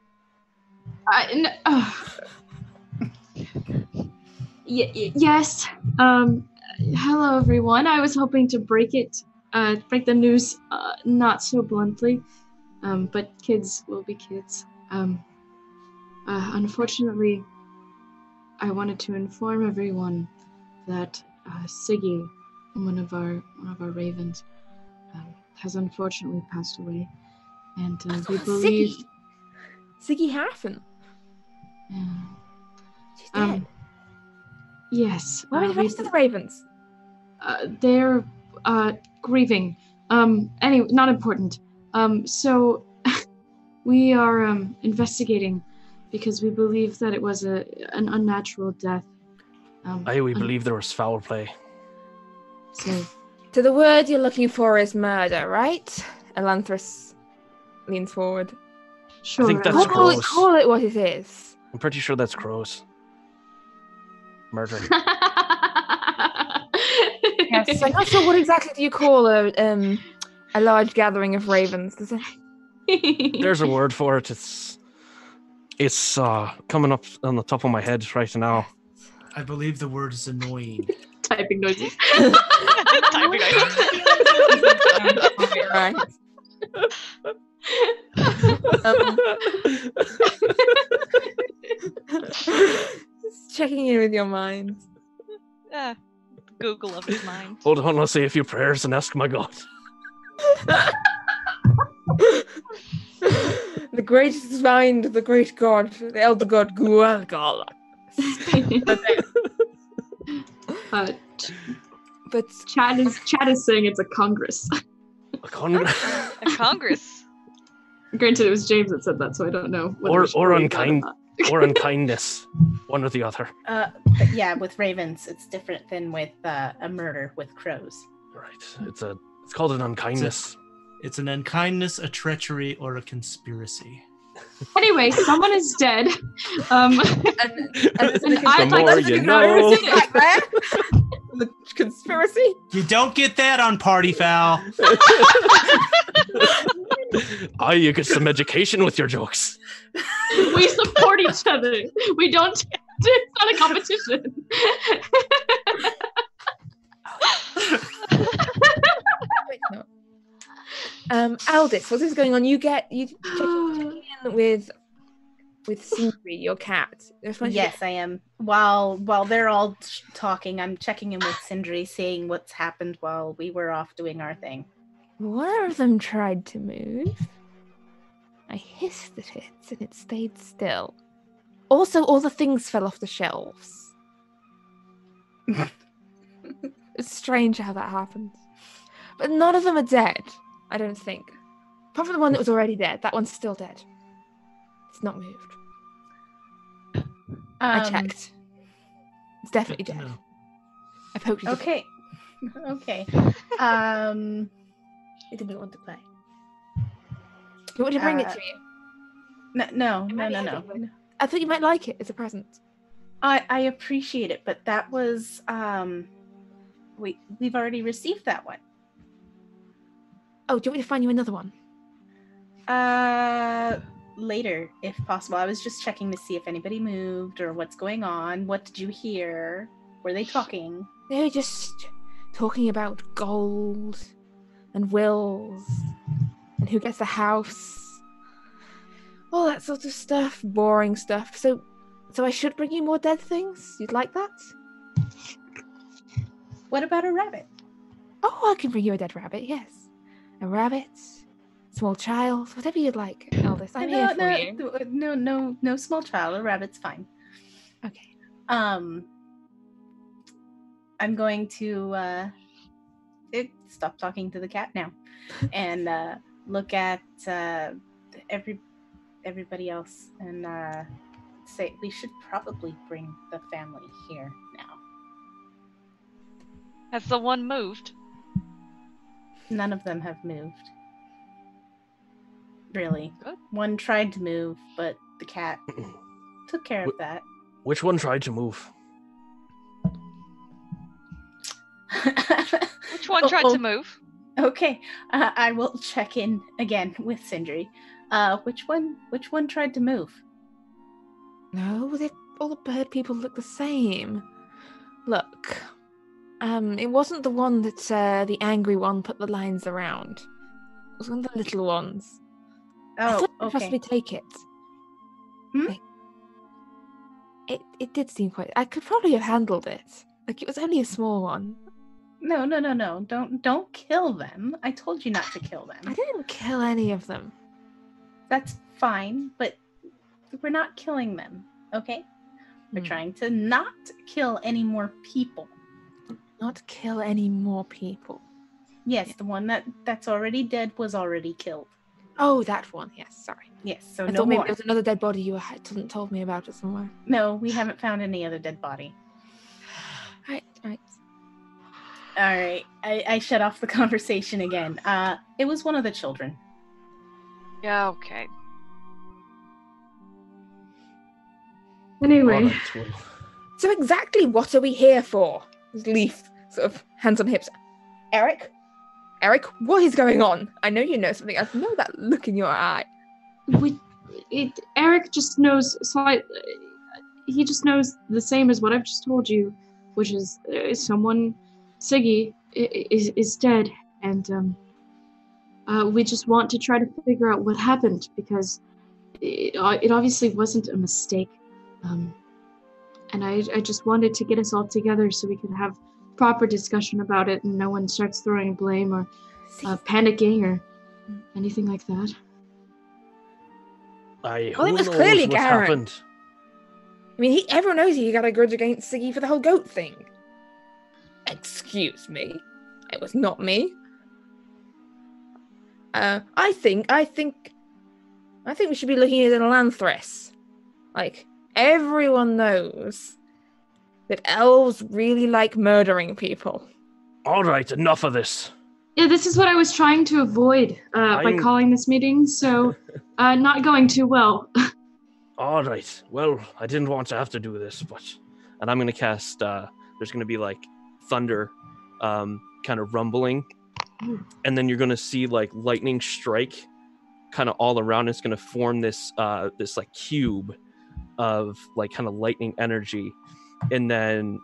Yes. Hello, everyone. I was hoping to break the news, not so bluntly. But kids will be kids. Unfortunately, I wanted to inform everyone that Siggy, one of our ravens, has unfortunately passed away, and we believe Siggy Harfen. She's dead. Yes. Where are the rest of the ravens? They're grieving. Anyway, not important. So we are investigating because we believe that it was an unnatural death. We believe there was foul play. So, to the word you're looking for is murder, right? Elanthrus leans forward. Sure. I think that's gross. Call it what it is. I'm pretty sure that's gross. Murder. Yes, I'm not sure what exactly do you call a large gathering of ravens. There's a word for it. It's coming up on the top of my head right now. I believe the word is annoying. Typing noises. Typing noises. Right. Just checking in with your mind. Google of his mind. Hold on, I'll say a few prayers and ask my God. The greatest mind, the great god, the elder god, Uriell. But Chad is saying it's a congress. A congress? A congress? Granted, it was James that said that, so I don't know. Or unkindness. One or the other. But yeah, with ravens, it's different than with a murder with crows. Right. It's called an unkindness. It's an unkindness, a treachery, or a conspiracy. Anyway, someone is dead. And I'd like to know. The conspiracy. You don't get that on Party Foul. You get some education with your jokes. We support each other. We don't. It's not a competition. Aldous, what's this going on? You checking in with Sindri, your cat. Yes, I am. While they're all talking, I'm checking in with Sindri, seeing what's happened while we were off doing our thing. One of them tried to move. I hissed at it, and it stayed still. Also, all the things fell off the shelves. It's strange how that happens. But none of them are dead, I don't think. Apart from the one that was already dead. That one's still dead. It's not moved. I checked. It's definitely dead. I poked it. Okay. Okay. It didn't want to play. Do you want to bring it to you? No. I thought you might like it. It's a present. I appreciate it, but that was we've already received that one. Oh, do you want me to find you another one? Later, if possible. I was just checking to see if anybody moved or what's going on. What did you hear? Were they talking? They were just talking about gold and wills and who gets the house. All that sort of stuff. Boring stuff. So I should bring you more dead things? You'd like that? What about a rabbit? Oh, I can bring you a dead rabbit, yes. A rabbit, small child, whatever you'd like, Eldest. I'm here for you. No small child. A rabbit's fine. Okay. I'm going to stop talking to the cat now and look at everybody else and say we should probably bring the family here now. Has the one moved? None of them have moved. Really. Good. One tried to move, but the cat took care of that. Which one tried to move? Which one tried to move? Okay, I will check in again with Sindri. Which one tried to move? No, all the bird people look the same. Look, it wasn't the one that the angry one put the lines around. It was one of the little ones. I Oh, thought I'd okay. possibly take it. It did seem quite. I could probably have handled it. Like it was only a small one. No. Don't kill them. I told you not to kill them. I didn't kill any of them. That's fine, but we're not killing them, okay? We're trying to not kill any more people. Not kill any more people. Yes, the one that's already dead was already killed. Oh, that one. Yes, sorry. Yes, so I no thought maybe more. there was another dead body you hadn't told me about it somewhere. No, we haven't found any other dead body. Right. All right, I shut off the conversation again. It was one of the children. Yeah, okay. Anyway, Alright, well, So exactly what are we here for? Leaf sort of hands on hips. Eric, what is going on? I know you know something. I know that look in your eye. Eric just knows he just knows the same as what I've just told you, which is someone, Siggy, is dead, and we just want to try to figure out what happened because it obviously wasn't a mistake, and I just wanted to get us all together so we could have proper discussion about it and no one starts throwing blame or panicking or anything like that. Well, it who was knows clearly what's Garrett. happened? I mean, everyone knows he got a grudge against Siggy for the whole goat thing. Excuse me, it was not me. I think we should be looking at an Elanthress. Like, everyone knows that elves really like murdering people. Alright, enough of this. Yeah, this is what I was trying to avoid by calling this meeting, so not going too well. Alright, well, I didn't want to have to do this, but... And I'm going to cast, there's going to be, like, thunder kind of rumbling. And then you're going to see, like, lightning strike kind of all around. It's going to form this, like, cube of, like, kind of lightning energy. And then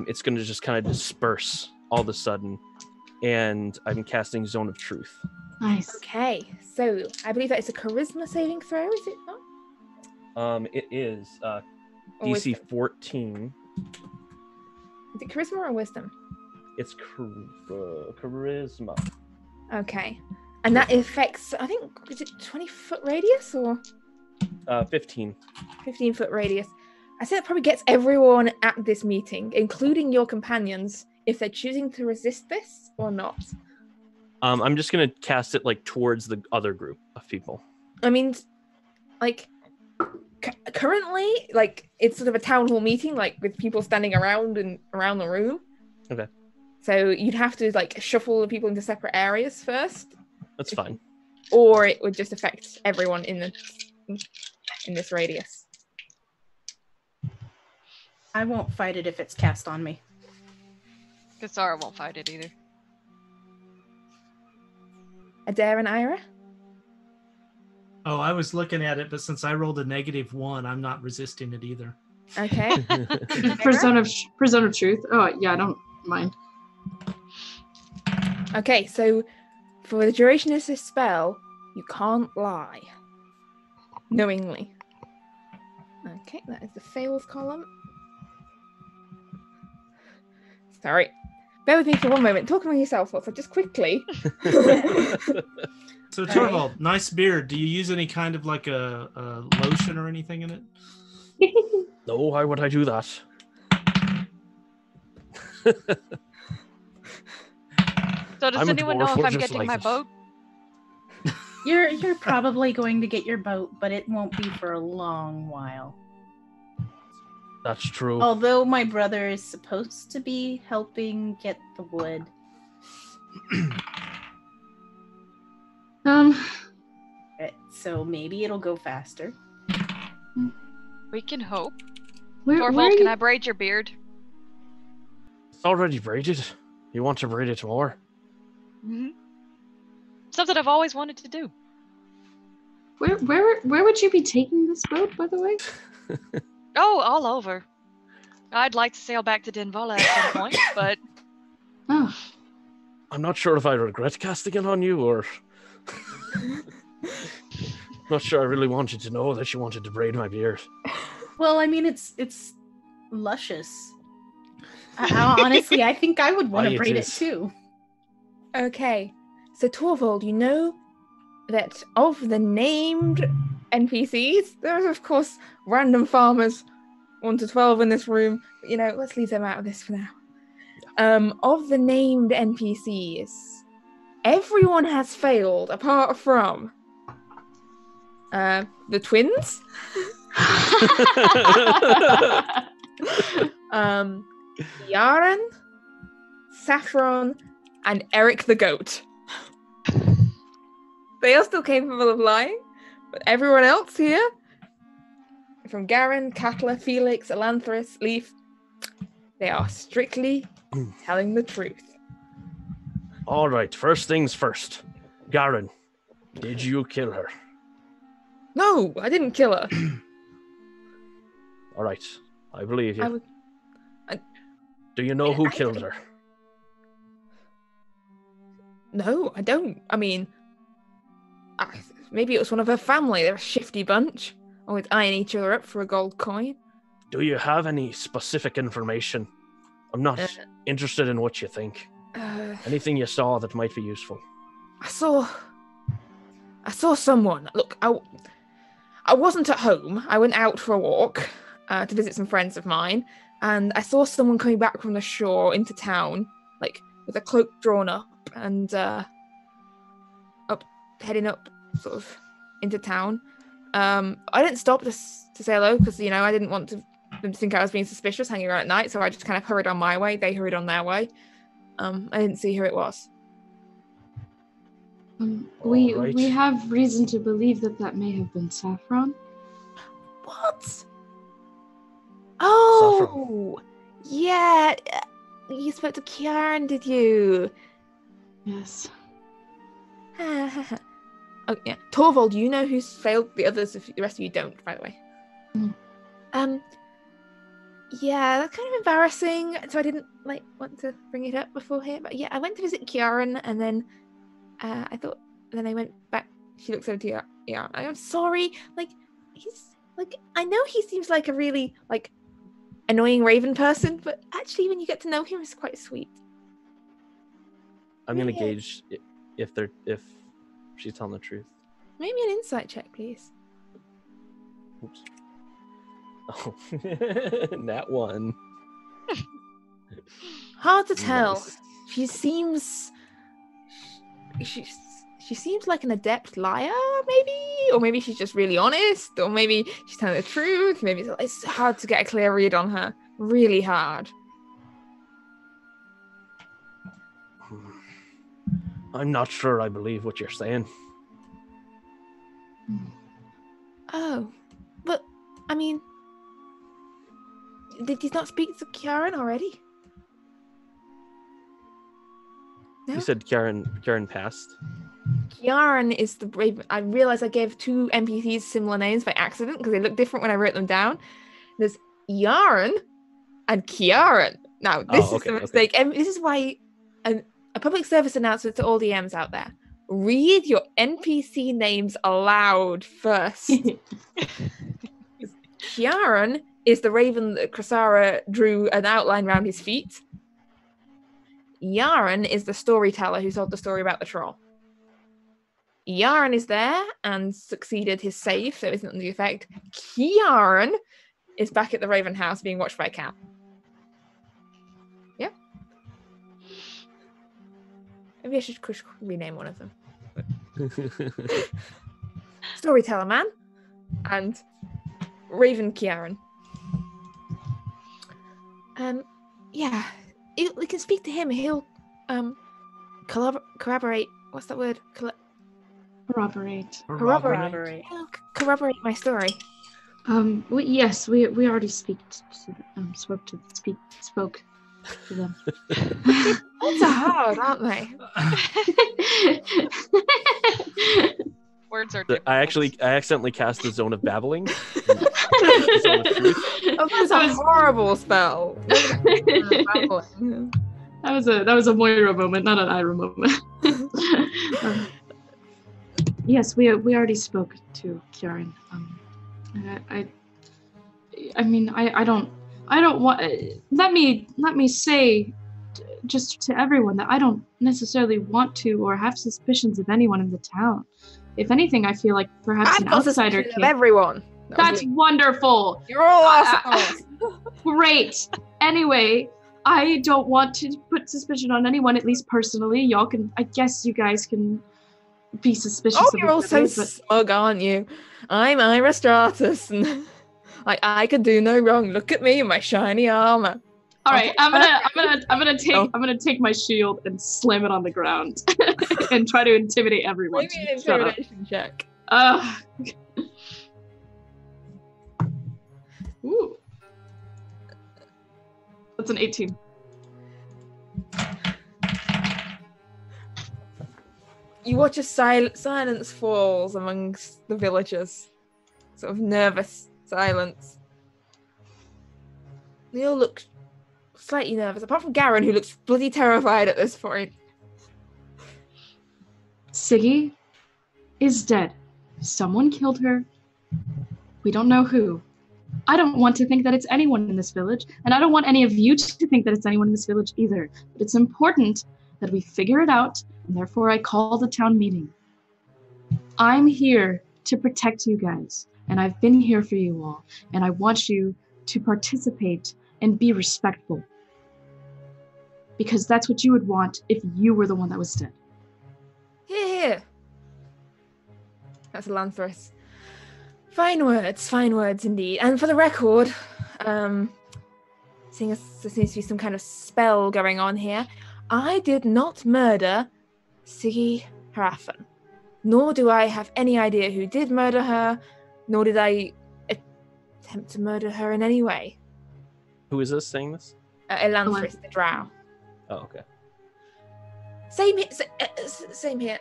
it's going to just kind of disperse all of a sudden. And I'm casting Zone of Truth. Nice. Okay, so I believe that it's a charisma saving throw, is it not? It is Or DC wisdom? 14. Is it charisma or wisdom? It's charisma. Okay. And that affects, I think, is it 20-foot radius or 15. 15-foot radius? I say that probably gets everyone at this meeting, including your companions, if they're choosing to resist this or not. I'm just gonna cast it like towards the other group of people. I mean, like, currently, like, it's sort of a town hall meeting, like, with people standing around and around the room. Okay. So you'd have to, like, shuffle the people into separate areas first. That's fine. Or it would just affect everyone in this radius. I won't fight it if it's cast on me. Cassara won't fight it either. Adair and Ira? Oh, I was looking at it, but since I rolled a -1, I'm not resisting it either. Okay. For Zone of Truth. Oh, yeah, I don't mind. Okay, so for the duration of this spell, you can't lie. Knowingly. Okay, that is the fails column. Sorry. Bear with me for one moment. Talk among yourselves, so just quickly. So, Torvald, nice beard. Do you use any kind of like a lotion or anything in it? No, why would I do that? So does I'm a anyone dwarf, know if we're I'm just getting like my this. boat? You're probably going to get your boat, but it won't be for a long while. That's true. Although my brother is supposed to be helping get the wood. So maybe it'll go faster. We can hope. Where Torvald, are can you? I braid your beard? It's already braided. You want to braid it more? Mm-hmm. Something I've always wanted to do. Where would you be taking this boat, by the way? Oh, all over. I'd like to sail back to Dinvala at some point, but Oh, I'm not sure if I regret casting it on you or... Not sure I really want you to know that you wanted to braid my beard. Well, I mean, it's luscious. Honestly, I think I would want Aye, to it braid it is. too. Okay, so Torvald, you know that of the named NPCs, there are of course random farmers, 1 to 12 in this room. But, you know, let's leave them out of this for now. Of the named NPCs, everyone has failed apart from the twins, Yaren, Saffron, and Eric the goat. They are still capable of lying, but everyone else here, from Garen, Katla, Felix, Elanthris, Leaf, they are strictly telling the truth. All right, first things first. Garen, did you kill her? No, I didn't kill her. All right, I believe you. I would. Do you know who killed her? No, I don't. I mean, maybe it was one of her family. They're a shifty bunch, always eyeing each other up for a gold coin. Do you have any specific information? I'm not interested in what you think. Anything you saw that might be useful. I saw someone. Look, I wasn't at home. I went out for a walk to visit some friends of mine, and I saw someone coming back from the shore into town, like with a cloak drawn up and heading up sort of into town. I didn't stop to say hello because, you know, I didn't want them to think I was being suspicious hanging around at night, so I just kind of hurried on my way. They hurried on their way. I didn't see who it was. We have reason to believe that may have been Saffron. What? Oh, yeah. You spoke to Kieran, did you? Yes. Oh yeah, Torvald, you know who's failed. The others, the rest of you don't, by the way. Yeah, that's kind of embarrassing. So I didn't want to bring it up before here, but yeah, I went to visit Kieran, and then I thought, then I went back. She looks over to Kieran. I'm sorry. He's I know he seems like a really annoying raven person, but actually, when you get to know him, he's quite sweet. I'm gonna gauge if she's telling the truth. Maybe an insight check, please. Oops. Oh, that one. Hard to tell. Nice. She seems like an adept liar, maybe, or maybe she's just really honest, or maybe she's telling the truth. Maybe it's hard to get a clear read on her. Really hard. I'm not sure I believe what you're saying. Oh, but I mean, Did he not speak to Kieran already? No? You said Kieran passed. Kieran is the brave. I realized I gave 2 NPCs similar names by accident because they look different when I wrote them down. There's Yarn and Kieran. Now, this is the mistake. And this is why a public service announcement to all DMs out there. Read your NPC names aloud first. Kieran is the raven that Krasara drew an outline around his feet. Yarn is the storyteller who told the story about the troll. Yarn is there and succeeded his save, so isn't under the effect. Kieran is back at the Raven House being watched by Cal. Yeah. Maybe I should rename one of them. Storyteller Man and Raven Kieran. Yeah. We can speak to him. He'll corroborate. What's that word? Corroborate. He'll corroborate my story. Yes, we already spoke to them. Words are hard, aren't they? Words are. I accidentally cast the Zone of Babbling. The Zone of Truth. Oh, that's a horrible spell. That was a Moira moment, not an Ira moment. Yes, we already spoke to Kieran. I don't want. Let me say, just to everyone, that I don't necessarily want to or have suspicions of anyone in the town. If anything, I feel like perhaps an outsider of everyone. That's wonderful. You're all awesome. Great. Anyway, I don't want to put suspicion on anyone, at least personally. Y'all can. I guess you guys can be suspicious. Oh, of you're all so smug, aren't you? I'm Ira Stratus, and like I could do no wrong. Look at me in my shiny armor. All right, I'm gonna take my shield and slam it on the ground and try to intimidate everyone. Maybe an intimidation check. Ooh, that's an 18. You watch a silence falls amongst the villagers. Sort of nervous silence. They all look slightly nervous, apart from Garen, who looks bloody terrified at this point. Siggy is dead. Someone killed her. We don't know who. I don't want to think that it's anyone in this village, and I don't want any of you to think that it's anyone in this village either. But it's important that we figure it out, and therefore I called a town meeting. I'm here to protect you guys, and I've been here for you all, and I want you to participate and be respectful. Because that's what you would want if you were the one that was dead. Here. That's a Lanthorus. Fine words indeed. And for the record, seeing as there seems to be some kind of spell going on here, I did not murder Siggy Harafen. Nor do I have any idea who did murder her, nor did I attempt to murder her in any way. Who is this saying this? Elanthris, the drow. Oh, okay. Same here.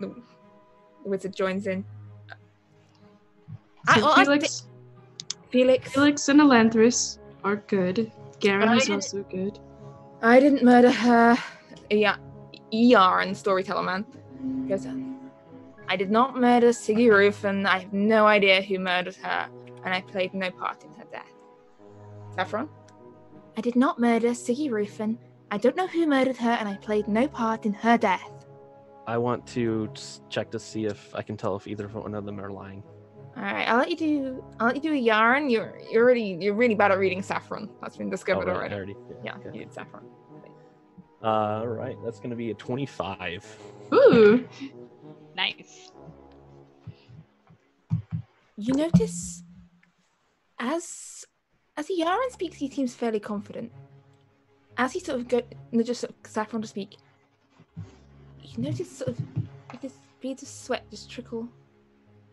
The wizard joins in. So Felix and Elanthris are good. Garen is also good. I didn't murder her. Yarn, storyteller man, goes on. I did not murder Siggy Rufen. I have no idea who murdered her, and I played no part in her death. Saffron? I did not murder Siggy Rufen. I don't know who murdered her, and I played no part in her death. I want to check to see if I can tell if either one of them are lying. All right, I'll let you do a yarn. You're really bad at reading Saffron. That's been discovered already. Yeah, okay. You did Saffron. All right, that's going to be a 25. Ooh, Nice. You notice, as Yaron speaks, he seems fairly confident. As he sort of nudges Saffron to speak, you notice sort of this beads of sweat just trickle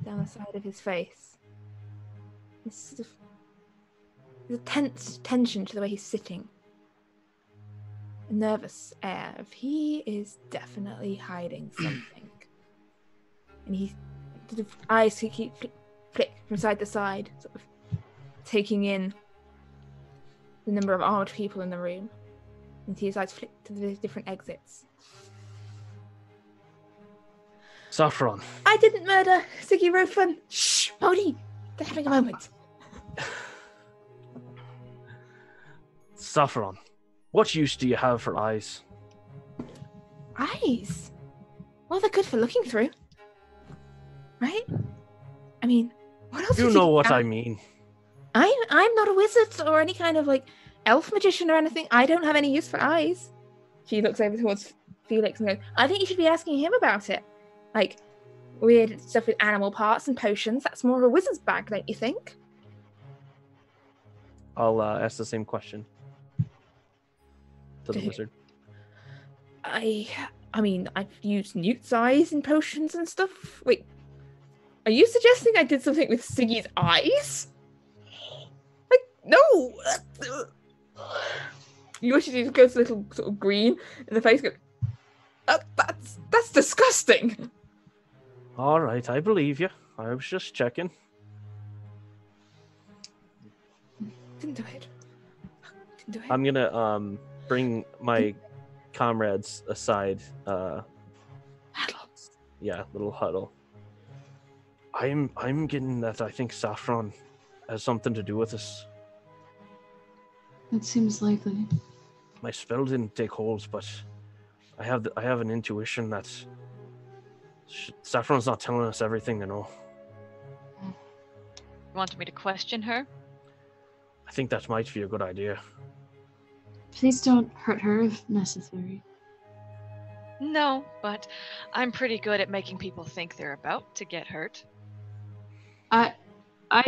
down the side of his face. This sort of There's a tense tension to the way he's sitting. A nervous air of he is definitely hiding something. And he sort of eyes keep flick from side to side, sort of taking in the number of armored people in the room. And his eyes flick to the different exits. Saffron. I didn't murder Siggy Rofun. Shh, Bodhi. They're having a moment. Saffron, what use do you have for eyes? Eyes? Well, they're good for looking through. Right? I mean, what else? You know what I mean. I'm not a wizard or any kind of like elf magician or anything. I don't have any use for eyes. She looks over towards Felix and goes, I think you should be asking him about it. Like, weird stuff with animal parts and potions. That's more of a wizard's bag, don't you think? I'll ask the same question to the wizard. I mean, I've used Newt's eyes in potions and stuff. Wait, are you suggesting I did something with Siggy's eyes? Like, no! You wish you just goes a little sort of green in the face. Go, that's disgusting. All right, I believe you. I was just checking. Didn't do it. I'm gonna bring my comrades aside. Huddle. Yeah, little huddle. I'm getting that I think Saffron has something to do with this. That seems likely. My spell didn't take hold, but I have an intuition that Saffron's not telling us everything they know. You want me to question her? I think that might be a good idea. Please don't hurt her if necessary. No, but I'm pretty good at making people think they're about to get hurt. I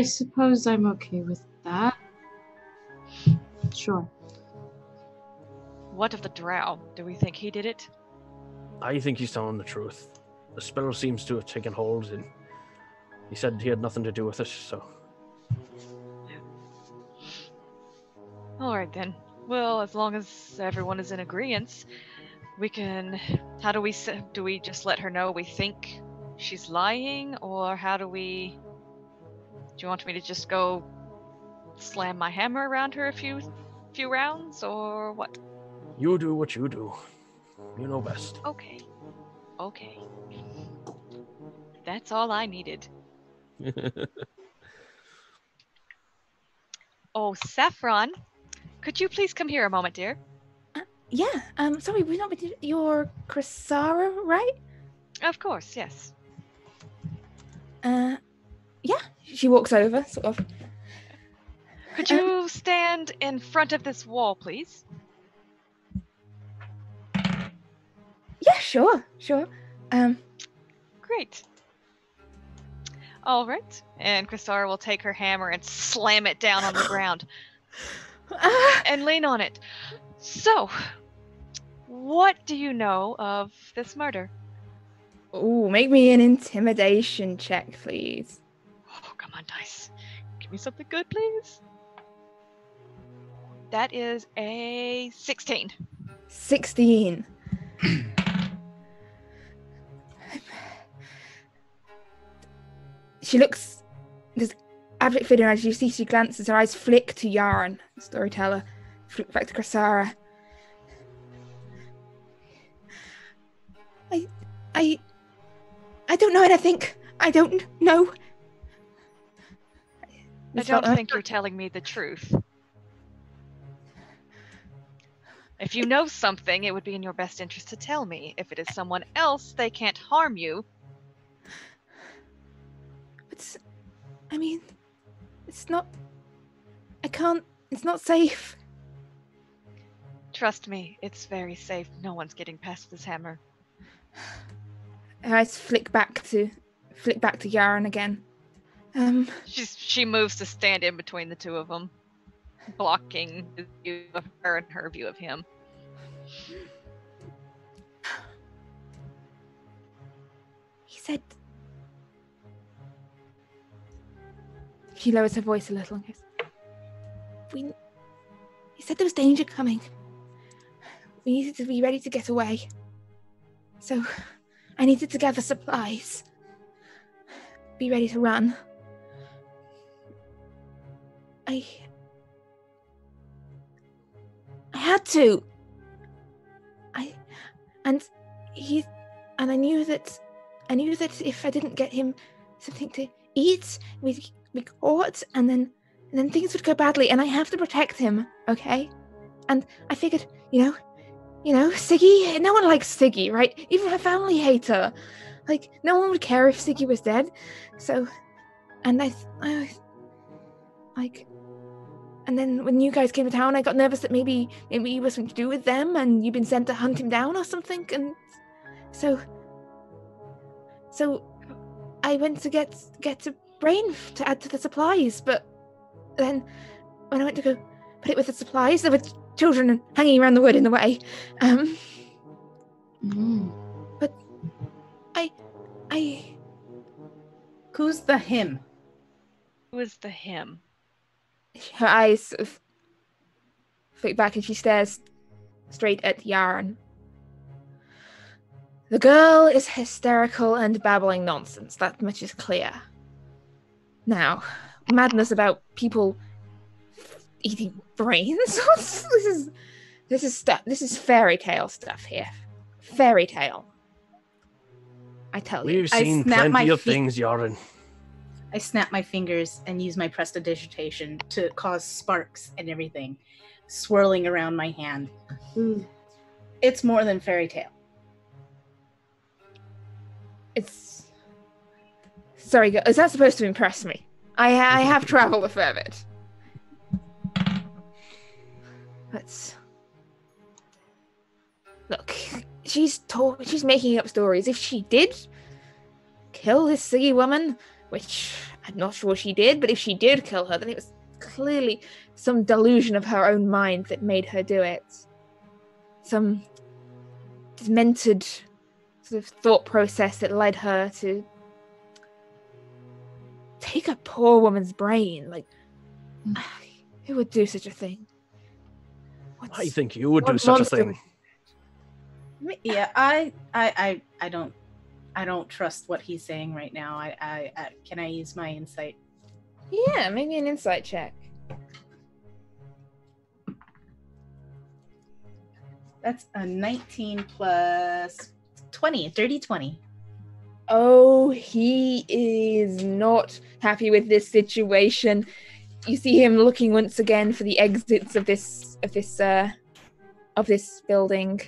suppose I'm okay with that. Sure. What of the drow? Do we think he did it? I think he's telling the truth. The spell seems to have taken hold, and he said he had nothing to do with it, so... Alright then. Well, as long as everyone is in agreement, we can... How do we just let her know we think she's lying, or how do we... Do you want me to just go slam my hammer around her a few rounds, or what? You do what you do. You know best. Okay. That's all I needed. Oh, Saffron, could you please come here a moment, dear? Yeah. Sorry, we're not. You're Crisara, right? Of course, yes. Yeah. She walks over, sort of. Could you stand in front of this wall, please? Yeah, sure. Great. All right. And Crisara will take her hammer and slam it down on the ground. And lean on it. So, what do you know of this murder? Ooh, make me an intimidation check, please. Oh, come on, dice. Give me something good, please. That is a 16. 16. She looks... There's abject fear as you see she glances, her eyes flick to Yarn, storyteller, flick back to Crisara. I don't know anything. I don't know. I don't think you're telling me the truth. If you know something, it would be in your best interest to tell me. If it is someone else, they can't harm you. It's not... I can't... It's not safe. Trust me, it's very safe. No one's getting past this hammer. Her eyes flick back to Yarn again. She moves to stand in between the two of them, blocking the view of her and her view of him. He said... She lowers her voice a little and goes, he said there was danger coming. We needed to be ready to get away. So I needed to gather supplies. Be ready to run. I had to. I knew that if I didn't get him something to eat, we'd be caught, and then things would go badly, and I have to protect him, okay? And I figured, Siggy, no one likes Siggy, right? Even her family hate her. Like, no one would care if Siggy was dead. So, and and then when you guys came to town, I got nervous that maybe you were something to do with them, and you've been sent to hunt him down or something, and so I went to get a brain to add to the supplies, but then when I went to go put it with the supplies, there were children hanging around the wood in the way. But I Who's the him? Who is the him? Her eyes sort of flick back and she stares straight at Yarn. The girl is hysterical and babbling nonsense. That much is clear. Now, madness about people eating brains? This is fairy tale stuff here. Fairy tale. I tell you. We've seen plenty of things, Yarn. I snap my fingers and use my prestidigitation to cause sparks and everything swirling around my hand. It's more than fairy tale. Sorry, is that supposed to impress me? I have traveled a fair bit. But look, she's making up stories. If she did kill this Siggy woman, which I'm not sure she did, but if she did kill her, then it was clearly some delusion of her own mind that made her do it. Some demented sort of thought process that led her to take a poor woman's brain. Like, who would do such a thing? I think you would do such a thing. Yeah, I don't trust what he's saying right now. I can I use my insight? Yeah, maybe an insight check. That's a 19 plus 20, a dirty 20. Oh, he is not happy with this situation. You see him looking once again for the exits of this building,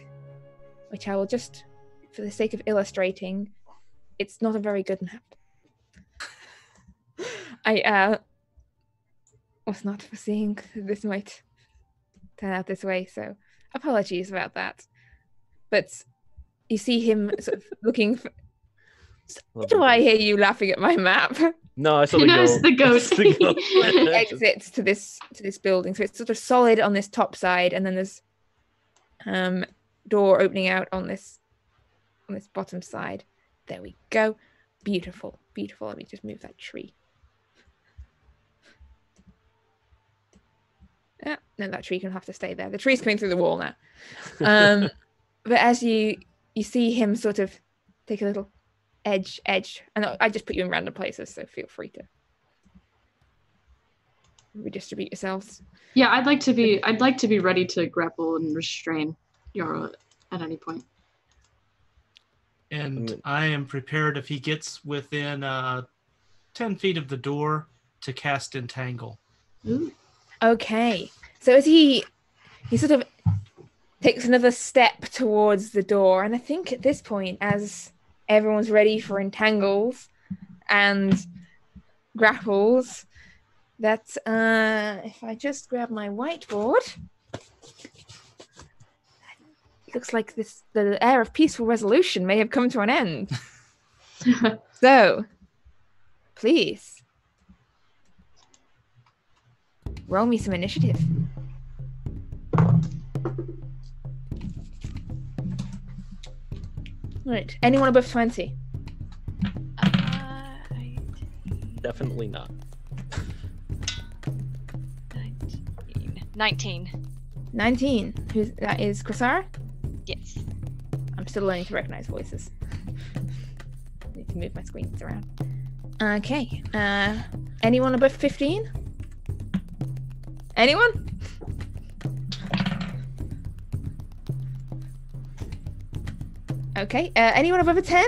which I will just, for the sake of illustrating, it's not a very good map. I was not foreseeing this might turn out this way, so apologies about that. But you see him sort of looking for... Do I hear you laughing at my map? No, I saw the goat. The goat. Exits to this building, so it's sort of solid on this top side, and then there's door opening out on this bottom side. There we go. Beautiful, beautiful. Let me just move that tree. Yeah, no, that tree can have to stay there. The tree's coming through the wall now. But as you see him sort of take a little edge, and I just put you in random places, so feel free to redistribute yourselves. Yeah, I'd like to be ready to grapple and restrain Yara at any point. And I am prepared if he gets within 10 feet of the door to cast Entangle. Ooh. Okay, so as he sort of takes another step towards the door, and I think at this point, as everyone's ready for entangles and grapples, that if I just grab my whiteboard, it looks like the air of peaceful resolution may have come to an end. So, please roll me some initiative. Right. Anyone above 20? Definitely not. 19. 19. That is Krasara? Yes. I'm still learning to recognize voices. Need to move my screens around. Okay. Anyone above 15? Anyone? Okay. Anyone above a 10?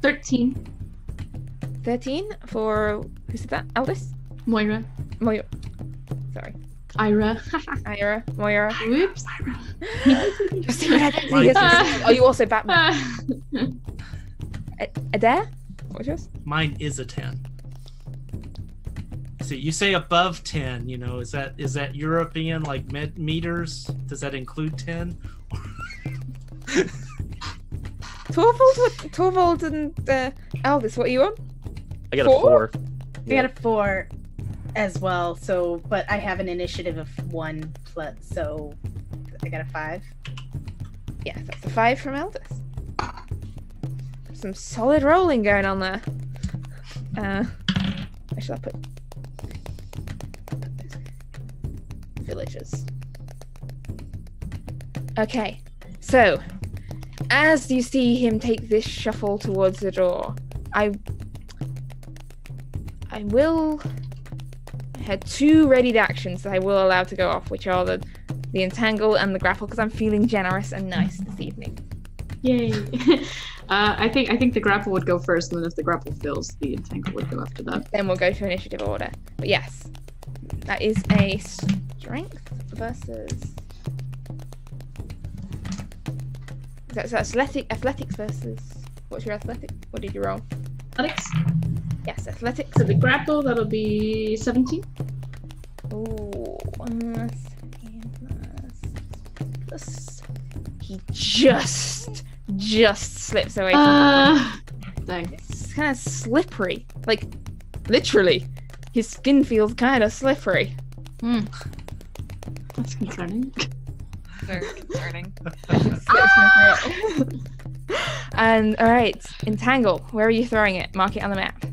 13. 13 for who said that? Eldest? Moira. Moira. Sorry. Ira. Ira. Moira. Whoops. Just see what I did. Oh, you also Batman. Adair? What's yours? Mine is a 10. So you say above 10, you know, is that European like meters? Does that include 10? Torvald and Aldous, what are you on? I got a 4. I got a 4 as well, so but I have an initiative of 1 plus, so I got a 5. Yeah, that's a 5 from Aldous. Some solid rolling going on there. Where should I put those villagers? Okay, so as you see him take this shuffle towards the door, I had 2 readied actions that I will allow to go off, which are the entangle and the grapple, because I'm feeling generous and nice this evening. Yay. I think the grapple would go first, and then if the grapple fails, the entangle would go after that. Then we'll go to initiative order. But yes, that is a strength versus. That's athletics versus. What's your athletic? What did you roll? Athletics. Yes, athletics. So the grapple, that'll be 17. Ooh, 17 plus. He just slips away from Dang. It's kind of slippery. Like, literally. His skin feels kind of slippery. That's concerning. Very concerning. And, alright, entangle. Where are you throwing it? Mark it on the map.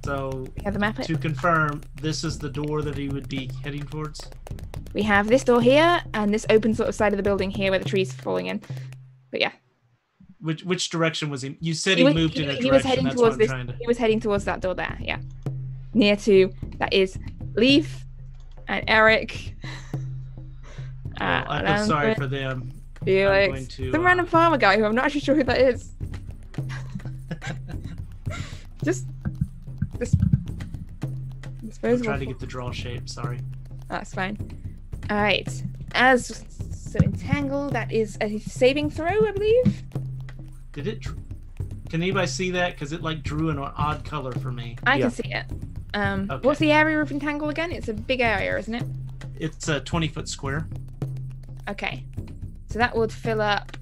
So, We have the map. to confirm, this is the door that he would be heading towards? We have this door here, and this open sort of side of the building here where the trees are falling in. But yeah. Which direction was he? You said he moved in a direction. He was heading That's towards what this. I'm trying to... He was heading towards that door there. Yeah, near to that is Leaf and Eric. I'm sorry for them. Felix, the random farmer guy who I'm not actually sure who that is. just I'm trying to get the draw shape. Sorry. That's fine. All right. So entangle. That is a saving throw, I believe. Did it? Can anybody see that? Because it like drew an odd color for me. I can see it. Okay. What's the area of entangle again? It's a big area, isn't it? It's a 20-foot square. Okay. So that would fill up.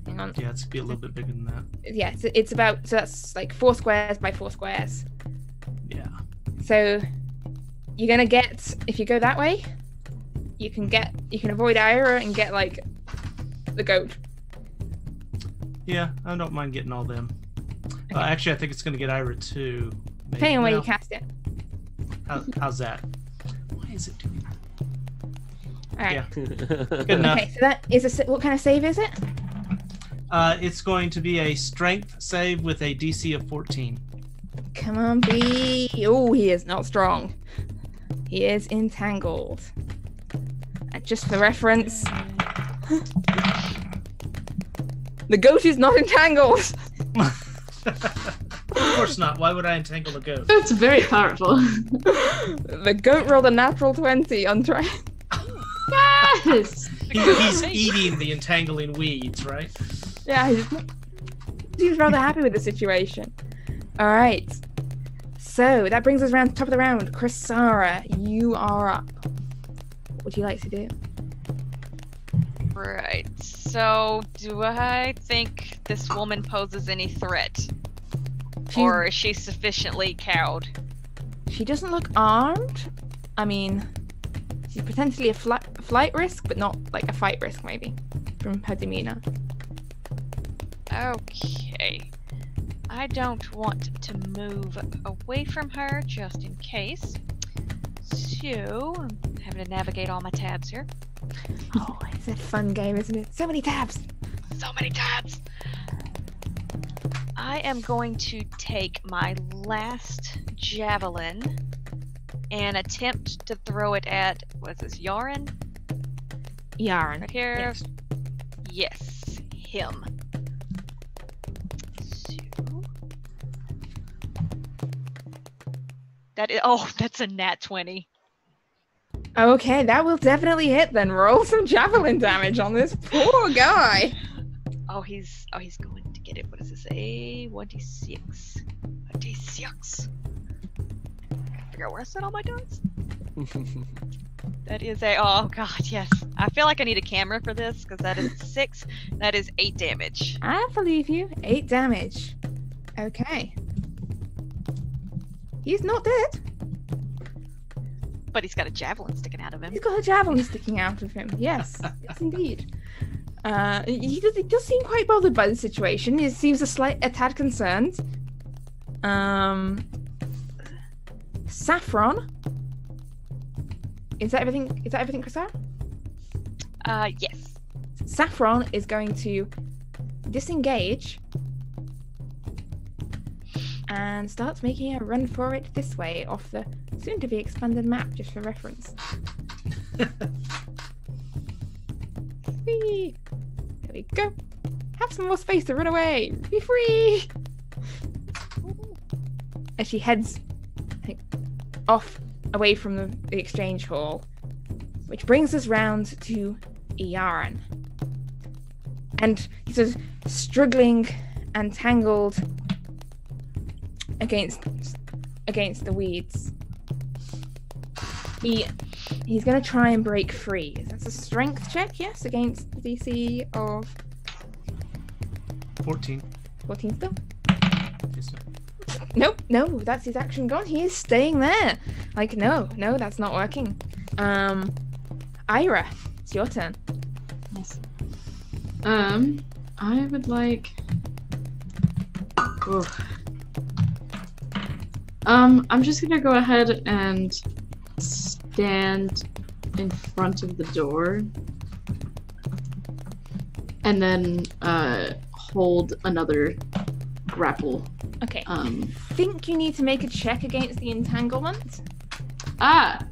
Hang on. Yeah, it's be a little bit bigger than that. Yeah, it's about, so that's like 4 squares by 4 squares. Yeah. So you're gonna get, if you go that way, you can avoid Ira and get like the goat. Yeah, I don't mind getting all them. Okay. Actually, I think it's gonna get Ira too. Maybe. Depending on where you cast it. How's that? Why is it doing that? All right. Yeah. Good enough. Okay, so that is what kind of save is it? It's going to be a strength save with a DC of 14. Come on, B. Oh, he is not strong. He is entangled. And just for reference, the goat is not entangled. Of course not. Why would I entangle a goat? That's very powerful. The goat rolled a natural 20 on try. Yes! He's eating the entangling weeds, right? Yeah, he's rather happy with the situation. All right. So that brings us around to the top of the round. Krasara, you are up. What would you like to do? Right. So, do I think this woman poses any threat? Or is she sufficiently cowed? She doesn't look armed. I mean, she's potentially a flight risk, but not like a fight risk, maybe, from her demeanor. Okay. I don't want to move away from her just in case. So, I'm having to navigate all my tabs here. Oh, it's a fun game, isn't it? So many tabs. So many tabs! I am going to take my last javelin and attempt to throw it at, what's this, Yarn? Yarn. Right here. Yes. Yes, him. So... that's a nat 20. Okay, that will definitely hit then. Roll some javelin damage on this poor guy. Oh, he's going to get it. What does this say? 1d6. A d6. I figure out where I set all my dice. That is a... Oh, God, yes. I feel like I need a camera for this, because that is 6. That is 8 damage. I believe you. 8 damage. Okay. He's not dead. But he's got a javelin sticking out of him. He's got a javelin sticking out of him. Yes. Yes, indeed. He does seem quite bothered by the situation. He seems a tad concerned. Saffron. Is that everything? Is that everything, Chrisara? Yes. Saffron is going to disengage and starts making a run for it this way off the soon-to-be expanded map, just for reference. Whee! There we go. Have some more space to run away. Be free. As she heads off away from the exchange hall, which brings us round to Iyaran. And he's sort of struggling and tangled against the weeds. He's going to try and break free. That's a strength check, yes, against the DC of 14. 14 still? Yes, sir. Nope, no, that's his action gone. He is staying there. Like, no, that's not working. Ira, it's your turn. Yes. I would like... Ooh. I'm just gonna go ahead and stand in front of the door and then hold another grapple. Okay. Think you need to make a check against the entanglement? I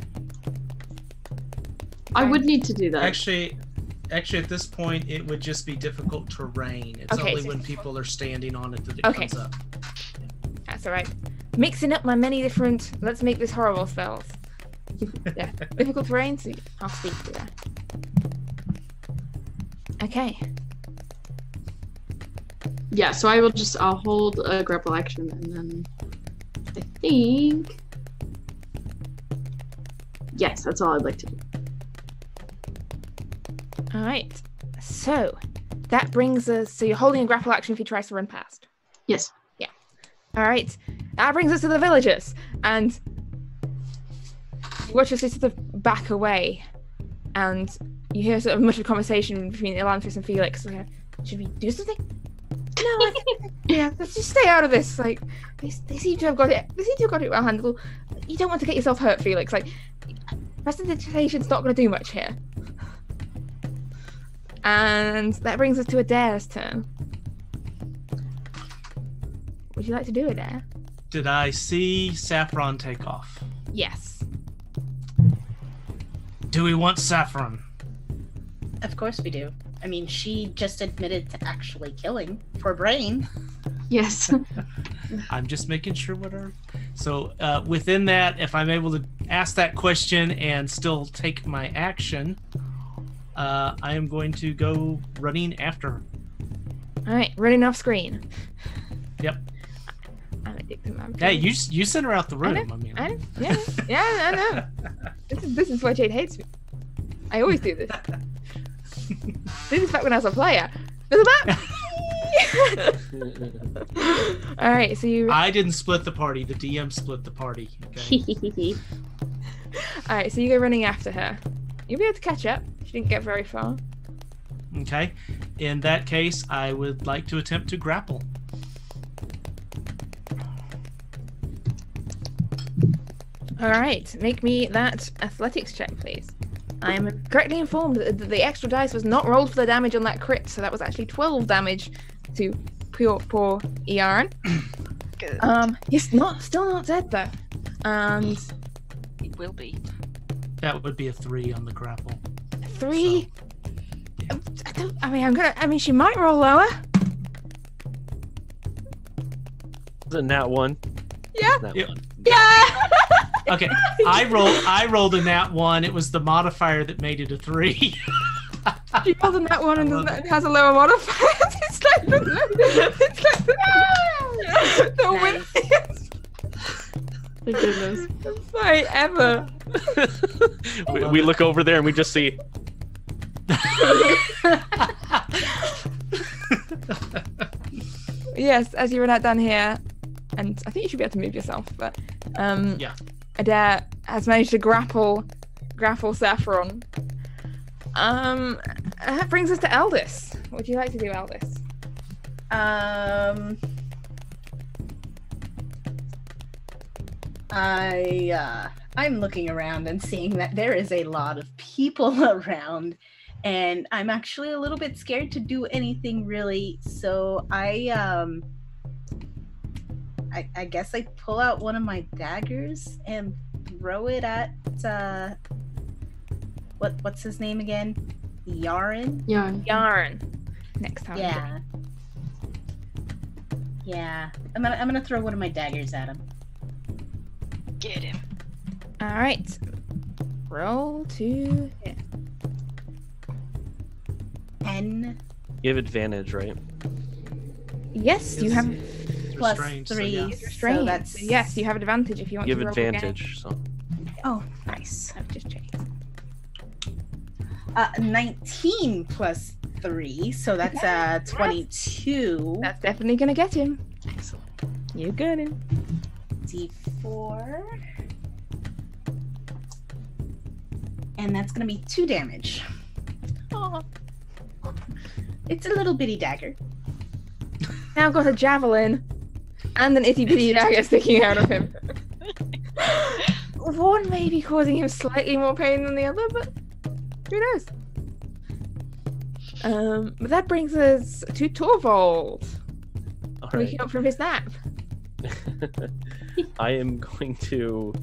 would need to do that. Actually, at this point, it would just be difficult terrain. It's Okay, only so- when people are standing on it that it Okay. comes up. That's alright. Mixing up my many different let's make this horrible spells. Yeah. Difficult terrain, so I'll speak to that. Okay. Yeah, so I'll hold a grapple action and then I think... Yes, that's all I'd like to do. Alright. So that brings us, so you're holding a grapple action if he tries to run past. Yes. Alright. That brings us to the villagers. And you watch us sort of back away. And you hear sort of much of a conversation between Elantris and Felix. Like, should we do something? No, yeah, let's just stay out of this. Like, they seem to have got it. They seem to have got it well handled. You don't want to get yourself hurt, Felix. Like, prestidigitation's not going to do much here. And that brings us to Adair's turn. Would you like to do Adair? Did I see Saffron take off? Yes. Do we want Saffron? Of course we do. I mean, she just admitted to actually killing for Brain. Yes. I'm just making sure what our... So within that, if I'm able to ask that question and still take my action, I am going to go running after her. Alright, running off screen. Yep. I'm addicted. Hey, you sent her out the room. I know. Yeah, I know. This is why Jade hates me. I always do this. Did this back when I was a player. There's a map! Alright, so you... I didn't split the party. The DM split the party. Okay. Alright, so you go running after her. You'll be able to catch up. She didn't get very far. Okay. In that case, I would like to attempt to grapple. All right, make me that athletics check, please. I am correctly informed that the extra dice was not rolled for the damage on that crit, so that was actually 12 damage to poor Iarn. Good. He's still not dead though, and It will be. That would be a 3 on the grapple. 3. I mean, she might roll lower. The nat 1. Yeah. Nat Yep. 1. Yeah. Okay, I rolled a nat 1. It was the modifier that made it a 3. She rolled a nat 1 and has a lower modifier. It's like the windiest Goodness. fight ever. we look over there and we just see. Yes, as you run out down here, and I think you should be able to move yourself, but Yeah. Adair has managed to grapple Saffron. That brings us to Aldous. What would you like to do, Aldous? I'm looking around and seeing that there is a lot of people around, and I'm actually a little bit scared to do anything really. So I guess I pull out one of my daggers and throw it at what's his name again? Yarn? Yarn. Next time. Yeah. Yeah. I'm gonna throw one of my daggers at him. Get him. All right. Roll to hit. 10 You have advantage, right? Yes, you Yes. have plus Restrained, so 3. yeah. restraint. So that's Yes, you have advantage if you want You to have roll again. advantage, so. Oh, nice. I've just checked. 19 plus 3, so that's 22. That's definitely gonna get him. Excellent. You got him. D4. And that's gonna be 2 damage. Oh. It's a little bitty dagger. Now got a javelin and an itty bitty dagger sticking out of him. One may be causing him slightly more pain than the other, but who knows? But that brings us to Torvald, All right. waking up from his nap. I am going to,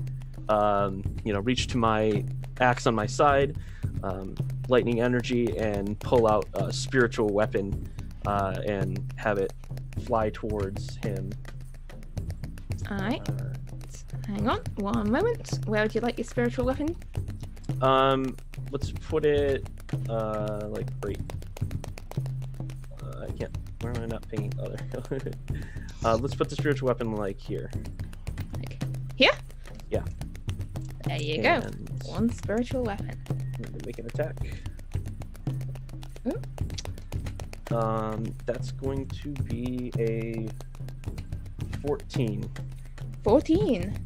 reach to my axe on my side, lightning energy, and pull out a spiritual weapon and have it fly towards him. All right. Hang on, one moment. Where would you like your spiritual weapon? Let's put it like right. I can't. Where am I not pinging? Oh, there. Let's put the spiritual weapon like here. Like here? Yeah. There you go. And One spiritual weapon. make an attack. Ooh. That's going to be a 14. 14.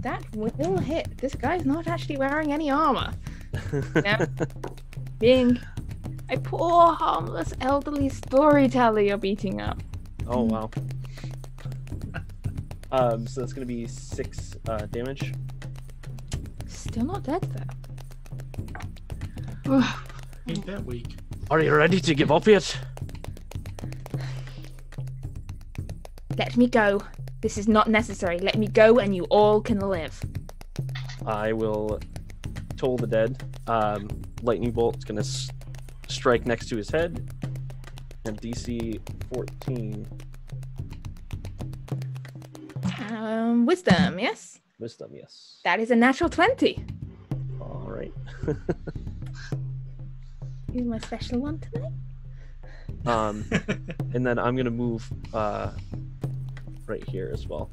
That will hit. This guy's not actually wearing any armor. No. Being a poor, harmless, elderly storyteller you're beating up. Oh wow. So that's gonna be 6 damage. Still not dead though. Ain't that weak. Are you ready to give up yet? Let me go. This is not necessary. Let me go and you all can live. I will toll the dead. Lightning bolt's gonna strike next to his head. And DC 14. Wisdom, yes? Wisdom, yes. That is a natural 20. All right. You're my special one tonight. And then I'm gonna move right here as well.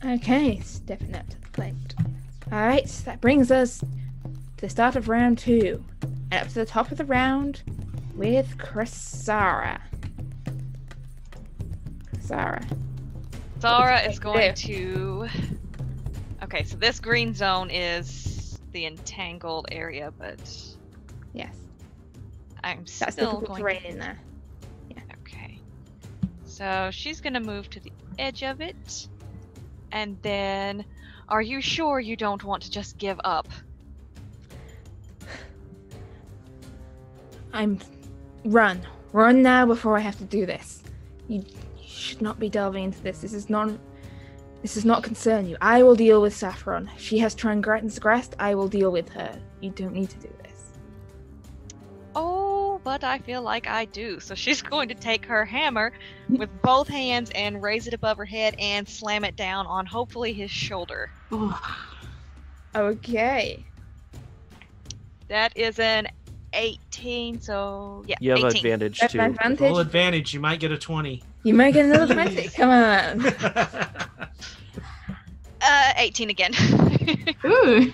Okay, stepping up to the plate. Alright, that brings us to the start of round 2. And up to the top of the round with Krasara. Zara is going to. Okay, so this green zone is the entangled area, but Yes, I'm that's still difficult going terrain in there. Okay. So she's gonna move to the edge of it. And then Are you sure you don't want to just give up? Run now before I have to do this. You should not be delving into this. This does not concern you. I will deal with Saffron. She has transgressed. I will deal with her. You don't need to do this. Oh, but I feel like I do. So she's going to take her hammer with both hands and raise it above her head and slam it down on hopefully his shoulder. Okay. That is an 18, so yeah. You have 18. advantage That's too. an advantage. Full advantage. You might get a 20. You might get another 20. Come on. 18 again. Ooh.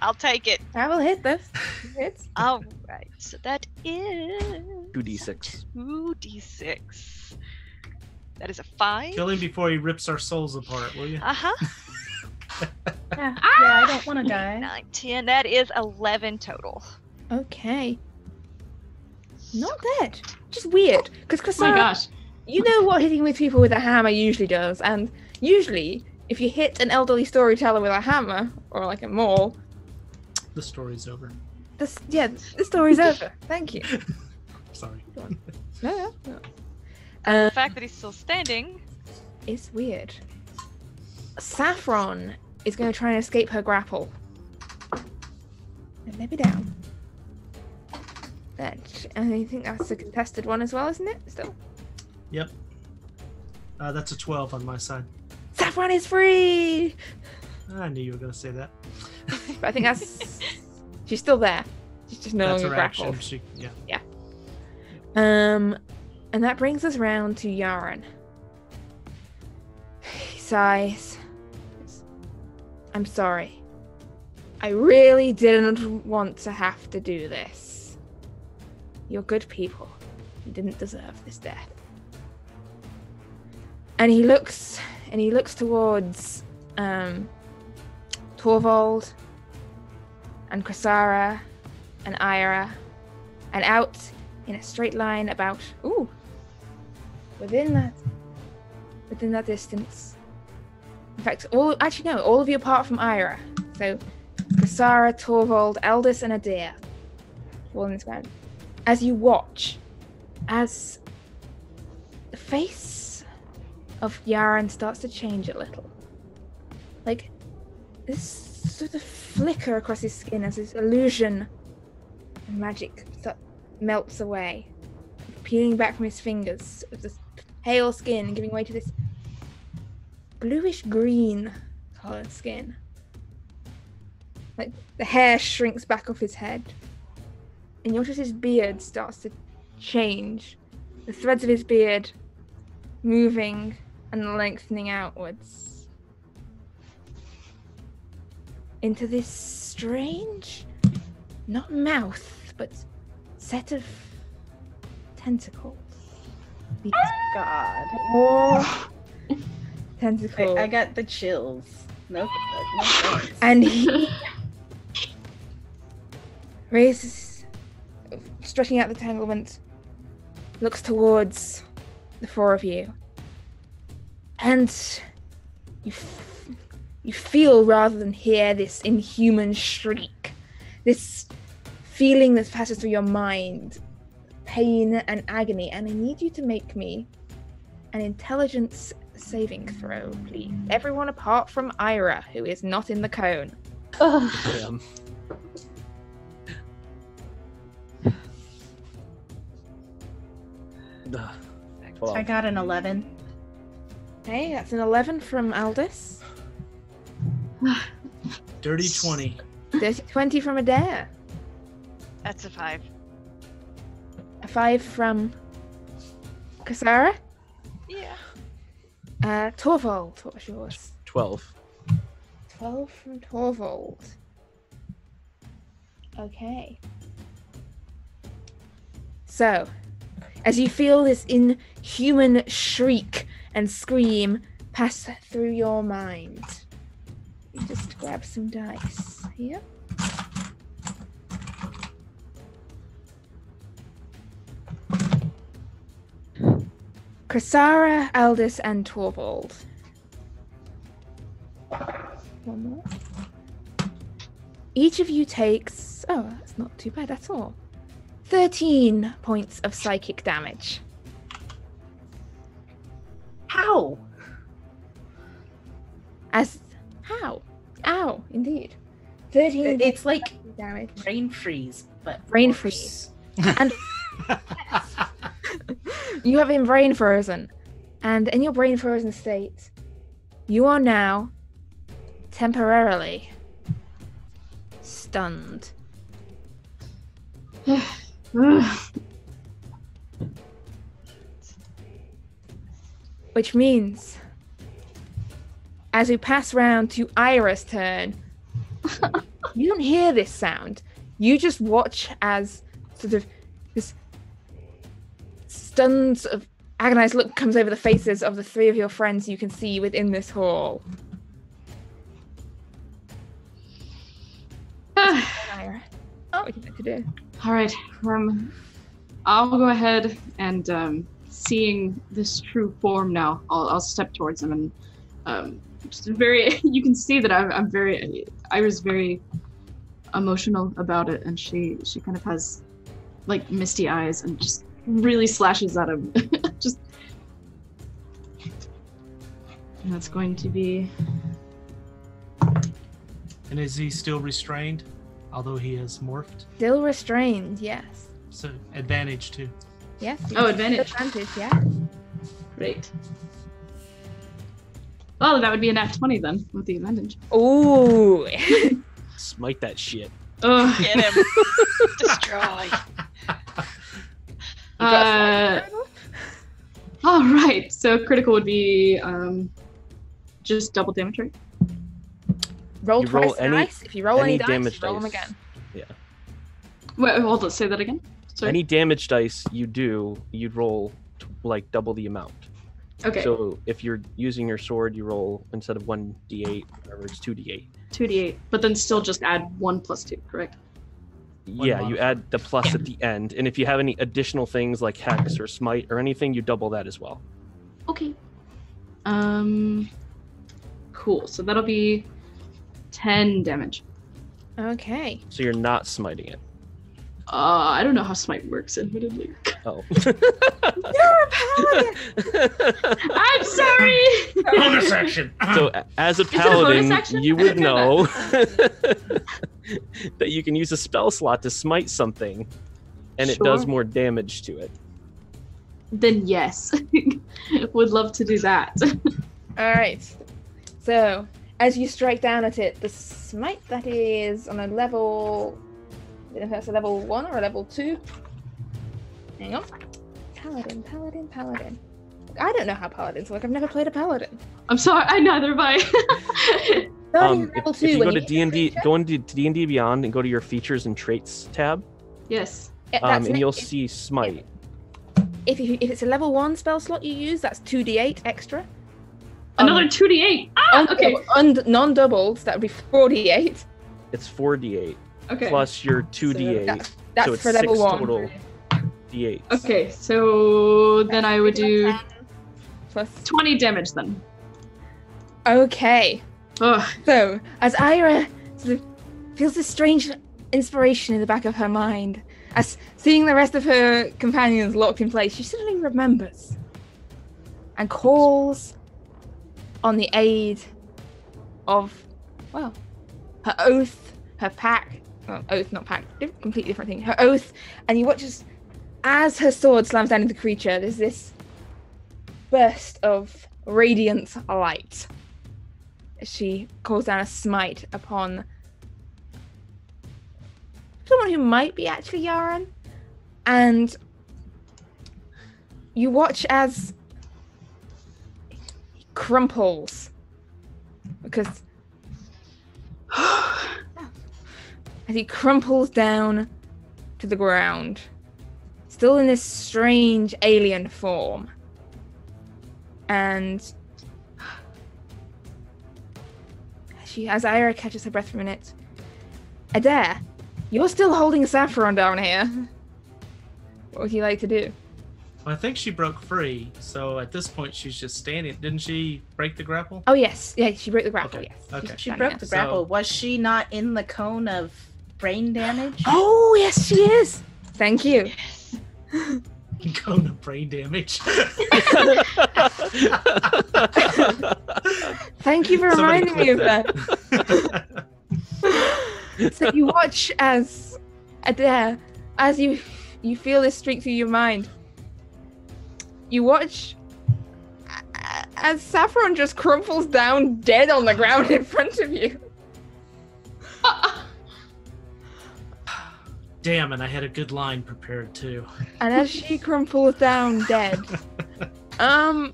I'll take it. I will hit this. Hits. All right, so that is 2d6. 2d6. That is a 5. Kill him before he rips our souls apart, will you? Yeah, I don't want to die. 9, 10. That is 11 total. Okay. Not dead. Just weird. Because Oh my gosh. you know what hitting with people with a hammer usually does, and usually if you hit an elderly storyteller with a hammer or like a maul, The story's over. the story's over. Thank you. Sorry. No. The fact that he's still standing. It's weird. Saffron is going to try and escape her grapple. And maybe down. And I think that's a contested one as well, isn't it? Still. Yep. That's a 12 on my side. Saffron is free! I knew you were going to say that. But I think that's... She's still there. She's just no That's longer her action. grappled. Yeah. And that brings us round to Yaren. He sighs. I'm sorry. I really didn't want to have to do this. You're good people. You didn't deserve this death. And he looks towards Torvald and Krasara and Ira, and out in a straight line about within that distance. In fact, all of you apart from Ira. So Krasara, Torvald, Eldis, and Actaea all in this ground. As you watch, as the face of Yaren starts to change a little. Like this sort of flicker across his skin as his illusion and magic melts away, peeling back from his fingers of this pale skin and giving way to this bluish green colored skin. Like the hair shrinks back off his head, and you notice his beard starts to change. The threads of his beard moving and lengthening outwards into this strange, not mouth, but set of tentacles. These God. more tentacles. I got the chills. No thanks. And he raises, stretching out the tanglement, looks towards the four of you, and you feel rather than hear this inhuman shriek, this feeling that passes through your mind, pain and agony, and I need you to make me an intelligence saving throw, please. Everyone apart from Ira, who is not in the cone. Damn. I got an 11. Okay, that's an 11 from Aldous. Dirty 20. Dirty 20 from Actaea. That's a 5. A 5 from Kasara. Yeah. Torvald, what was yours? 12. 12 from Torvald. Okay. So, as you feel this inhuman shriek and scream pass through your mind, you just grab some dice here. Krasara, Aldous, and Torvald. one more. Each of you takes, oh, that's not too bad at all, 13 points of psychic damage. How? How? Ow, indeed. 13 It's like damage. brain freeze, but Brain worse. freeze. And you have been brain frozen. And in your brain frozen state, you are now temporarily stunned. Which means, as we pass round to Ira's turn, you don't hear this sound. You just watch as sort of this stunned, sort of agonized look comes over the faces of the three of your friends you can see within this hall. Ira, what would you like to do? All right. I'll go ahead and seeing this true form now, I'll step towards him and just very. You can see that I'm very. Ira's very emotional about it, and she kind of has like misty eyes and just really slashes at him. Just. And that's going to be. And is he still restrained, although he has morphed? Still restrained, yes. So advantage too. Yes. Oh, advantage. Advantage, yeah. Great. Oh, that would be a nat 20 then, with the advantage. Ooh. Smite that shit. Ugh. Get him. Destroy. All right. So critical would be just double damage, right? Roll You twice roll any- dice. If you roll any dice, damage roll them dice. again. Yeah. Wait, hold on. Say that again. Sorry. Any damage dice you do, you'd roll like double the amount. Okay. So if you're using your sword, you roll instead of 1d8, whatever, it's 2d8. 2d8, but then still just add 1 plus 2, correct? Yeah, you modifier. add the plus at the end, and if you have any additional things like hex or smite or anything, you double that as well. Okay. Cool. So that'll be 10 damage. Okay. So you're not smiting it. I don't know how smite works, admittedly. Oh. You're a paladin! I'm sorry! Bonus action. So as a it a bonus paladin, action? you I would didn't know know that you can use a spell slot to smite something, and it does Sure. more damage to it. Then yes. Would love to do that. Alright. So, as you strike down at it, the smite that is on a level... I don't know if that's a level 1 or a level 2. Hang on. Paladin. I don't know how paladins work. I've never played a paladin. I'm sorry, neither have I. Starting at level If 2, you when go to hit a D&D, creature- go into D&D Beyond and go to your features and traits tab, Yes. that's and an- you'll if- see smite. If it's a level 1 spell slot you use, that's 2d8 extra. Another 2d8. Ah, okay. Non-doubled, that would be 4d8. It's 4d8 Okay. plus your 2d8, That's so it's for level 6 1. total d8s. Okay, so then I would do 10 plus. 20 damage then. Okay. Ugh. So, as Ira sort of feels this strange inspiration in the back of her mind, as seeing the rest of her companions locked in place, she suddenly remembers and calls on the aid of, well, her oath, her pack, well, oath, not pack, completely different thing, her oath, and you watch as her sword slams down into the creature, there's this burst of radiant light. She calls down a smite upon someone who might be actually Yaren, and you watch as he crumples because as he crumples down to the ground, still in this strange alien form, and as Ira catches her breath for a minute, Adair, you're still holding Saffron down here. What would you like to do? Well, I think she broke free, so at this point she's just standing. Didn't she break the grapple? Oh yes, yeah, she broke the grapple. Okay. Yes, Okay. She broke the grapple. Was she not in the cone of brain damage? Oh yes, she is. Thank you. Cone of brain damage. Thank you for reminding me of that. So you watch as Actaea, as you feel this streak through your mind. You watch as Saffron just crumples down dead on the ground in front of you. Damn, and I had a good line prepared too. And as she crumples down dead, that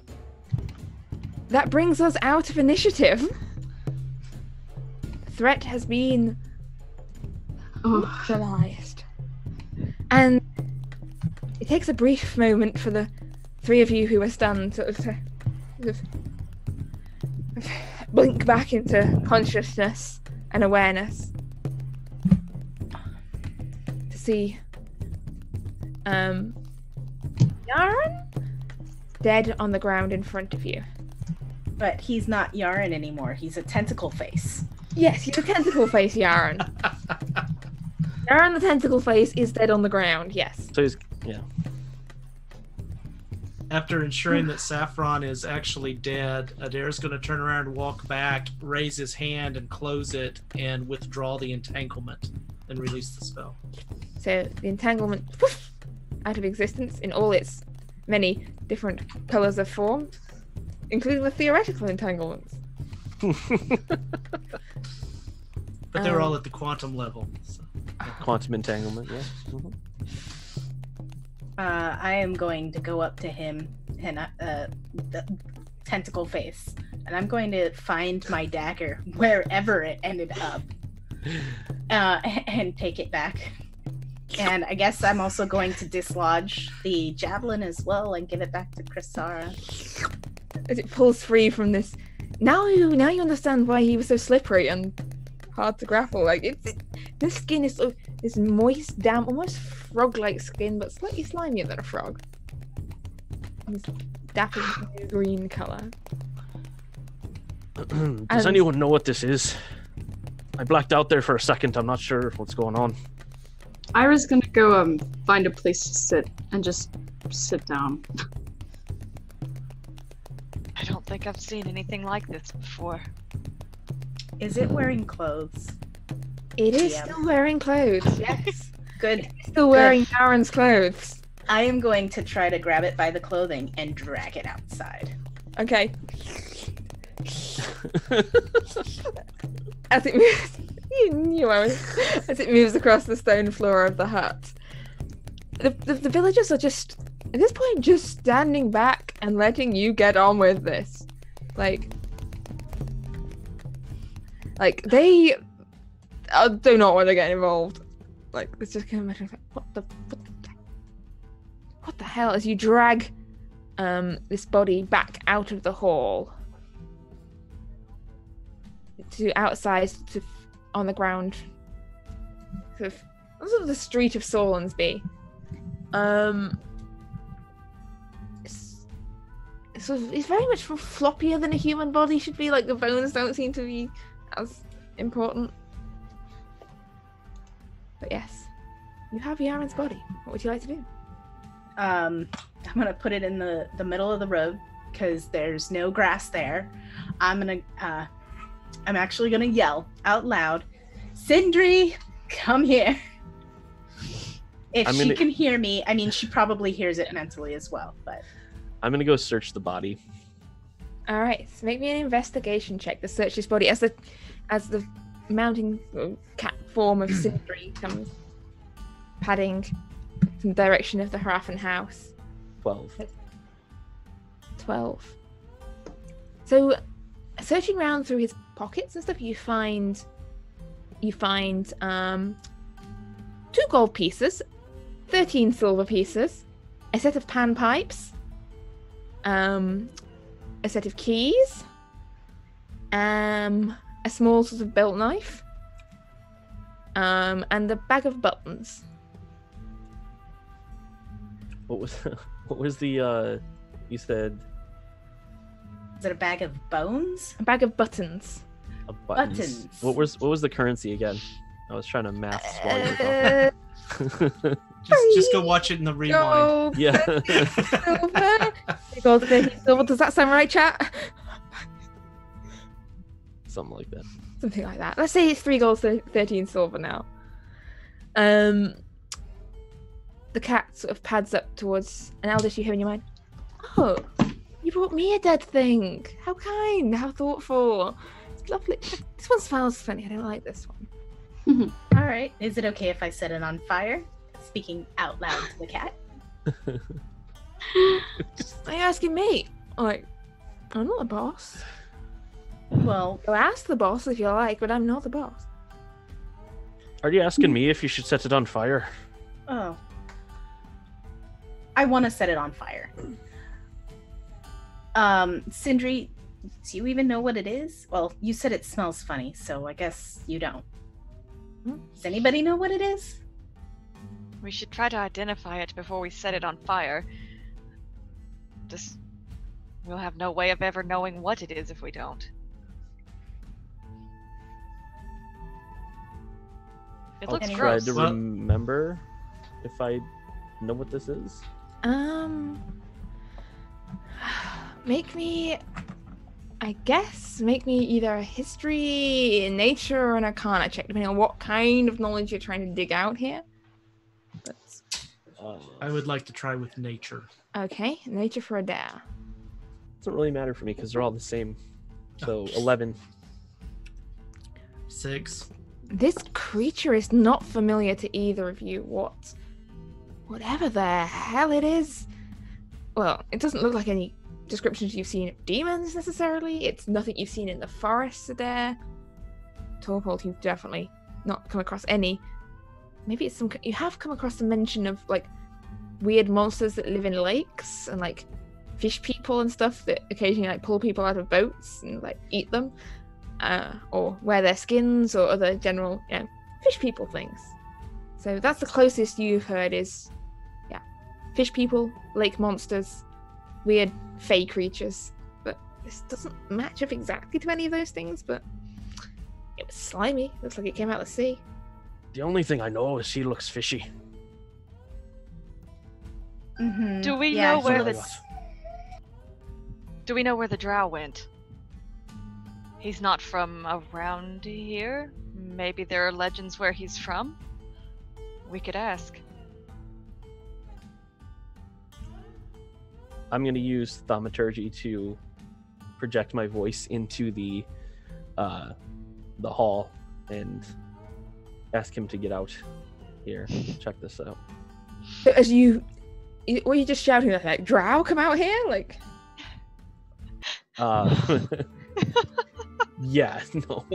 brings us out of initiative. The threat has been neutralized. And it takes a brief moment for the three of you who are stunned to blink back into consciousness and awareness. To see Yaren dead on the ground in front of you. But he's not Yaren anymore. He's a tentacle face. Yes, he's a tentacle face, Yaren. Yaren the tentacle face is dead on the ground, yes. So he's, yeah. After ensuring that Saffron is actually dead, Adair's going to turn around and walk back, raise his hand and close it, and withdraw the entanglement and release the spell. So the entanglement whoosh, out of existence in all its many different colours of form, including the theoretical entanglements. But they're all at the quantum level. So. Quantum entanglement, yeah. Mm-hmm. I am going to go up to him and the tentacle face, and I'm going to find my dagger wherever it ended up, and take it back. And I guess I'm also going to dislodge the javelin as well and give it back to Chrysara. As it pulls free from this, now you understand why he was so slippery and hard to grapple. Like this skin is sort of this moist, damp, almost frog-like skin, but slightly slimier than a frog. This dapper green color. Does anyone know what this is? I blacked out there for a second. I'm not sure what's going on. Ira's gonna go find a place to sit and just sit down. I don't think I've seen anything like this before. Is it wearing clothes? It is still wearing clothes, yes. Good. It's still wearing Yaren's clothes. I am going to try to grab it by the clothing and drag it outside. Okay. As it moves, you knew I was. As it moves across the stone floor of the hut, the villagers are just at this point just standing back and letting you get on with this, like they do not want to get involved. Like it's just kind of like what the hell? As you drag this body back out of the hall to outside, to on the ground, sort of the street of Sorlandsby. It's very much floppier than a human body should be. Like the bones don't seem to be as important. But yes, you have Yaren's body. What would you like to do? I'm gonna put it in the middle of the road because there's no grass there. I'm actually gonna yell out loud, "Sindri, come here!" If she can hear me, I mean, she probably hears it mentally as well. But I'm gonna go search the body. All right, so make me an investigation check to search this body as the mounting cat form of Sindri comes padding in the direction of the Haraffin house. 12. So, searching around through his pockets and stuff, you find 2 gold pieces, 13 silver pieces, a set of pan pipes, a set of keys, a small sort of belt knife, and a bag of buttons. What was the you said Is it a bag of bones? A bag of buttons. buttons. What was the currency again? I was trying to math while you were talking. Just go watch it in the rewind. Yeah. Silver. 3 gold, 13 silver. Does that sound right, chat? Something like that. Something like that. Let's say it's 3 gold, 13 silver now. The cat sort of pads up towards an eldest you hear in your mind. Oh, you brought me a dead thing. How kind, how thoughtful. It's lovely. This one smells funny. I don't like this one. All right. Is it okay if I set it on fire? Speaking out loud to the cat. Are you asking me? Like, I'm not the boss. Well, Go ask the boss if you like, but I'm not the boss. Are you asking me if you should set it on fire? oh. I want to set it on fire. Sindri, do you even know what it is? Well, you said it smells funny, so I guess you don't. Does anybody know what it is? We should try to identify it before we set it on fire. We'll have no way of ever knowing what it is if we don't. It I'll looks try gross. to remember if I know what this is. Make me either a history, nature, or an arcana check, depending on what kind of knowledge you're trying to dig out here. But, I would like to try with nature. okay, nature for a dare. Doesn't really matter for me because they're all the same. So 11. 6. This creature is not familiar to either of you. Whatever the hell it is. Well, it doesn't look like any descriptions you've seen of demons necessarily. It's nothing you've seen in the forests there. Torvald, you've definitely not come across any. Maybe it's you have come across some mention of like weird monsters that live in lakes and like fish people and stuff that occasionally like pull people out of boats and like eat them, or wear their skins or other general, fish people things. So that's the closest you've heard is, fish people, lake monsters, weird fey creatures. But this doesn't match up exactly to any of those things, but it was slimy. Looks like it came out of the sea. The only thing I know is she looks fishy. Mm-hmm. Do we know where the drow went? He's not from around here. Maybe there are legends where he's from. We could ask. I'm going to use thaumaturgy to project my voice into the hall and ask him to get out here. Check this out. So were you just shouting like drow come out here? Like yeah, no.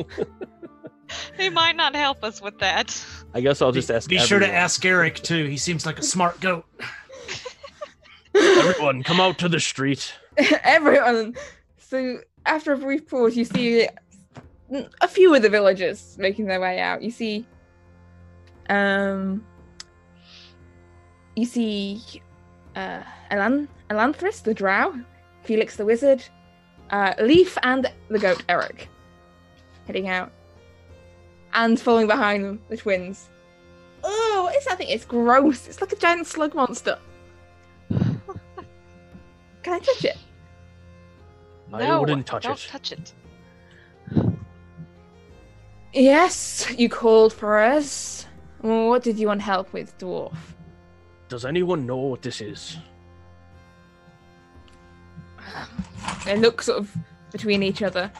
He might not help us with that. I guess I'll just ask Be everyone. sure to ask Eric too. He seems like a smart goat. Everyone, come out to the street. everyone. So after a brief pause, you see a few of the villagers making their way out. You see Elanthris the drow, Felix the wizard, Leaf and the goat Eric heading out, and following behind them the twins. Oh, what is that thing? It's gross. It's like a giant slug monster. Can I touch it? I wouldn't touch don't it. touch it. Yes, you called for us. What did you want help with, dwarf? Does anyone know what this is? They look sort of between each other.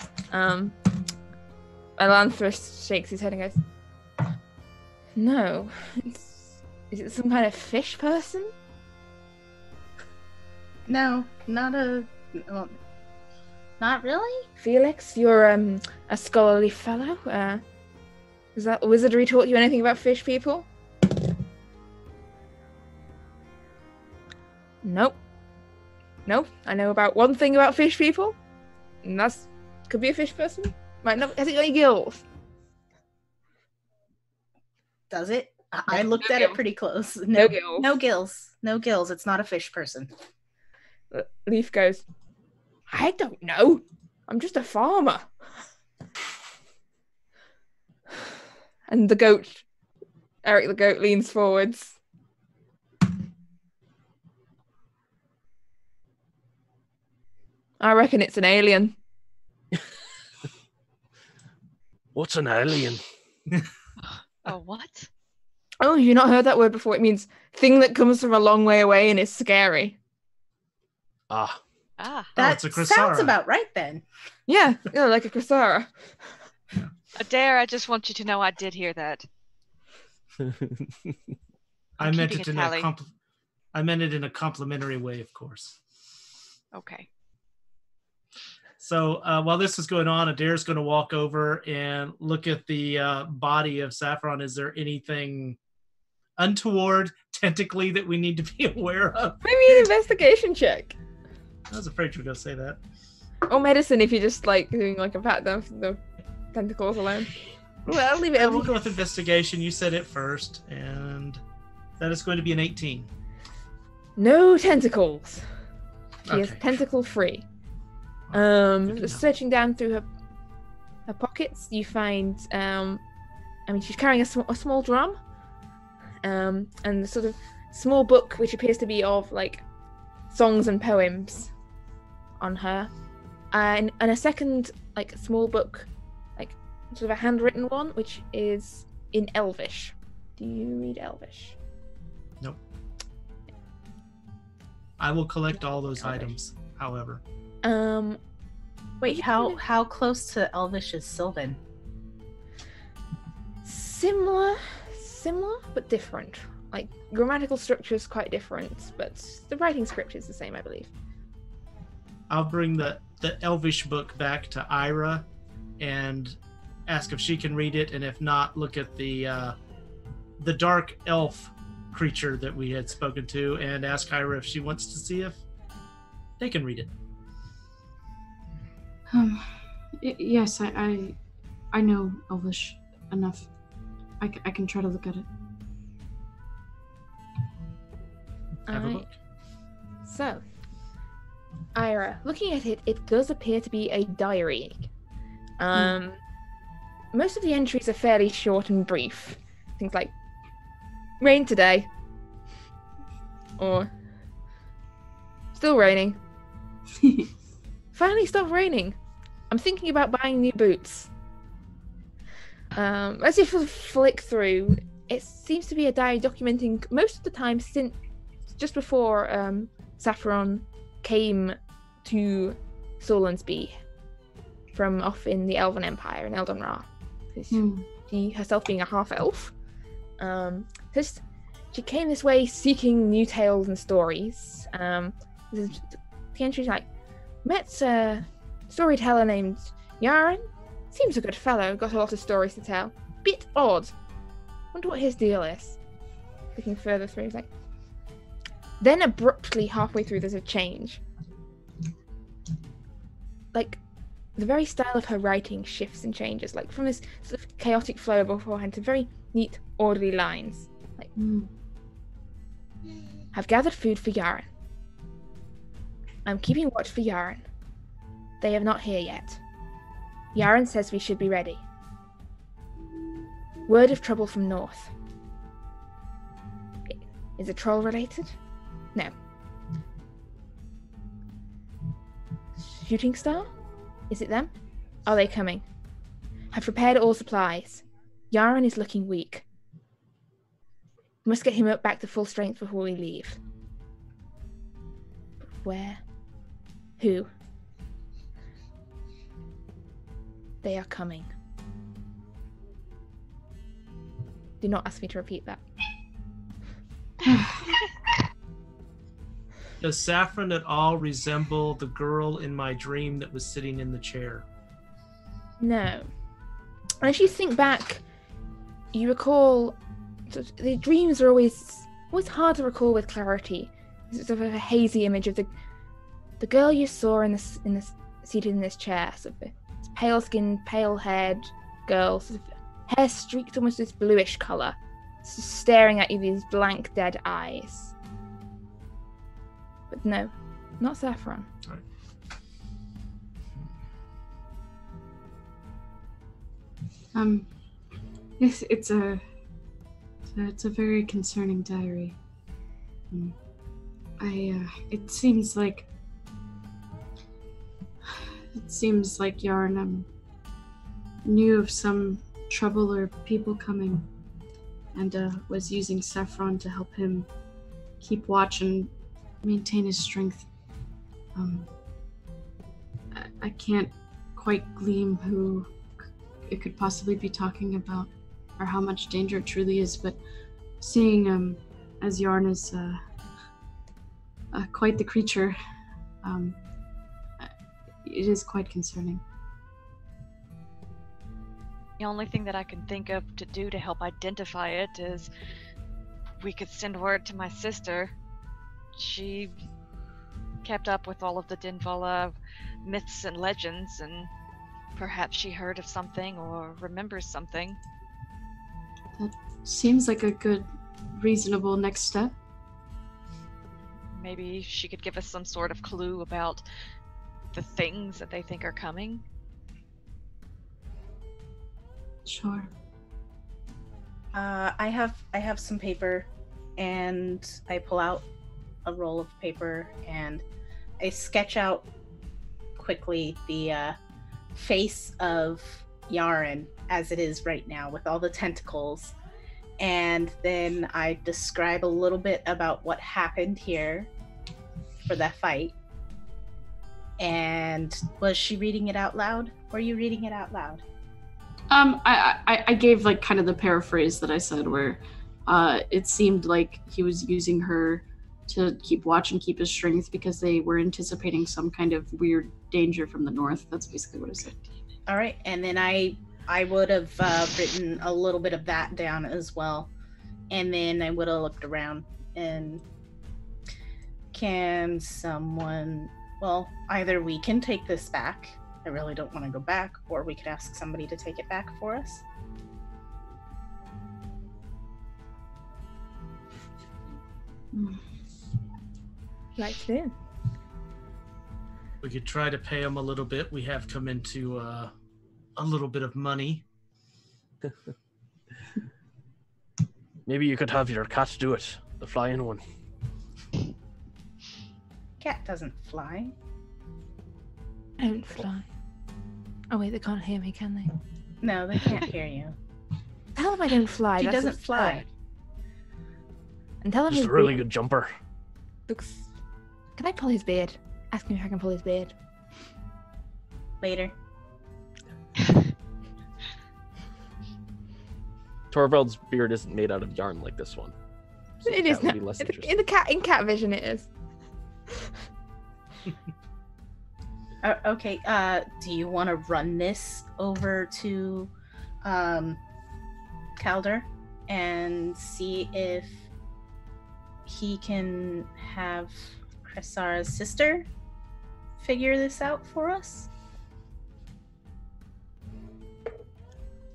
Elanthris shakes his head and goes, no. Is it some kind of fish person? No, not really. Felix, you're a scholarly fellow. Has that wizardry taught you anything about fish people? Nope. Nope. I know about one thing about fish people, and that's could be a fish person. Might not. Has it got any gills? Does it? I looked No at it gills. pretty close. No gills. No gills. No gills. It's not a fish person. Leaf goes, I don't know. I'm just a farmer. And Eric the goat leans forwards. I reckon it's an alien. What's an alien? Oh, what? Oh, you've not heard that word before? It means thing that comes from a long way away and is scary. Ah. Ah. That it's a sounds Krasara. about right then. Yeah, like a Krasara. Adair, I just want you to know I did hear that. I meant keeping it a in tally. I meant it in a complimentary way, of course. Okay. So while this is going on, Adair's going to walk over and look at the body of Saffron. Is there anything untoward, tentacly, that we need to be aware of? Maybe an investigation check. I was afraid you were going to say that. Or medicine if you're just like doing like a pat down for the tentacles alone. Well, I'll leave it. Yeah, we'll go with investigation. You said it first, and that is going to be an 18. No tentacles. She is Okay. tentacle free. Good to know. Just searching down through her pockets, you find she's carrying a small drum, and a sort of small book which appears to be of like songs and poems on her, and a second like small book, like sort of a handwritten one, which is in Elvish. Do you read Elvish? Nope. I will collect all those items, however. Wait, how close to Elvish is Sylvan? Similar, but different. Like grammatical structure is quite different, but the writing script is the same, I believe. I'll bring the Elvish book back to Ira and ask if she can read it, and if not, look at the dark elf creature that we had spoken to and ask Ira if she wants to see if they can read it. Yes, I know Elvish enough. I can try to look at it. Have a look. So, Ira, looking at it, it does appear to be a diary. Most of the entries are fairly short and brief. Things like, rain today. Or, still raining. Finally stopped raining. I'm thinking about buying new boots. As you flick through, it seems to be a diary documenting most of the time since just before Saffron came to Sorlandsby from off in the Elven Empire in Eldonra. She herself being a half-elf. She came this way seeking new tales and stories. The entry's like, met a storyteller named Yaren. Seems a good fellow, got a lot of stories to tell. Bit odd. Wonder what his deal is. Looking further through, he's like... Then abruptly, halfway through, there's a change. Like, the very style of her writing shifts and changes. Like, from this sort of chaotic flow beforehand to very neat, orderly lines. Like, I've gathered food for Yaren. I'm keeping watch for Yaren. They are not here yet. Yaren says we should be ready. Word of trouble from north. Is it troll related? No. Shooting star? Is it them? Are they coming? Have prepared all supplies. Yaren is looking weak. Must get him up back to full strength before we leave. But where? Who? They are coming. Do not ask me to repeat that. Does Saffron at all resemble the girl in my dream that was sitting in the chair? No. As you think back, you recall the dreams are always hard to recall with clarity. It's sort of a hazy image of the girl you saw in this seated in this chair, sort of this pale-skinned, pale-haired girl, sort of hair streaked almost this bluish colour, staring at you, these blank, dead eyes. But no, not Saffron. Yes, it's a very concerning diary. It seems like Yarn knew of some trouble or people coming, and was using Saffron to help him keep watch and maintain his strength. I can't quite glean who it could possibly be talking about, or how much danger it truly is, but seeing as Yarn is quite the creature, it is quite concerning. The only thing that I can think of to do to help identify it is we could send word to my sister. She kept up with all of the Dinvala myths and legends, and perhaps she heard of something or remembers something. That seems like a good, reasonable next step. Maybe she could give us some sort of clue about the things that they think are coming. Sure. I have some paper, and I pull out a roll of paper and I sketch out quickly the face of Yarn as it is right now with all the tentacles, and then I describe a little bit about what happened here for that fight. And was she reading it out loud? Were you reading it out loud? I gave like kind of the paraphrase that I said, where it seemed like he was using her to keep watch and keep his strength because they were anticipating some kind of weird danger from the north. That's basically what I said. All right, and then I would have written a little bit of that down as well, and then I would have looked around and can someone? Well, either we can take this back. I really don't want to go back, or we could ask somebody to take it back for us. Like to do. We could try to pay him a little bit. We have come into a little bit of money. Maybe you could have your cat do it, the flying one. Cat doesn't fly. I don't fly. Oh wait, they can't hear me, can they? No, they can't hear you. Tell them I don't fly. She That's doesn't absurd. fly. And tell him Just his a really beard good jumper. looks. Can I pull his beard? Ask him if I can pull his beard. Later. Torvald's beard isn't made out of yarn like this one. So It the is cat would not. be less In interesting. cat vision, it is. Okay, do you want to run this over to Calder and see if he can have Cressara's sister figure this out for us?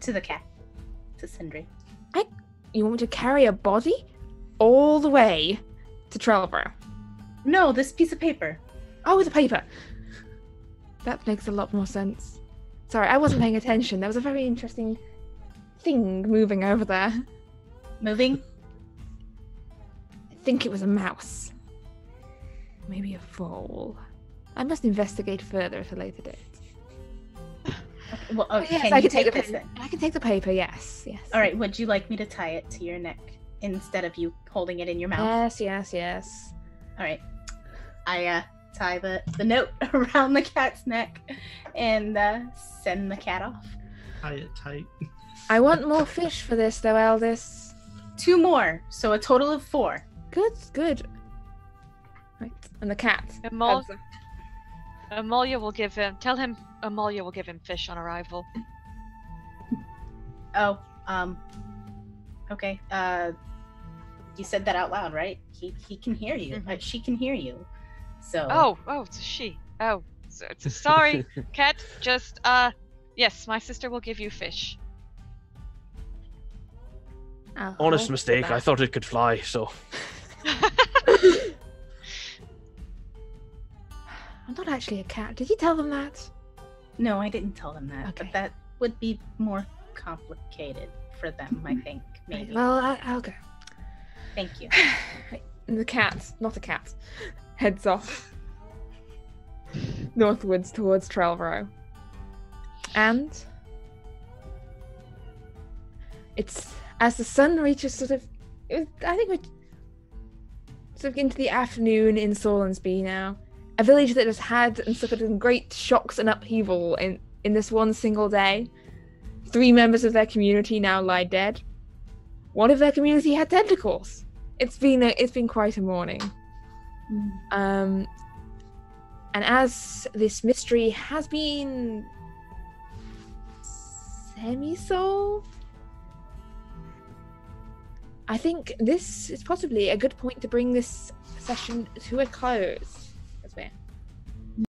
To the cat. To Sindri. You want me to carry a body all the way to Trellborough? No, this piece of paper. Oh, the paper. That makes a lot more sense. Sorry, I wasn't paying attention. There was a very interesting thing moving over there. Moving? I think it was a mouse. Maybe a vole. I must investigate further at a later date. Well, Yes, can I you can take the this paper. then? I can take the paper. Yes, yes. All right, would you like me to tie it to your neck instead of you holding it in your mouth? Yes, yes, yes. All right. I tie the note around the cat's neck and send the cat off. Tie it tight. I want more fish for this, though, Aldous. 2 more, so a total of 4. Good, good. Right, and the cat. Amol- has a- Amalia will give him. Tell him Amalia will give him fish on arrival. Oh, okay. You said that out loud, right? He can hear you. Mhm. She can hear you. So. Oh, it's a she. Oh, sorry, cat. Just yes, my sister will give you fish. Honest mistake. I thought it could fly, so. I'm not actually a cat. Did you tell them that? No, I didn't tell them that. Okay. But that would be more complicated for them, I think. Maybe. Well, I'll go. Thank you. And the cat, not a cat, heads off northwards towards Trelvro. And it's as the sun reaches I think we're sort of into the afternoon in Sorlandsby now. A village that has had and suffered some great shocks and upheaval in this one single day. 3 members of their community now lie dead. One of their community had tentacles. It's been quite a morning. And as this mystery has been semi-solved, I think this is possibly a good point to bring this session to a close.